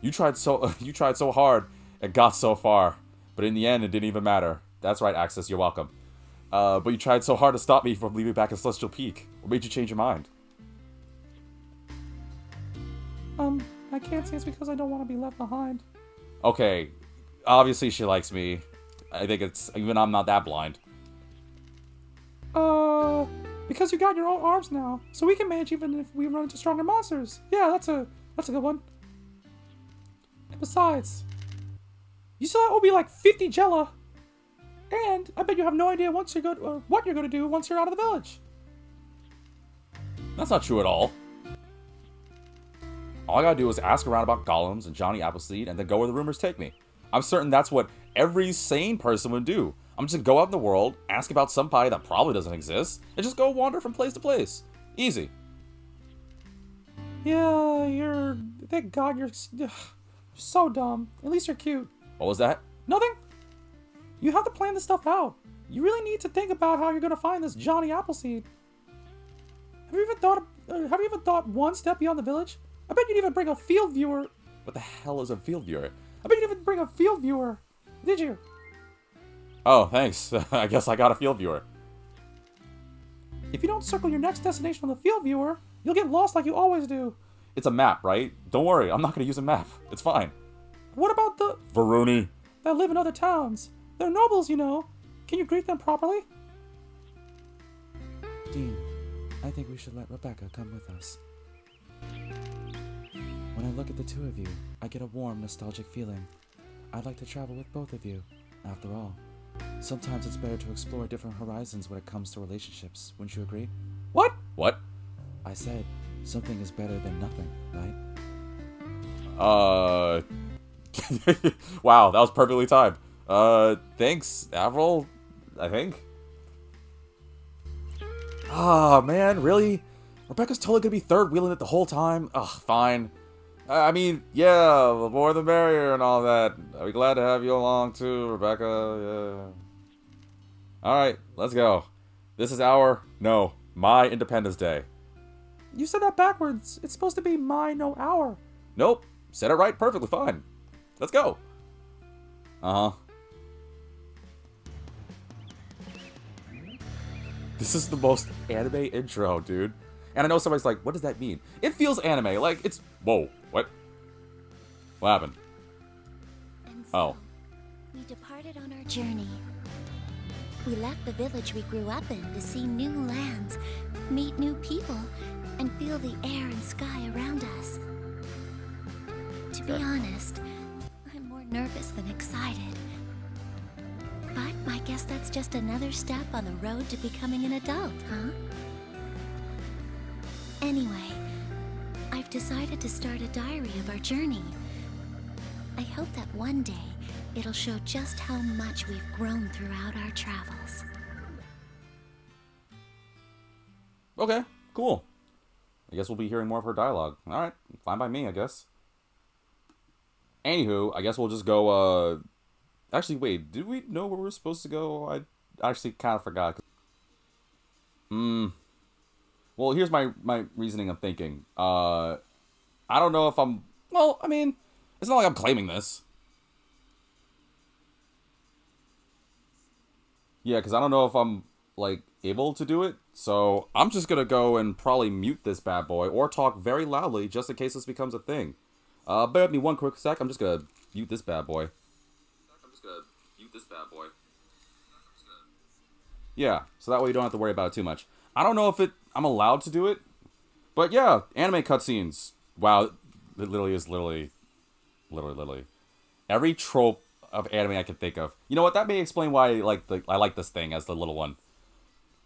you tried so hard and got so far, but in the end it didn't even matter. That's right, Axis, you're welcome. But you tried so hard to stop me from leaving back in Celestial Peak. What made you change your mind? I can't say it's because I don't want to be left behind. Okay, obviously she likes me. I think it's... even I'm not that blind. Because you got your own arms now, so we can manage even if we run into stronger monsters. Yeah, that's a good one. And besides, you still owe me like 50 Jella. And I bet you have no idea what you're going to do once you're out of the village. That's not true at all. All I gotta do is ask around about golems and Johnny Appleseed and then go where the rumors take me. I'm certain that's what every sane person would do. I'm just gonna go out in the world, ask about somebody that probably doesn't exist, and just go wander from place to place. Easy. Yeah, thank God you're so dumb. At least you're cute. What was that? Nothing. You have to plan this stuff out. You really need to think about how you're gonna find this Johnny Appleseed. Have you even thought one step beyond the village? I bet you'd even bring a field viewer. What the hell is a field viewer? I bet you'd even bring a field viewer. Did you? Oh, thanks. I guess I got a field viewer. If you don't circle your next destination on the field viewer, you'll get lost like you always do. It's a map, right? Don't worry, I'm not gonna use a map. It's fine. What about the Varuni. that live in other towns? They're nobles, you know. Can you greet them properly? Dean, I think we should let Rebecca come with us. When I look at the two of you, I get a warm, nostalgic feeling. I'd like to travel with both of you. After all, sometimes it's better to explore different horizons when it comes to relationships. Wouldn't you agree? What? What? I said, something is better than nothing, right? Wow, that was perfectly timed. Thanks, Avril, I think. Ah, man, really? Rebecca's totally gonna be third wheeling it the whole time. Ugh, fine. I mean, yeah, the more the merrier and all that. I'll be glad to have you along too, Rebecca. Yeah. Alright, let's go. This is my Independence Day. You said that backwards. It's supposed to be my, no our. Nope. Said it right, perfectly fine. Let's go. Uh-huh. This is the most anime intro, dude. And I know somebody's like, what does that mean? It feels anime. Like, it's... Whoa. What? What happened? And so, we departed on our journey. We left the village we grew up in to see new lands, meet new people, and feel the air and sky around us. To be honest, I'm more nervous than excited. But I guess that's just another step on the road to becoming an adult, huh? Anyway, I've decided to start a diary of our journey. I hope that one day it'll show just how much we've grown throughout our travels. Okay, cool. I guess we'll be hearing more of her dialogue. Alright, fine by me, I guess. Anywho, I guess we'll just go, Actually, wait, did we know where we were supposed to go? I actually kind of forgot. Well, here's my reasoning of thinking. I don't know if I'm... Well, I mean, it's not like I'm claiming this. Yeah, because I don't know if I'm, like, able to do it. So, I'm just gonna go and probably mute this bad boy, or talk very loudly, just in case this becomes a thing. Bear with me one quick sec, I'm just gonna mute this bad boy. Yeah, so that way you don't have to worry about it too much. I don't know if I'm allowed to do it, but yeah, anime cutscenes. Wow, it literally is literally. Every trope of anime I can think of. You know what? That may explain why I like this thing as the little one.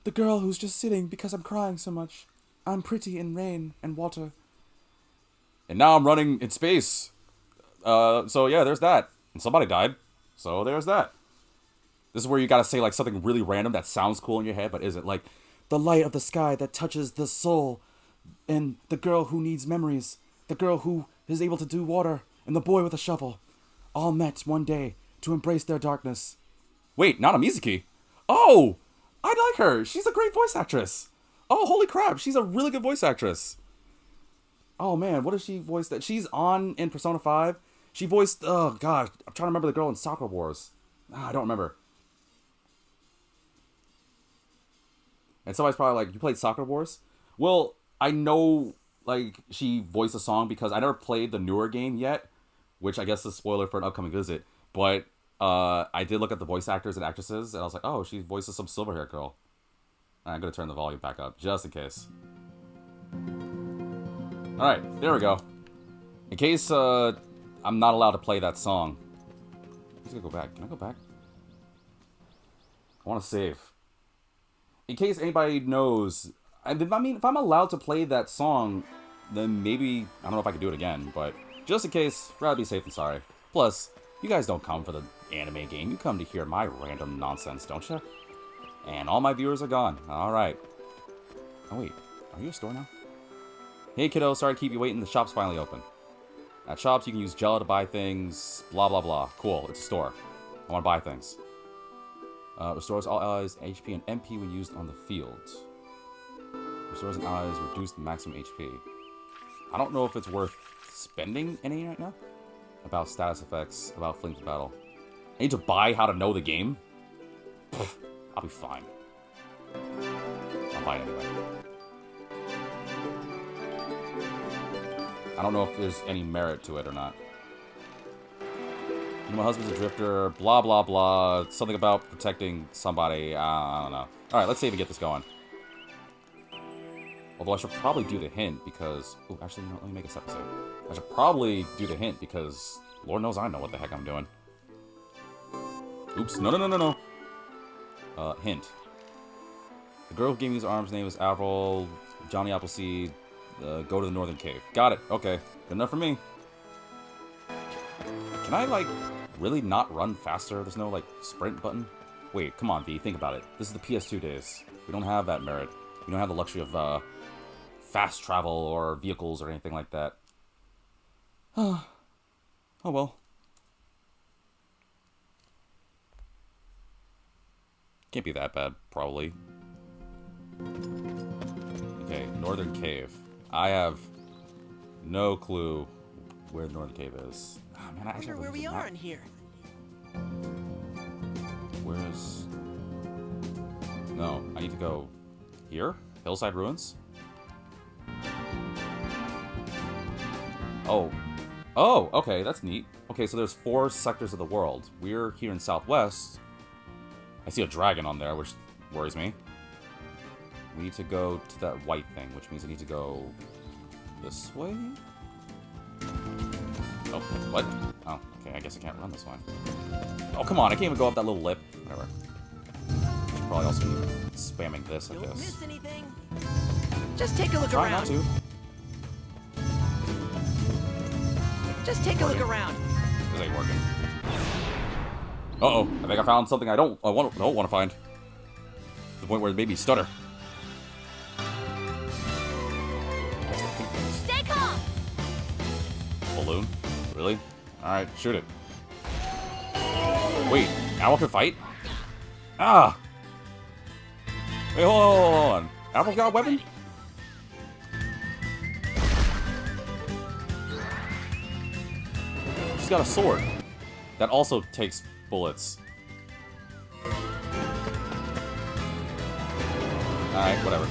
The girl who's just sitting because I'm crying so much. I'm pretty in rain and water. And now I'm running in space. So yeah, there's that. And somebody died. So there's that. This is where you gotta say like something really random that sounds cool in your head, but isn't. Like, the light of the sky that touches the soul. And the girl who needs memories. The girl who is able to do water. And the boy with a shovel. All met one day to embrace their darkness. wait, Nana Mizuki. Oh, I like her. She's a great voice actress. Oh, holy crap. She's a really good voice actress. Oh, man. What is she voiced? That she's on in Persona 5. She voiced... Oh, gosh. I'm trying to remember the girl in Sakura Wars. I don't remember. And somebody's probably like, you played Sakura Wars? Well, I know, like, she voiced a song because I never played the newer game yet, which I guess is a spoiler for an upcoming visit. But I did look at the voice actors and actresses, and I was like, oh, she voices some silver hair girl. I'm going to turn the volume back up, just in case. Alright, there we go. In case I'm not allowed to play that song. I'm just going to go back. Can I go back? I want to save. In case anybody knows, I mean, if I'm allowed to play that song, then maybe, I don't know if I could do it again, but just in case, rather be safe than sorry. Plus, you guys don't come for the anime game, you come to hear my random nonsense, don't you? And all my viewers are gone. Alright. Oh wait, are you a store now? Hey kiddo, sorry to keep you waiting, the shop's finally open. At shops, you can use Jello to buy things, blah blah blah. Cool, it's a store. I want to buy things. Restores all allies HP and MP when used on the field. Restores an allies reduced maximum HP. I don't know if it's worth spending any right now. About status effects, about fleeing to battle. I need to buy how to know the game? Pfft, I'll be fine. I'll buy it anyway. I don't know if there's any merit to it or not. My husband's a drifter, blah, blah, blah. Something about protecting somebody. I don't know. Alright, let's see if we get this going. Although I should probably do the hint because... Oh, actually, you know, let me make this episode. I should probably do the hint because Lord knows I know what the heck I'm doing. Oops. No. Hint. The girl who gave me his arm's name is Avril. Johnny Appleseed. Go to the Northern Cave. Got it. Okay. Good enough for me. Can I, like, really not run faster? There's no, like, sprint button? Wait, come on, V. Think about it. This is the PS2 days. We don't have that merit. We don't have the luxury of, fast travel or vehicles or anything like that. Oh well. Can't be that bad, probably. Okay, Northern Cave. I have no clue where the Northern Cave is. Oh, man, I actually Wonder where we are in here. Where's... No, I need to go here? Hillside Ruins? Oh. Oh, okay, that's neat. Okay, so there's 4 sectors of the world. We're here in Southwest. I see a dragon on there, which worries me. We need to go to that white thing, which means I need to go this way? Oh, what? Oh, okay, I guess I can't run this way. Oh, come on, I can't even go up that little lip. Whatever. Should probably also be spamming this, I Don't guess. miss anything. Just take a look Try around. not to. Just take a look around. This ain't working. Uh-oh, I think I found something I don't want to find. To the point where it made me stutter. What's the pink things? Stay calm! Balloon? Really? Alright, shoot it. Wait, Owl can fight? Ah! Wait, hold on. Owl's got a weapon? She's got a sword. That also takes bullets. Alright, whatever.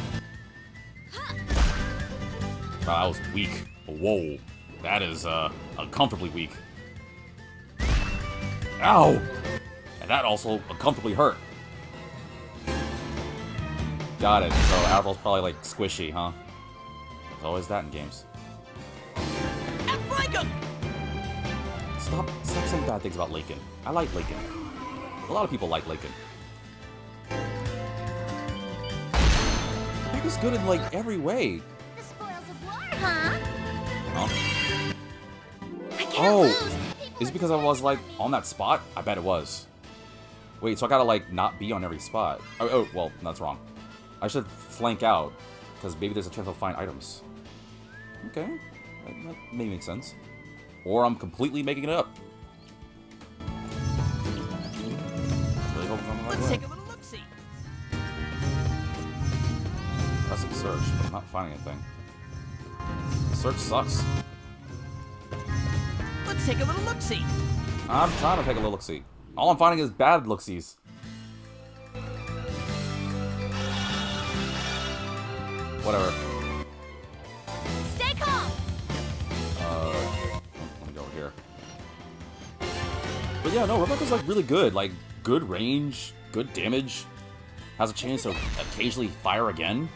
Wow, that was weak. Whoa. That is, uncomfortably weak. Ow! And that also uncomfortably hurt. Got it. So Avril's probably, like, squishy, huh? There's always that in games. Outflank him! Stop saying bad things about Lincoln. I like Lincoln. A lot of people like Lincoln. He was good in, like, every way. The spoils of war, huh? Huh? I can't Oh! lose. People Is it because I are was, like, depending on that spot? I bet it was. Wait, so I gotta, like, not be on every spot. Oh, well, that's wrong. I should flank out, because maybe there's a chance I'll find items. Okay. That may make sense. Or I'm completely making it up. Really hope I'm on the right Let's way. take a little look-see. Pressing search, but I'm not finding anything. Search sucks. Let's take a little look-see. I'm trying to take a little look-see. All I'm finding is bad look-sees. Whatever. Stay calm! Let me go over here. But yeah, no, Rebecca's like really good. Like, good range, good damage. Has a chance to occasionally fire again.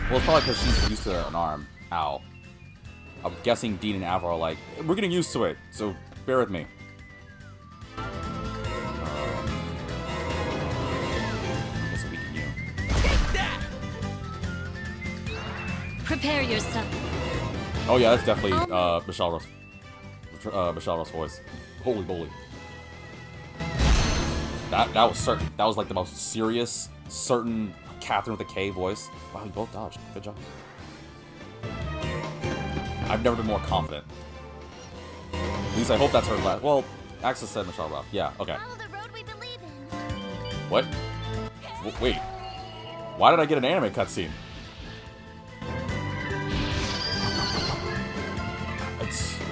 Well, it's probably because she's used to an arm. Ow. I'm guessing Dean and Avril are like, we're getting used to it, so bear with me. I guess I'll weaken you. Take that! Prepare yourself. Oh yeah, that's definitely Michelle Ross voice. Holy moly. That was certain. That was like the most serious, certain Catherine with a K voice. Wow, you both dodged. Good job. I've never been more confident. At least I hope that's her last. Well, Axel said Michelle Ross. Yeah, okay. Follow the road we believe in. What? Wait. Why did I get an anime cutscene?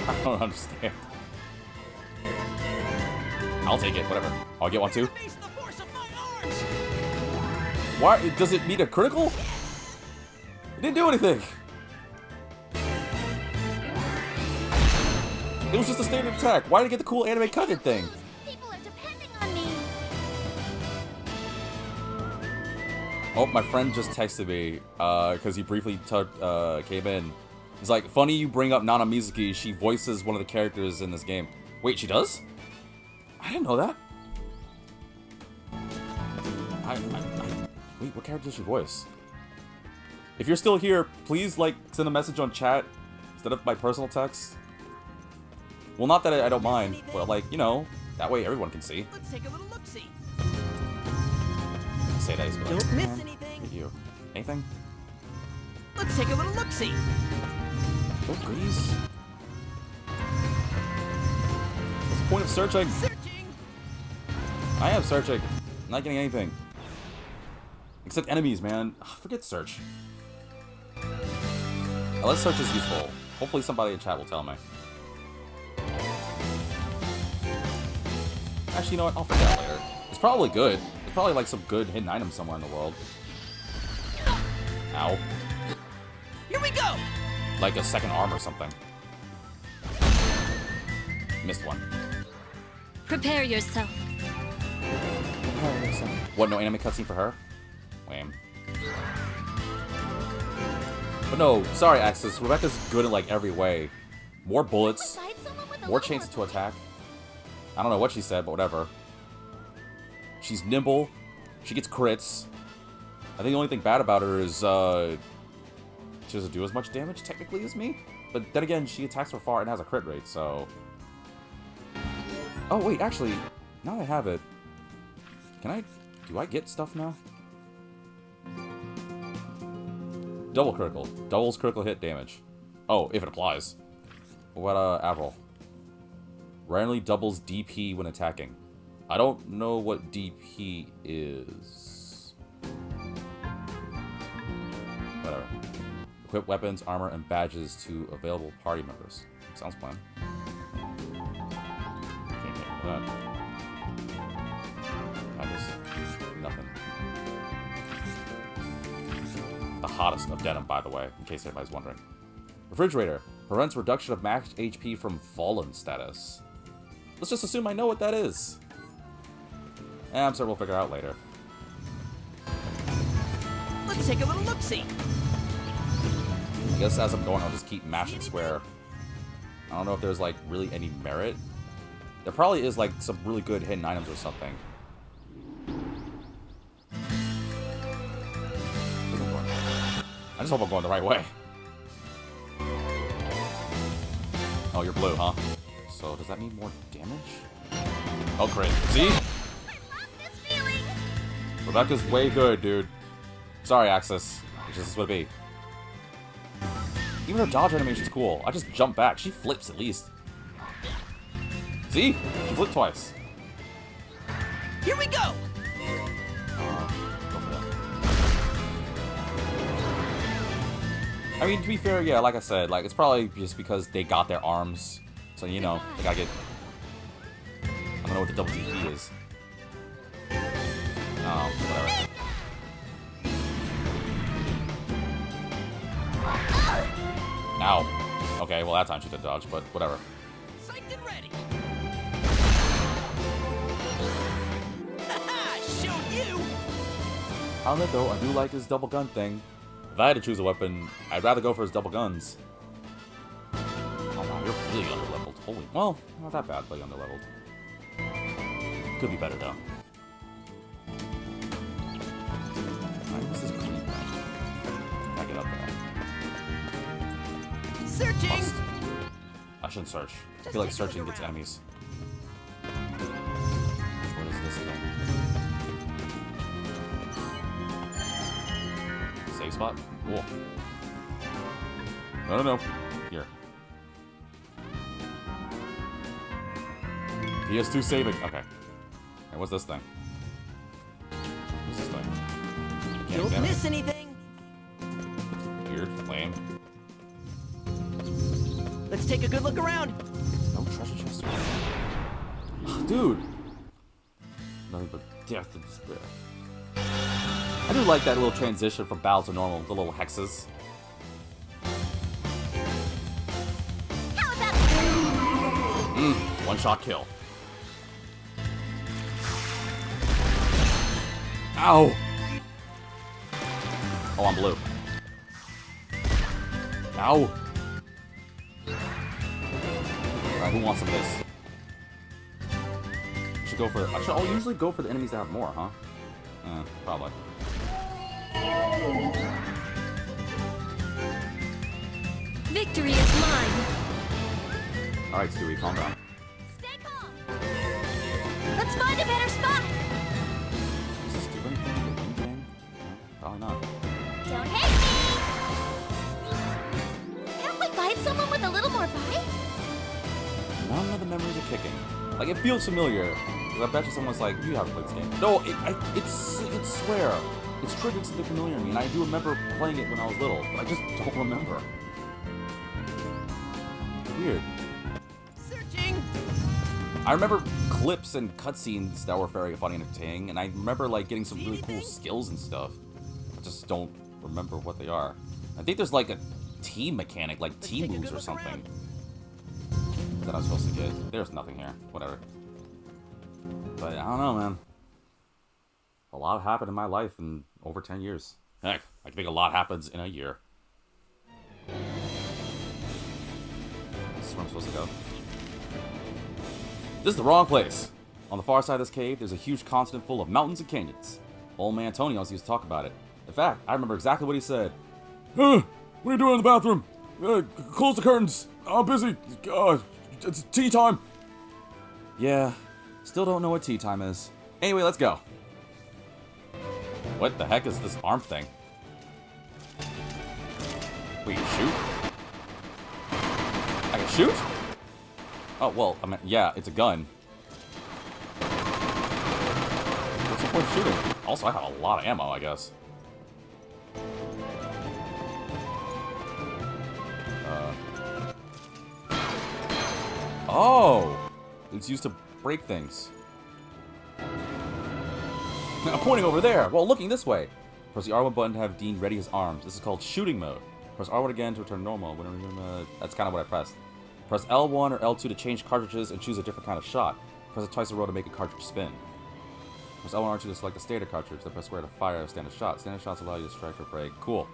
I don't understand. I'll take it, whatever. I'll get one too. Face the force of my arms! Why? Does it need a critical? It didn't do anything. It was just a standard attack. Why did I get the cool anime cutted thing? People are depending on me. Oh, my friend just texted me because he briefly came in. He's like, funny you bring up Nana Mizuki. She voices one of the characters in this game. Wait, she does? I didn't know that. Wait, what character does she voice? If you're still here, please, like, send a message on chat instead of my personal text. Well, not that I don't mind, but, like, you know, that way everyone can see. Let's take a little look-see. Say that, he's gonna be like, Don't miss "Man, anything." look at you. Anything? Let's take a little look-see. Those goodies? What's the point of searching? Searching. I am searching. Not getting anything. Except enemies, man. Ugh, forget search. Unless search is useful. Hopefully somebody in chat will tell me. Actually, you know what? I'll find out later. It's probably good. There's probably like some good hidden item somewhere in the world. Ow. Here we go. Like a second arm or something. Missed one. Prepare yourself. What, no anime cutscene for her? Lame. But no, sorry Axis, Rebecca's good in like every way. More bullets, Besides someone with a more lot chances to weight. attack. I don't know what she said, but whatever. She's nimble, she gets crits. I think the only thing bad about her is she doesn't do as much damage technically as me. But then again, she attacks from far and has a crit rate, so... Oh wait, actually, now that I have it, do I get stuff now? Double critical. Doubles critical hit damage. Oh, if it applies. What about Avril? Randomly doubles DP when attacking. I don't know what DP is. Whatever. Equip weapons, armor, and badges to available party members. Sounds fun. Can't get that. Badges. Nothing. The hottest of denim, by the way, in case anybody's wondering. Refrigerator. Prevents reduction of max HP from fallen status. Let's just assume I know what that is. I'm sure we'll figure out later. Let's take a little look-see. I guess as I'm going, I'll just keep mashing square. I don't know if there's, like, really any merit. There probably is, like, some really good hidden items or something. I just hope I'm going the right way. Oh, you're blue, huh? So, does that mean more damage? Oh, great. See? I love this feeling. Rebecca's way good, dude. Sorry, Axis. It's just what it be. Even her dodge animation's cool. I just jump back. She flips at least. See? She flipped twice. Here we go. Go for that. I mean, to be fair, yeah, like I said, like it's probably just because they got their arms. So, you know, they gotta get... I don't know what the double DP is. Whatever. Ow. Okay, well that time she did dodge, but whatever. Psyched and ready. Haha, show you. I'll admit though, I do like his double gun thing. If I had to choose a weapon, I'd rather go for his double guns. Oh wow, you're really underleveled. Holy, well, not that badly underleveled. Could be better though. Alright, what's this green thing? Gotta get up there. Searching. Must. I shouldn't search. I feel like searching gets enemies. What is this thing? Save spot? Cool. No. Here. PS2 saving. Okay. And what's this thing? What's this thing? Can't Don't examine miss anything. it. Weird. Lame. Let's take a good look around. No treasure chest. Dude. Nothing but death and despair. I do like that little transition from battle to normal, the little hexes. How about One shot kill. Ow! Oh, I'm blue. Ow! Alright, who wants some of this? Should go for... I'll usually go for the enemies that have more, huh? Probably. Victory is mine. Alright, Stewie, calm down. stay calm? Let's find a better spot. Does this do anything to the wing thing? No, probably not. memories of kicking. Like, it feels familiar. Because I bet you someone's like, you haven't played this game. No, it's swear. It's triggered something familiar to me, and I do remember playing it when I was little, but I just don't remember. Weird. Searching. I remember clips and cutscenes that were very funny and entertaining, and I remember like getting some really cool skills and stuff. I just don't remember what they are. I think there's like a team mechanic, like team moves or something, that I'm supposed to get. There's nothing here. Whatever. But I don't know, man. A lot happened in my life in over 10 years. Heck, I think a lot happens in a year. This is where I'm supposed to go. This is the wrong place. On the far side of this cave, there's a huge continent full of mountains and canyons. Old man Tony always used to talk about it. In fact, I remember exactly what he said. What are you doing in the bathroom? Close the curtains. I'm busy. It's tea time. Yeah, still don't know what tea time is. Anyway, let's go. What the heck is this arm thing? Wait, you shoot? I can shoot? Oh, well, I mean, yeah, it's a gun. What's the point of shooting? Also, I have a lot of ammo, I guess. Oh! It's used to break things. I'm pointing over there while looking this way. Press the R1 button to have Dean ready his arms. This is called shooting mode. Press R1 again to return normal. That's kind of what I pressed. Press L1 or L2 to change cartridges and choose a different kind of shot. Press it twice in a row to make a cartridge spin. Press L1 or R2 to select a standard cartridge. Then press square to fire a standard shot. Standard shots allow you to strike or break. Cool.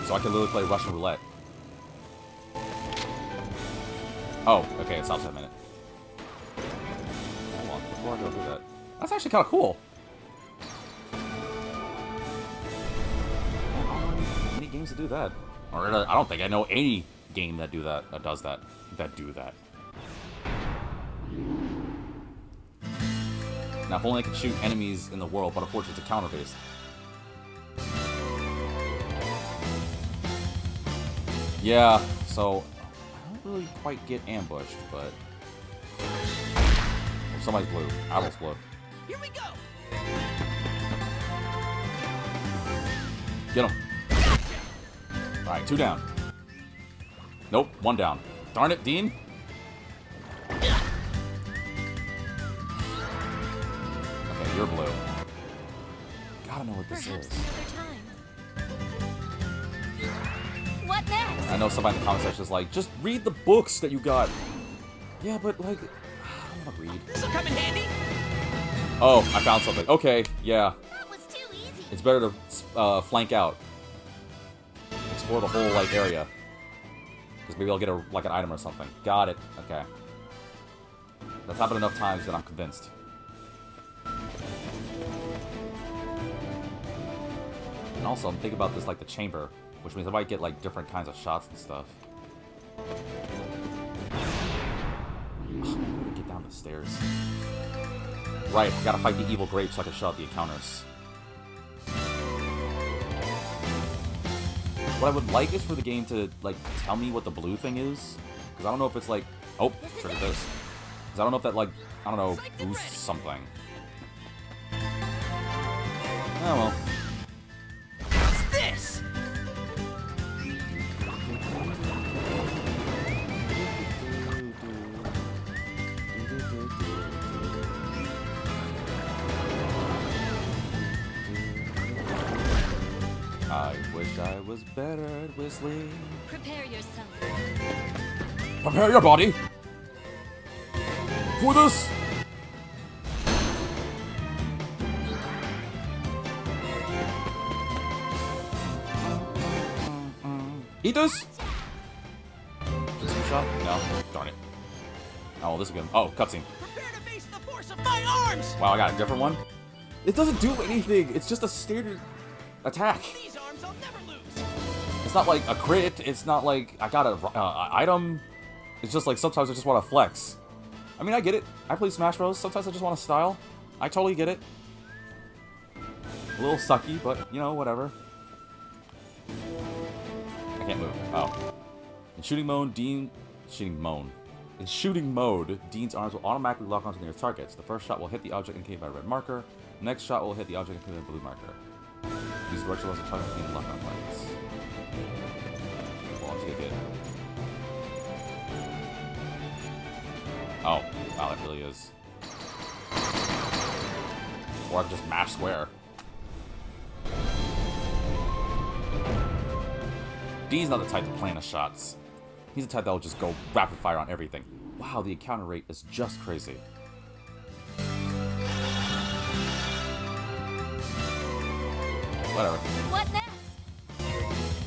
So I can literally play Russian roulette. Oh, okay, it stops in a minute. Hold on, before I go do that. That's actually kind of cool. I don't know any games that do that. Or I don't think I know any game that do that, that does that, that do that. Now, if only I could shoot enemies in the world, but unfortunately it's a counter-based. Yeah, so I don't really quite get ambushed, but somebody's blue. Owl's blue. Here we go. Get him. Alright, 2 down. Nope, 1 down. Darn it, Dean. Okay, you're blue. Gotta know what this Perhaps is. another time. What next? I know somebody in the comment section is like, just read the books that you got. Yeah, but like, I don't want to read. This'll come in handy. Oh, I found something. Okay, yeah. That was too easy. It's better to flank out. Explore the whole like area. Because maybe I'll get a like an item or something. Got it. Okay. That's happened enough times that I'm convinced. And also, I'm thinking about this like the chamber, which means I might get like different kinds of shots and stuff. Get down the stairs. Right, I gotta fight the evil grape so I can shut out the encounters. What I would like is for the game to, like, tell me what the blue thing is. Because I don't know if it's like... Oh, trigger this. Because I don't know if that, like, I don't know, boosts something. Oh, well. What's this? I wish I was better at whistling. Prepare yourself. Prepare your body for this. Eat this! Just a shot? No. Darn it. Oh, this is good. Oh, cutscene. Prepare to face the force of my arms. Wow, I got a different one? It doesn't do anything. It's just a standard attack. These arms I'll never lose. It's not like a crit. It's not like I got a item. It's just like sometimes I just want to flex. I mean, I get it. I play Smash Bros. Sometimes I just want to style. I totally get it. A little sucky, but, you know, whatever. I can't can't move. Oh. In shooting mode, In shooting mode, Dean's arms will automatically lock onto nearest targets. The first shot will hit the object indicated by a red marker. The next shot will hit the object indicated by a blue marker. These direction was a target being locked on targets. Well, let's get hit. Oh, wow, that really is. Or I can just mash square. Dean's not the type to plan his shots. He's the type that will just go rapid fire on everything. Wow, the encounter rate is just crazy. Whatever. What next?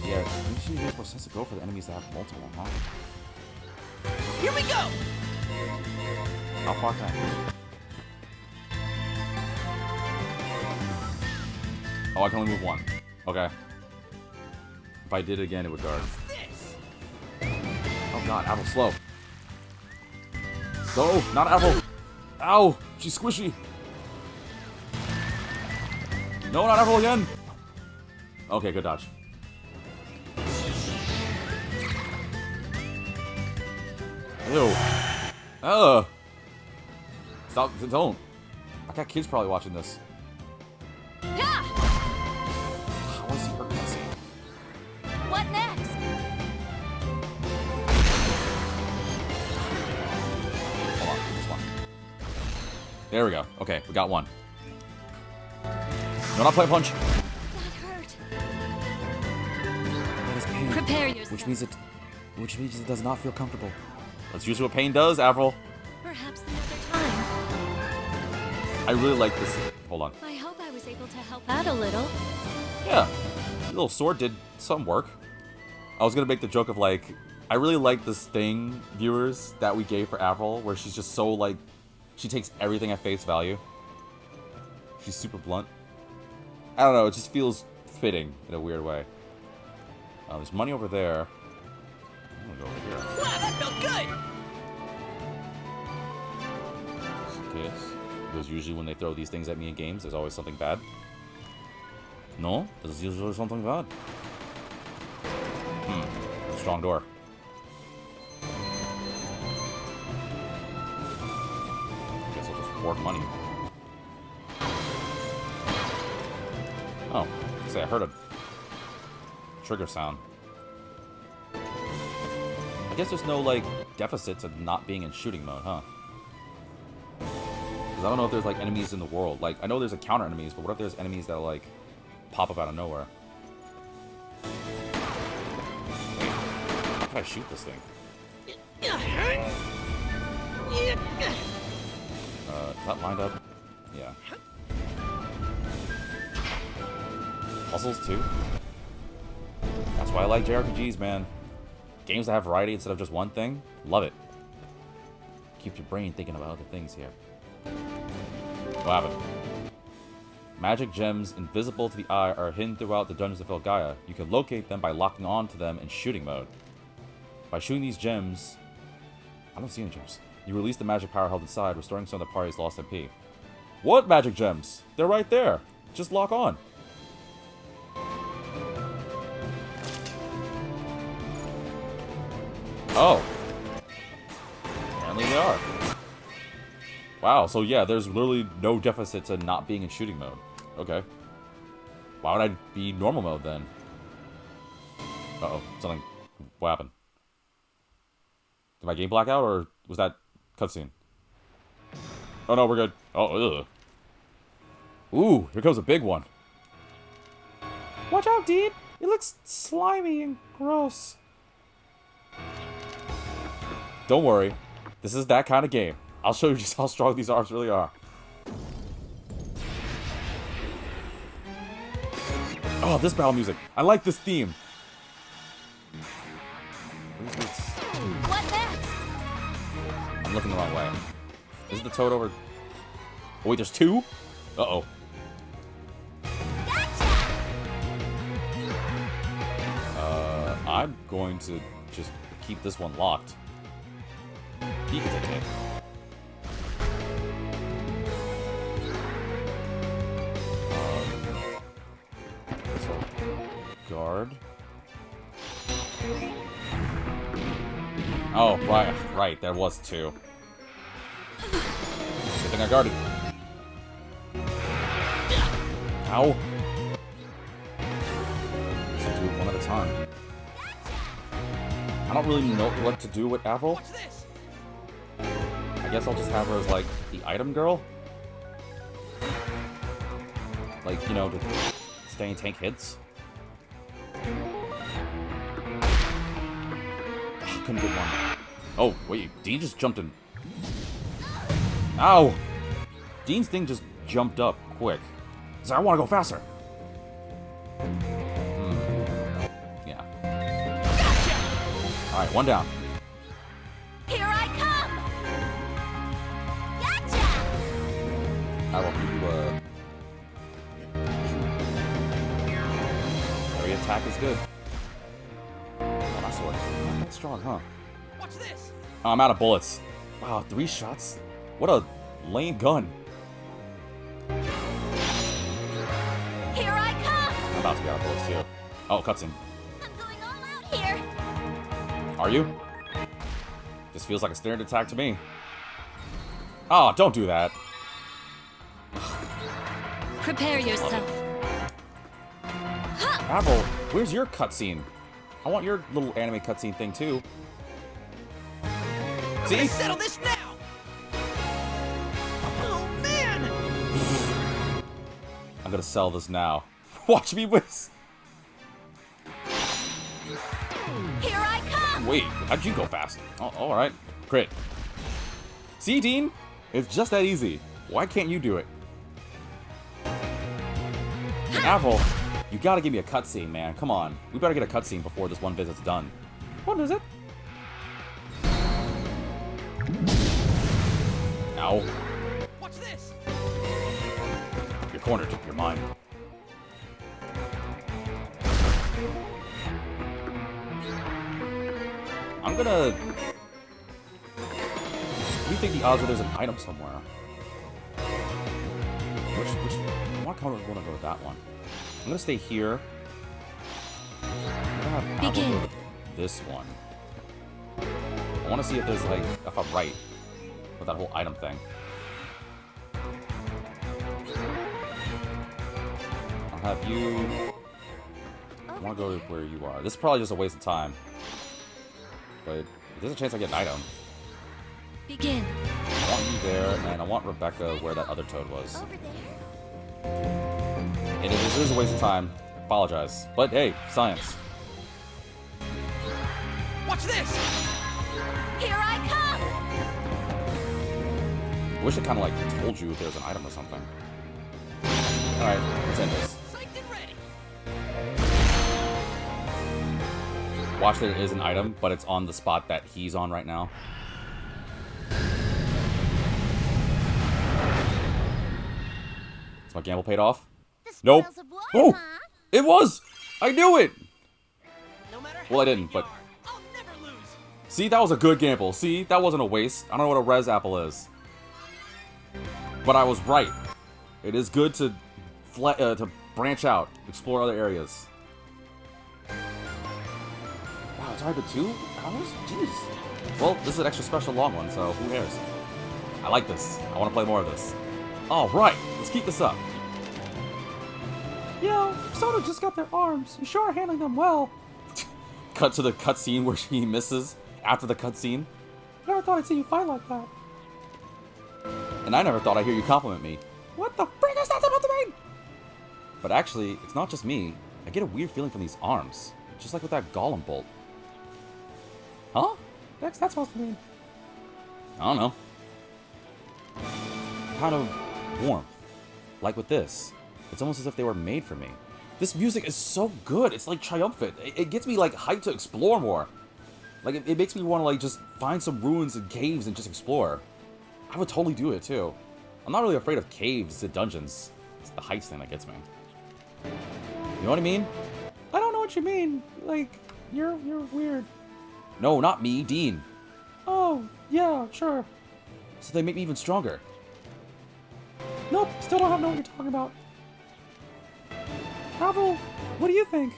Yeah, it usually makes more sense to go for the enemies that have multiple, huh? Here we go! How far can I? Oh, I can only move one. Okay. If I did it again, it would guard. Oh god, Apple, slow. Go! Not Apple! Ow! She's squishy! No, not Apple again! Okay, good dodge. Ew. Ugh! Stop, don't. I got kids probably watching this. Yeah! I want to see her cutscene. What next? Hold on, this one. There we go. Okay, we got one. No, not play punch. That hurt. That is pain. Prepare yourself. Which means it does not feel comfortable. That's usually what pain does, Avril. Perhaps another time. I really like this. Hold on. I hope I was able to help out a little. Yeah, the little sword did some work. I was gonna make the joke of like, I really like this thing, viewers, that we gave for Avril, where she's just so like, she takes everything at face value. She's super blunt. I don't know, it just feels fitting in a weird way. There's money over there. I'm gonna go over here. Wow, that felt good! Kids. Because usually when they throw these things at me in games, there's always something bad. No, there's usually something bad. Strong door. Guess I'll just hoard money. Oh, say I heard a trigger sound. I guess there's no like deficit to not being in shooting mode, huh? Because I don't know if there's like enemies in the world. Like I know there's a counter enemies, but what if there's enemies that like pop up out of nowhere? Wait, how can I shoot this thing? Is that lined up? Yeah. Puzzles too? That's why I like JRPGs, man. Games that have variety instead of just one thing. Love it. Keep your brain thinking about other things here. What happened? Magic gems invisible to the eye are hidden throughout the dungeons of Filgaia. You can locate them by locking on to them in shooting mode. By shooting these gems... I don't see any gems. You release the magic power held inside, restoring some of the party's lost MP. What magic gems? They're right there. Just lock on. Oh. Apparently they are. Wow, so yeah, there's literally no deficit to not being in shooting mode. Okay. Why would I be normal mode then? Uh-oh, something... What happened? Did my game black out, or was that cutscene? Oh no, we're good. Oh, ugh. Ooh, here comes a big one. Watch out, Dean! It looks slimy and gross. Don't worry. This is that kind of game. I'll show you just how strong these arms really are. Oh, this battle music. I like this theme. What next? I'm looking the wrong way. Is the toad over... Oh, wait, there's two? Uh-oh. I'm going to just keep this one locked. He can take a hit. Guard. Oh, right, there was 2. Good thing I guarded. Ow. So do it one at a time. I don't really know what to do with Apple. Watch this. I guess I'll just have her as, like, the item girl. Like, you know, to stay and tank hits. Oh, couldn't get one. Oh, wait, Dean just jumped in. Ow! Dean's thing just jumped up quick. So I want to go faster. Yeah. Alright, one down. Here I come! Gotcha! I will every attack is good. Oh, my sword. Not that strong, huh? Watch this. Oh, I'm out of bullets. Wow, 3 shots? What a lame gun. Here I come! I'm about to be out of bullets, too. Oh, cutscene. I'm going all out here! Are you? This feels like a standard attack to me. Oh, don't do that. Prepare yourself. Apple, where's your cutscene? I want your little anime cutscene thing, too. See? Let's settle this now. Oh man! I'm gonna sell this now. Watch me whiz. Here I come! Wait, how'd you go fast? Oh, alright. Crit. See, Dean? It's just that easy. Why can't you do it? Apple, you gotta give me a cutscene, man. Come on. We better get a cutscene before this one visit's done. What is it? Ow. Watch this. You're cornered. You're mine. I'm gonna... What do you think the odds are there's an item somewhere? Which I want to go to that one. I'm gonna stay here. I'm gonna have Apple Begin. go to this one. I want to see if there's like if I'm right with that whole item thing. I'll have you. I want to go to where you are. This is probably just a waste of time, but there's a chance I get an item. Begin. I want you there, and I want Rebecca where that other toad was. Over there. And if this is a waste of time, apologize. But hey, science. Watch this. Here I come! I wish it kind of like told you if there was an item or something. Alright, let's end this. Psyched and ready. Watch, there is an item, but it's on the spot that he's on right now. So my gamble paid off? The Nope. spoils of war, Oh! huh? It was! I knew it! No matter Well, I how didn't, big but- you are, I'll never lose. See, that was a good gamble. See, that wasn't a waste. I don't know what a res apple is. But I was right. It is good to branch out, explore other areas. Wow, it's already been 2 hours? Jeez. Well, this is an extra special long one, so who cares? I like this. I want to play more of this. Alright, let's keep this up. You know, Persona just got their arms. You sure are handling them well. Cut to the cutscene where she misses after the cutscene. Never thought I'd see you fight like that. And I never thought I'd hear you compliment me. What the frick is that supposed to mean? But actually, it's not just me. I get a weird feeling from these arms. Just like with that golem bolt. Huh? What's that supposed to mean? I don't know. Kind of warmth. Like with this. It's almost as if they were made for me. This music is so good. It's like triumphant. It gets me like hyped to explore more. Like it makes me want to like just find some ruins and caves and just explore. I would totally do it too. I'm not really afraid of caves and dungeons. It's the heights thing that gets me. You know what I mean? I don't know what you mean. Like, you're weird. No, not me, Dean. Oh, yeah, sure. So they make me even stronger. Nope, still don't know what you're talking about. Pavel, what do you think?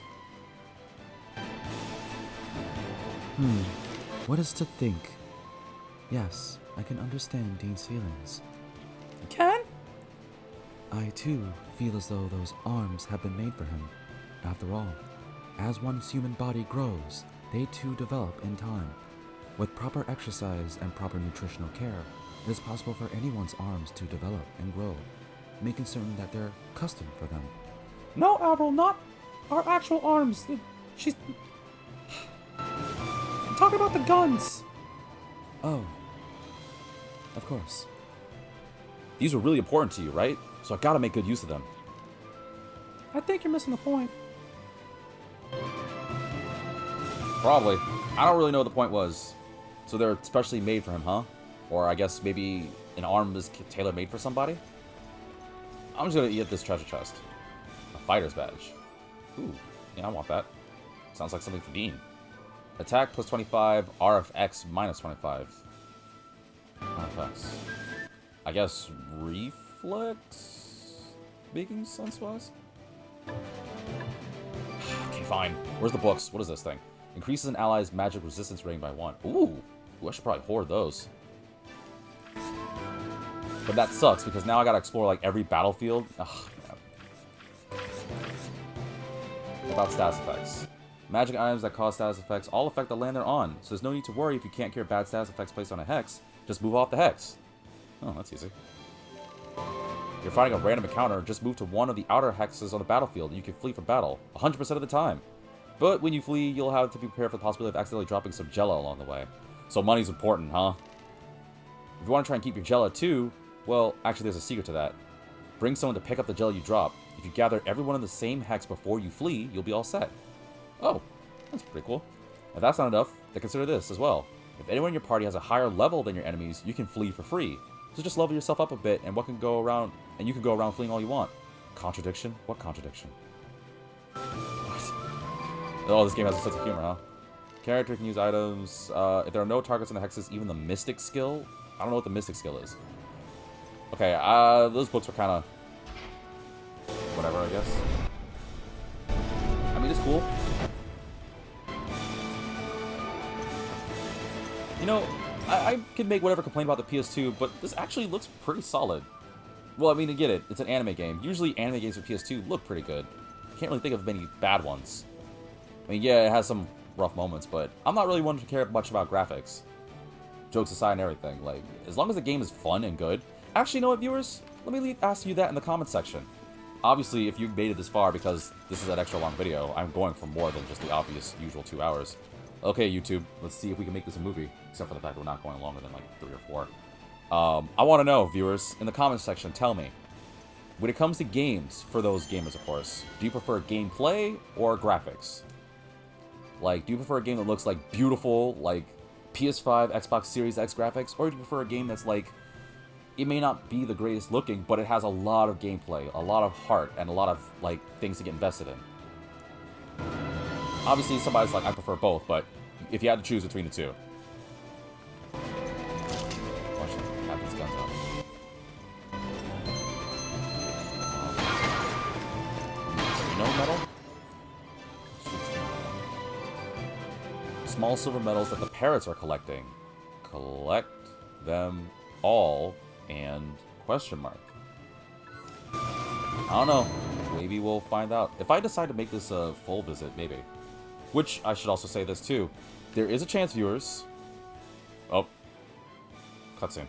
What is to think? Yes, I can understand Dean's feelings. You can? I too feel as though those arms have been made for him. After all, as one's human body grows, they too develop in time. With proper exercise and proper nutritional care, it is possible for anyone's arms to develop and grow, making certain that they're custom for them. No, Avril, not our actual arms. She's... I'm talking about the guns. Oh, of course. These were really important to you, right? So I gotta make good use of them. I think you're missing the point. Probably. I don't really know what the point was. So they're specially made for him, huh? Or I guess maybe an arm is tailor-made for somebody? I'm just gonna eat this treasure chest. A fighter's badge. Ooh, yeah, I want that. Sounds like something for Dean. Attack plus 25, RFX minus 25. RFX. I guess reflex? Making sense-wise? Okay, fine. Where's the books? What is this thing? Increases an ally's magic resistance rating by 1. Ooh, I should probably hoard those. But that sucks, because now I gotta explore, like, every battlefield. Ugh, man. What about status effects? Magic items that cause status effects all affect the land they're on, so there's no need to worry if you can't cure bad status effects placed on a hex. Just move off the hex. Oh, that's easy. If you're fighting a random encounter, just move to one of the outer hexes on the battlefield and you can flee from battle, 100% of the time. But when you flee, you'll have to be prepared for the possibility of accidentally dropping some Jello along the way. So money's important, huh? If you want to try and keep your Jello too, well, actually there's a secret to that. Bring someone to pick up the Jello you drop. If you gather everyone in the same hex before you flee, you'll be all set. Oh, that's pretty cool. If that's not enough, then consider this as well. If anyone in your party has a higher level than your enemies, you can flee for free. So just level yourself up a bit, and you can go around fleeing all you want. Contradiction? What contradiction? What? Oh, this game has a sense of humor, huh? Character can use items. If there are no targets in the hexes, even the Mystic skill. I don't know what the Mystic skill is. Okay, those books were kind of whatever, I guess. I mean, it's cool. You know, I can make whatever complaint about the PS2, but this actually looks pretty solid. Well, I mean, I get it. It's an anime game. Usually, anime games for PS2 look pretty good. I can't really think of many bad ones. I mean, yeah, it has some rough moments, but I'm not really one to care much about graphics. Jokes aside and everything, like, as long as the game is fun and good. Actually, you know what, viewers? Let me ask you that in the comments section. Obviously, if you made it this far because this is an extra long video, I'm going for more than just the obvious usual 2 hours. Okay, YouTube, let's see if we can make this a movie, except for the fact that we're not going longer than like 3 or 4. I want to know, viewers, in the comments section, tell me, when it comes to games, for those gamers, of course, do you prefer gameplay or graphics? Like, do you prefer a game that looks like beautiful, like PS5, Xbox Series X graphics, or do you prefer a game that's like, it may not be the greatest looking, but it has a lot of gameplay, a lot of heart, and a lot of like things to get invested in? Obviously, somebody's like, I prefer both, but if you had to choose between the two. Watch them have these guns out. No metal? Small silver medals that the parrots are collecting. Collect them all, and question mark. I don't know. Maybe we'll find out. If I decide to make this a full visit, maybe. Which, I should also say this too. There is a chance, viewers... Oh. Cutscene.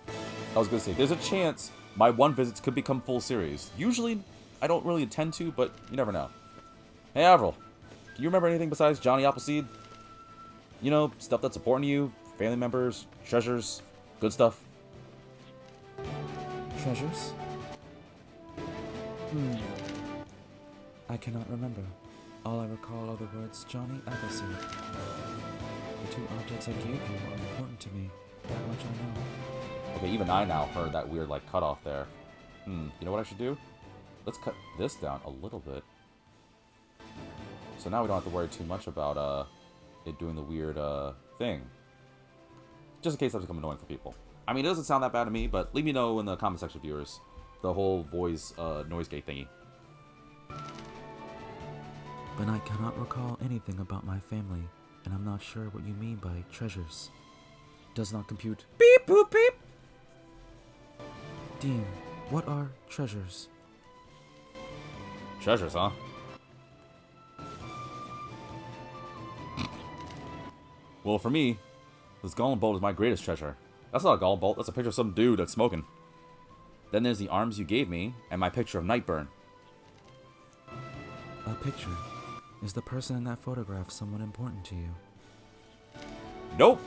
I was gonna say, there's a chance my one visits could become full series. Usually, I don't really intend to, but you never know. Hey, Avril. Do you remember anything besides Johnny Appleseed? You know, stuff that's important to you, family members, treasures, good stuff. Treasures? I cannot remember. All I recall are the words Johnny Appleseed. The 2 objects I gave you are important to me. That much I know. Okay, even I now heard that weird, like, cutoff there. You know what I should do? Let's cut this down a little bit. So now we don't have to worry too much about, it doing the weird, thing. Just in case that becomes annoying for people. I mean, it doesn't sound that bad to me, but leave me know in the comment section, viewers. The whole voice, noise gate thingy. But I cannot recall anything about my family. and I'm not sure what you mean by treasures. Does not compute. Beep, boop, beep. Dean, what are treasures? Treasures, huh? Well, for me, this golem bolt is my greatest treasure. That's not a golem bolt, that's a picture of some dude that's smoking. Then there's the arms you gave me, and my picture of Nightburn. A picture. Is the person in that photograph someone important to you? Nope.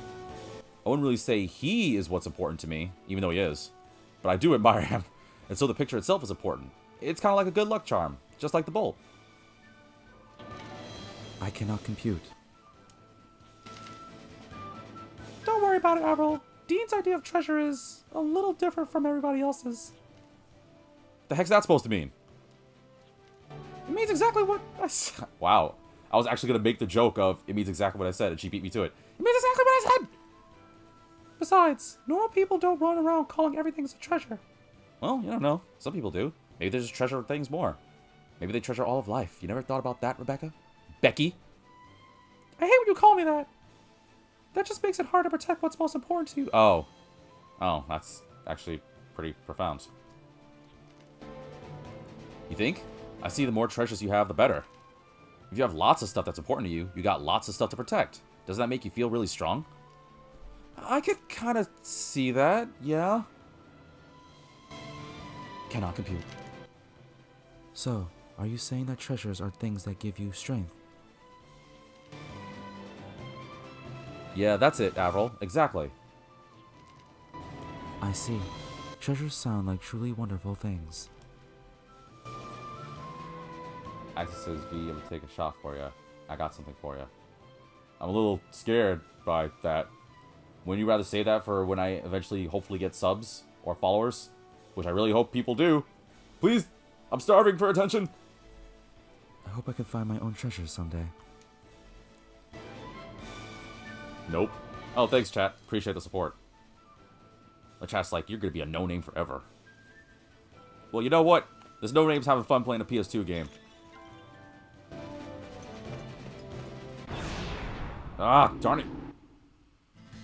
I wouldn't really say he is what's important to me, even though he is. But I do admire him, and so the picture itself is important. It's kind of like a good luck charm, just like the bolt. I cannot compute. Don't worry about it, Avril. Dean's idea of treasure is a little different from everybody else's. The heck's that supposed to mean? It means exactly what I said. Wow. I was actually going to make the joke of, it means exactly what I said, and she beat me to it. It means exactly what I said! Besides, normal people don't run around calling everything a treasure. Well, you don't know. Some people do. Maybe they just treasure things more. Maybe they treasure all of life. You never thought about that, Rebecca? Becky? I hate when you call me that. That just makes it hard to protect what's most important to you. Oh. Oh, that's actually pretty profound. You think? I see the more treasures you have, the better. If you have lots of stuff that's important to you, you got lots of stuff to protect. Doesn't that make you feel really strong? I could kind of see that, yeah. Cannot compute. So, are you saying that treasures are things that give you strength? Yeah, that's it, Avril. Exactly. I see. Treasures sound like truly wonderful things. Axis says V, I'm gonna take a shot for you. I got something for you. I'm a little scared by that. Wouldn't you rather say that for when I eventually hopefully get subs or followers? Which I really hope people do. Please, I'm starving for attention. I hope I can find my own treasures someday. Nope. Oh, thanks, chat. Appreciate the support. The chat's like, you're gonna be a no-name forever. Well, you know what? There's no-names having fun playing a PS2 game. Ah, darn it.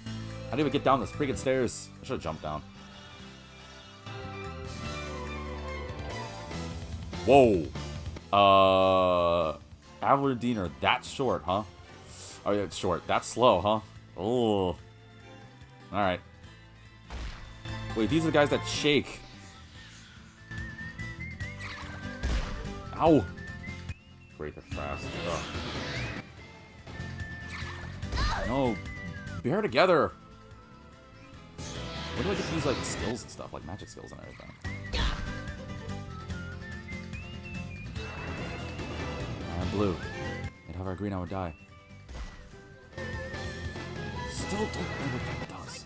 I didn't even get down this freaking stairs. I should have jumped down. Whoa. Avril and Dean are that short, huh? Oh, yeah, it's short. That's slow, huh? Oh. Alright. Wait, these are the guys that shake. Ow. Great, they're fast. Ugh. No. Bear together. Where do I get these, like, skills and stuff? Like, magic skills and everything. I'm blue. And if I were green, I would die. Still don't know what that does.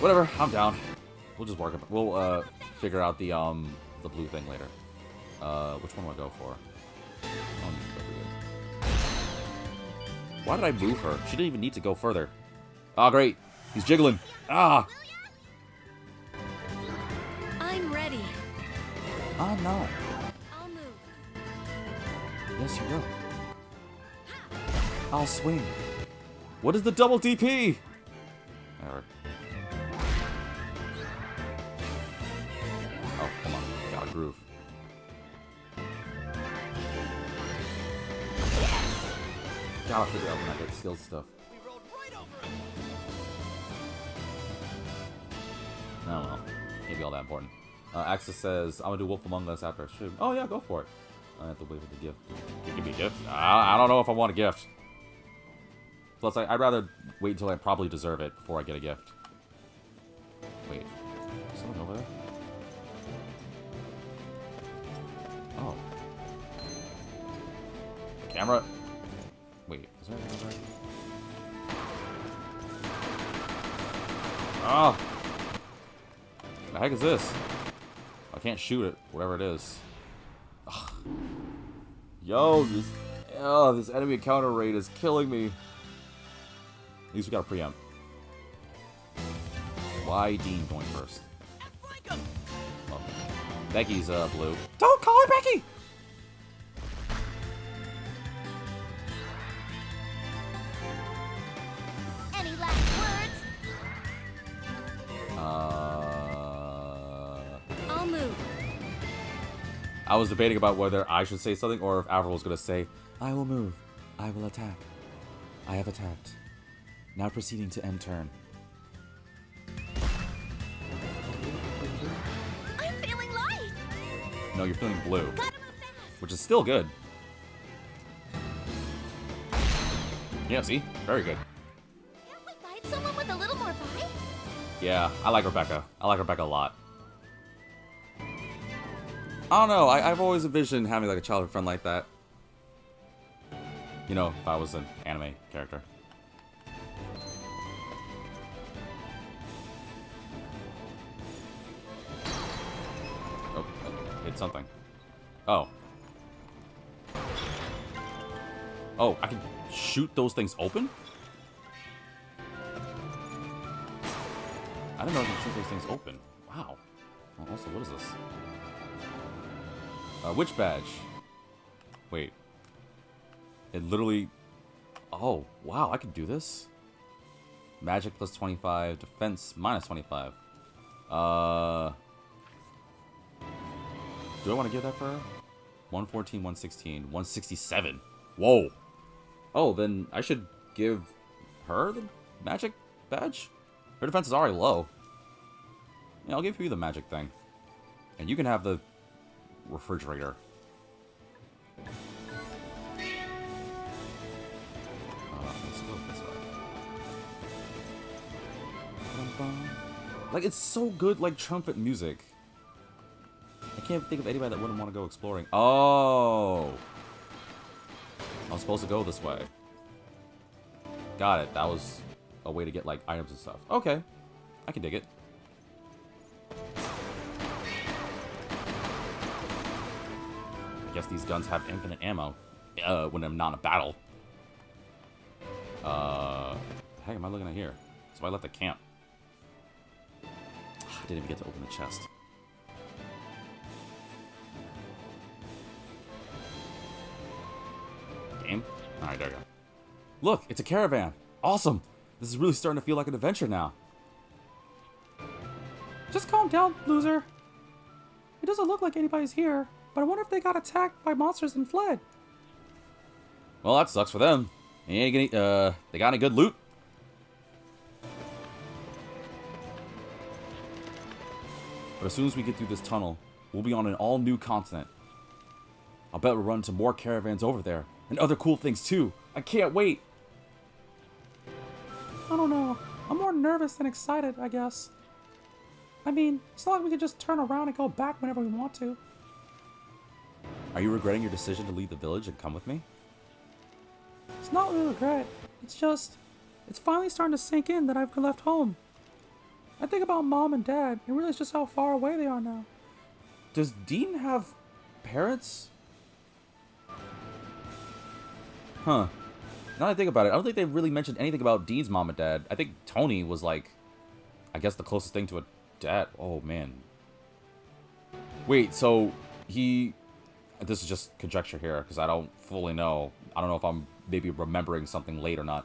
Whatever, I'm down. We'll just work it. We'll figure out the blue thing later. Which one do I go for? I don't need to go for it. Why did I move her? She didn't even need to go further. Ah, great. He's jiggling. Ah. I'm ready. Oh no. I'll move. Yes, you will. I'll swing. What is the double DP? Whatever. Oh, come on. Got a groove. Gotta figure out when I get skills stuff. I don't know. Can't be all that important. Axis says, I'm gonna do Wolf Among Us after I shoot. Oh yeah, go for it. I have to wait for the gift. You give me a gift? I don't know if I want a gift. Plus, I'd rather wait until I probably deserve it before I get a gift. Wait. Is someone over there? Oh. Camera. Wait, is there anything over there? Ah! The heck is this? I can't shoot it, whatever it is. Ugh. Yo, this enemy encounter rate is killing me. At least we got a preempt. Why Dean going first? Okay. Becky's blue. Don't call her Becky! Any last words? I'll move. I was debating about whether I should say something or if Avril was gonna say, I will move. I will attack. I have attacked. Now proceeding to end turn. I'm feeling light. No, you're feeling blue, Gotta move fast. which is still good. Yeah, see? Very good. Can't we find someone with a little more bite? Yeah, I like Rebecca. I like Rebecca a lot. I don't know, I've always envisioned having like a childhood friend like that. You know, if I was an anime character. Oh, hit something. Oh. Oh, I can shoot those things open? I didn't know I could shoot those things open. Wow. Well, also, what is this? Witch badge. Wait. It literally... Oh, wow, I can do this? Magic plus 25, defense minus 25. Do I want to give that for her? 114, 116, 167. Whoa. Oh, then I should give her the magic badge? Her defense is already low. Yeah, I'll give you the magic thing. And you can have the refrigerator. Let's go this way. Like, it's so good, like, trumpet music. I can't think of anybody that wouldn't want to go exploring. Oh! I was supposed to go this way. Got it. That was a way to get, like, items and stuff. Okay. I can dig it. I guess these guns have infinite ammo when I'm not in a battle. The heck am I looking at here? So I left the camp. I didn't even get to open the chest. Game? Alright, there we go. Look, it's a caravan. Awesome. This is really starting to feel like an adventure now. Just calm down, loser. It doesn't look like anybody's here, but I wonder if they got attacked by monsters and fled. Well, that sucks for them. They ain't gonna, they got any good loot? But as soon as we get through this tunnel, we'll be on an all-new continent. I'll bet we'll run into more caravans over there. And other cool things, too. I can't wait. I don't know. I'm more nervous than excited, I guess. I mean, it's not like we could just turn around and go back whenever we want to. Are you regretting your decision to leave the village and come with me? It's not really regret. It's just, it's finally starting to sink in that I've left home. I think about Mom and Dad and realize just how far away they are now. Does Dean have parents? Huh. Now that I think about it, I don't think they really mentioned anything about Dean's mom and dad. I think Tony was like, I guess the closest thing to a dad. Oh, man. Wait, so he... This is just conjecture here, because I don't fully know. I don't know if I'm maybe remembering something late or not.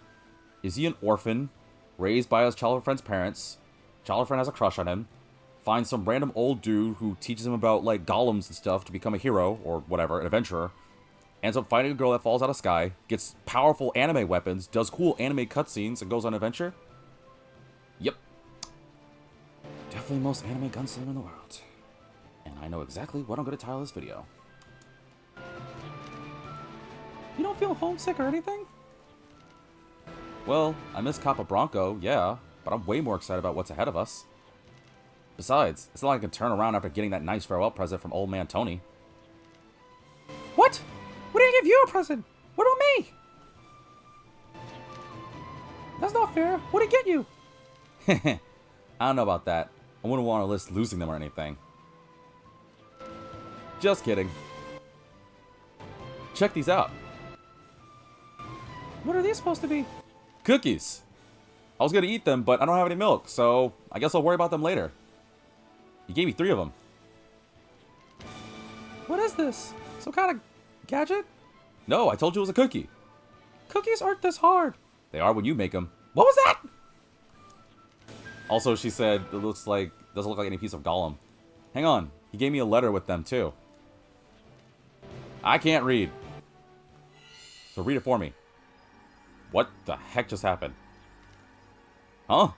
Is he an orphan, raised by his childhood friend's parents? Childhood friend has a crush on him. Finds some random old dude who teaches him about, like, golems and stuff to become a hero, or whatever, an adventurer. Ends up finding a girl that falls out of sky, gets powerful anime weapons, does cool anime cutscenes, and goes on an adventure? Yep. Definitely the most anime gunslinger in the world. And I know exactly what I'm going to title this video. You don't feel homesick or anything? Well, I miss Capablanco, yeah, but I'm way more excited about what's ahead of us. Besides, it's not like I can turn around after getting that nice farewell present from old man Tony. What? What did I give you a present? What about me? That's not fair. What did he get you? I don't know about that. I wouldn't want to risk losing them or anything. Just kidding. Check these out. What are these supposed to be? Cookies. I was going to eat them, but I don't have any milk, so I guess I'll worry about them later. You gave me 3 of them. What is this? Some kind of gadget? No, I told you it was a cookie. Cookies aren't this hard. They are when you make them. What was that? Also, she said it doesn't look like any piece of Gollum. Hang on, he gave me a letter with them too. I can't read. So read it for me. What the heck just happened? Huh?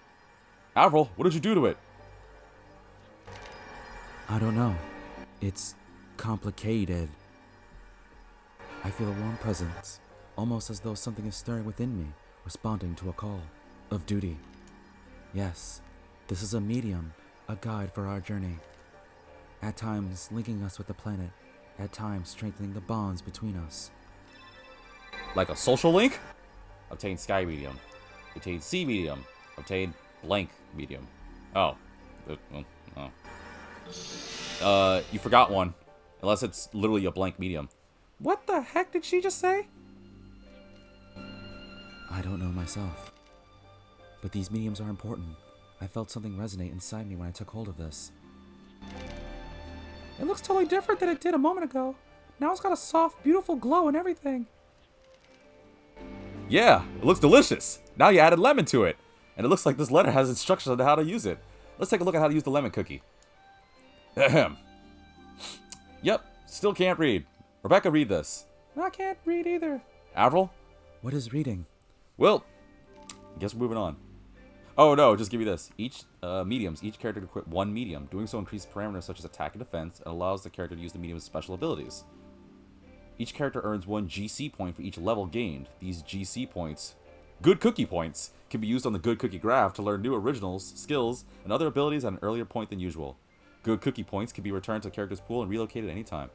Avril, what did you do to it? I don't know. It's complicated. I feel a warm presence, almost as though something is stirring within me, responding to a call of duty. Yes, this is a medium, a guide for our journey. At times linking us with the planet, at times strengthening the bonds between us. Like a social link? Obtain sky medium. Obtain sea medium. Obtain blank medium. Oh. You forgot one. Unless it's literally a blank medium. What the heck did she just say? I don't know myself. But these mediums are important. I felt something resonate inside me when I took hold of this. It looks totally different than it did a moment ago. Now it's got a soft, beautiful glow and everything. Yeah, it looks delicious. Now you added lemon to it. And it looks like this letter has instructions on how to use it. Let's take a look at how to use the lemon cookie. Ahem. Yep, still can't read. Rebecca, read this. I can't read either. Avril? What is reading? Well, guess we're moving on. Oh no, just give me this. Each character can equip one medium. Doing so increases parameters such as attack and defense, and allows the character to use the medium's special abilities. Each character earns 1 GC point for each level gained. These GC points, good cookie points, can be used on the good cookie graph to learn new originals, skills, and other abilities at an earlier point than usual. Good cookie points can be returned to the character's pool and relocated at any time.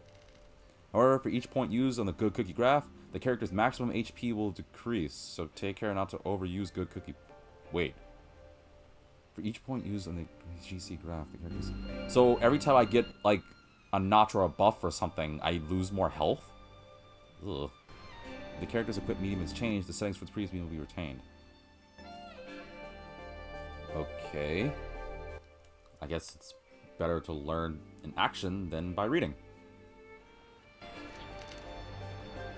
However, for each point used on the good cookie graph, the character's maximum HP will decrease, so take care not to overuse good cookie... Wait. For each point used on the GC graph, the character's... So every time I get, like, a notch or a buff or something, I lose more health? Ugh. If the character's equipped medium is changed, the settings for the previous medium will be retained. Okay. I guess it's better to learn in action than by reading.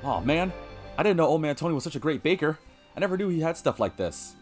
Oh man, I didn't know Old Man Tony was such a great baker. I never knew he had stuff like this.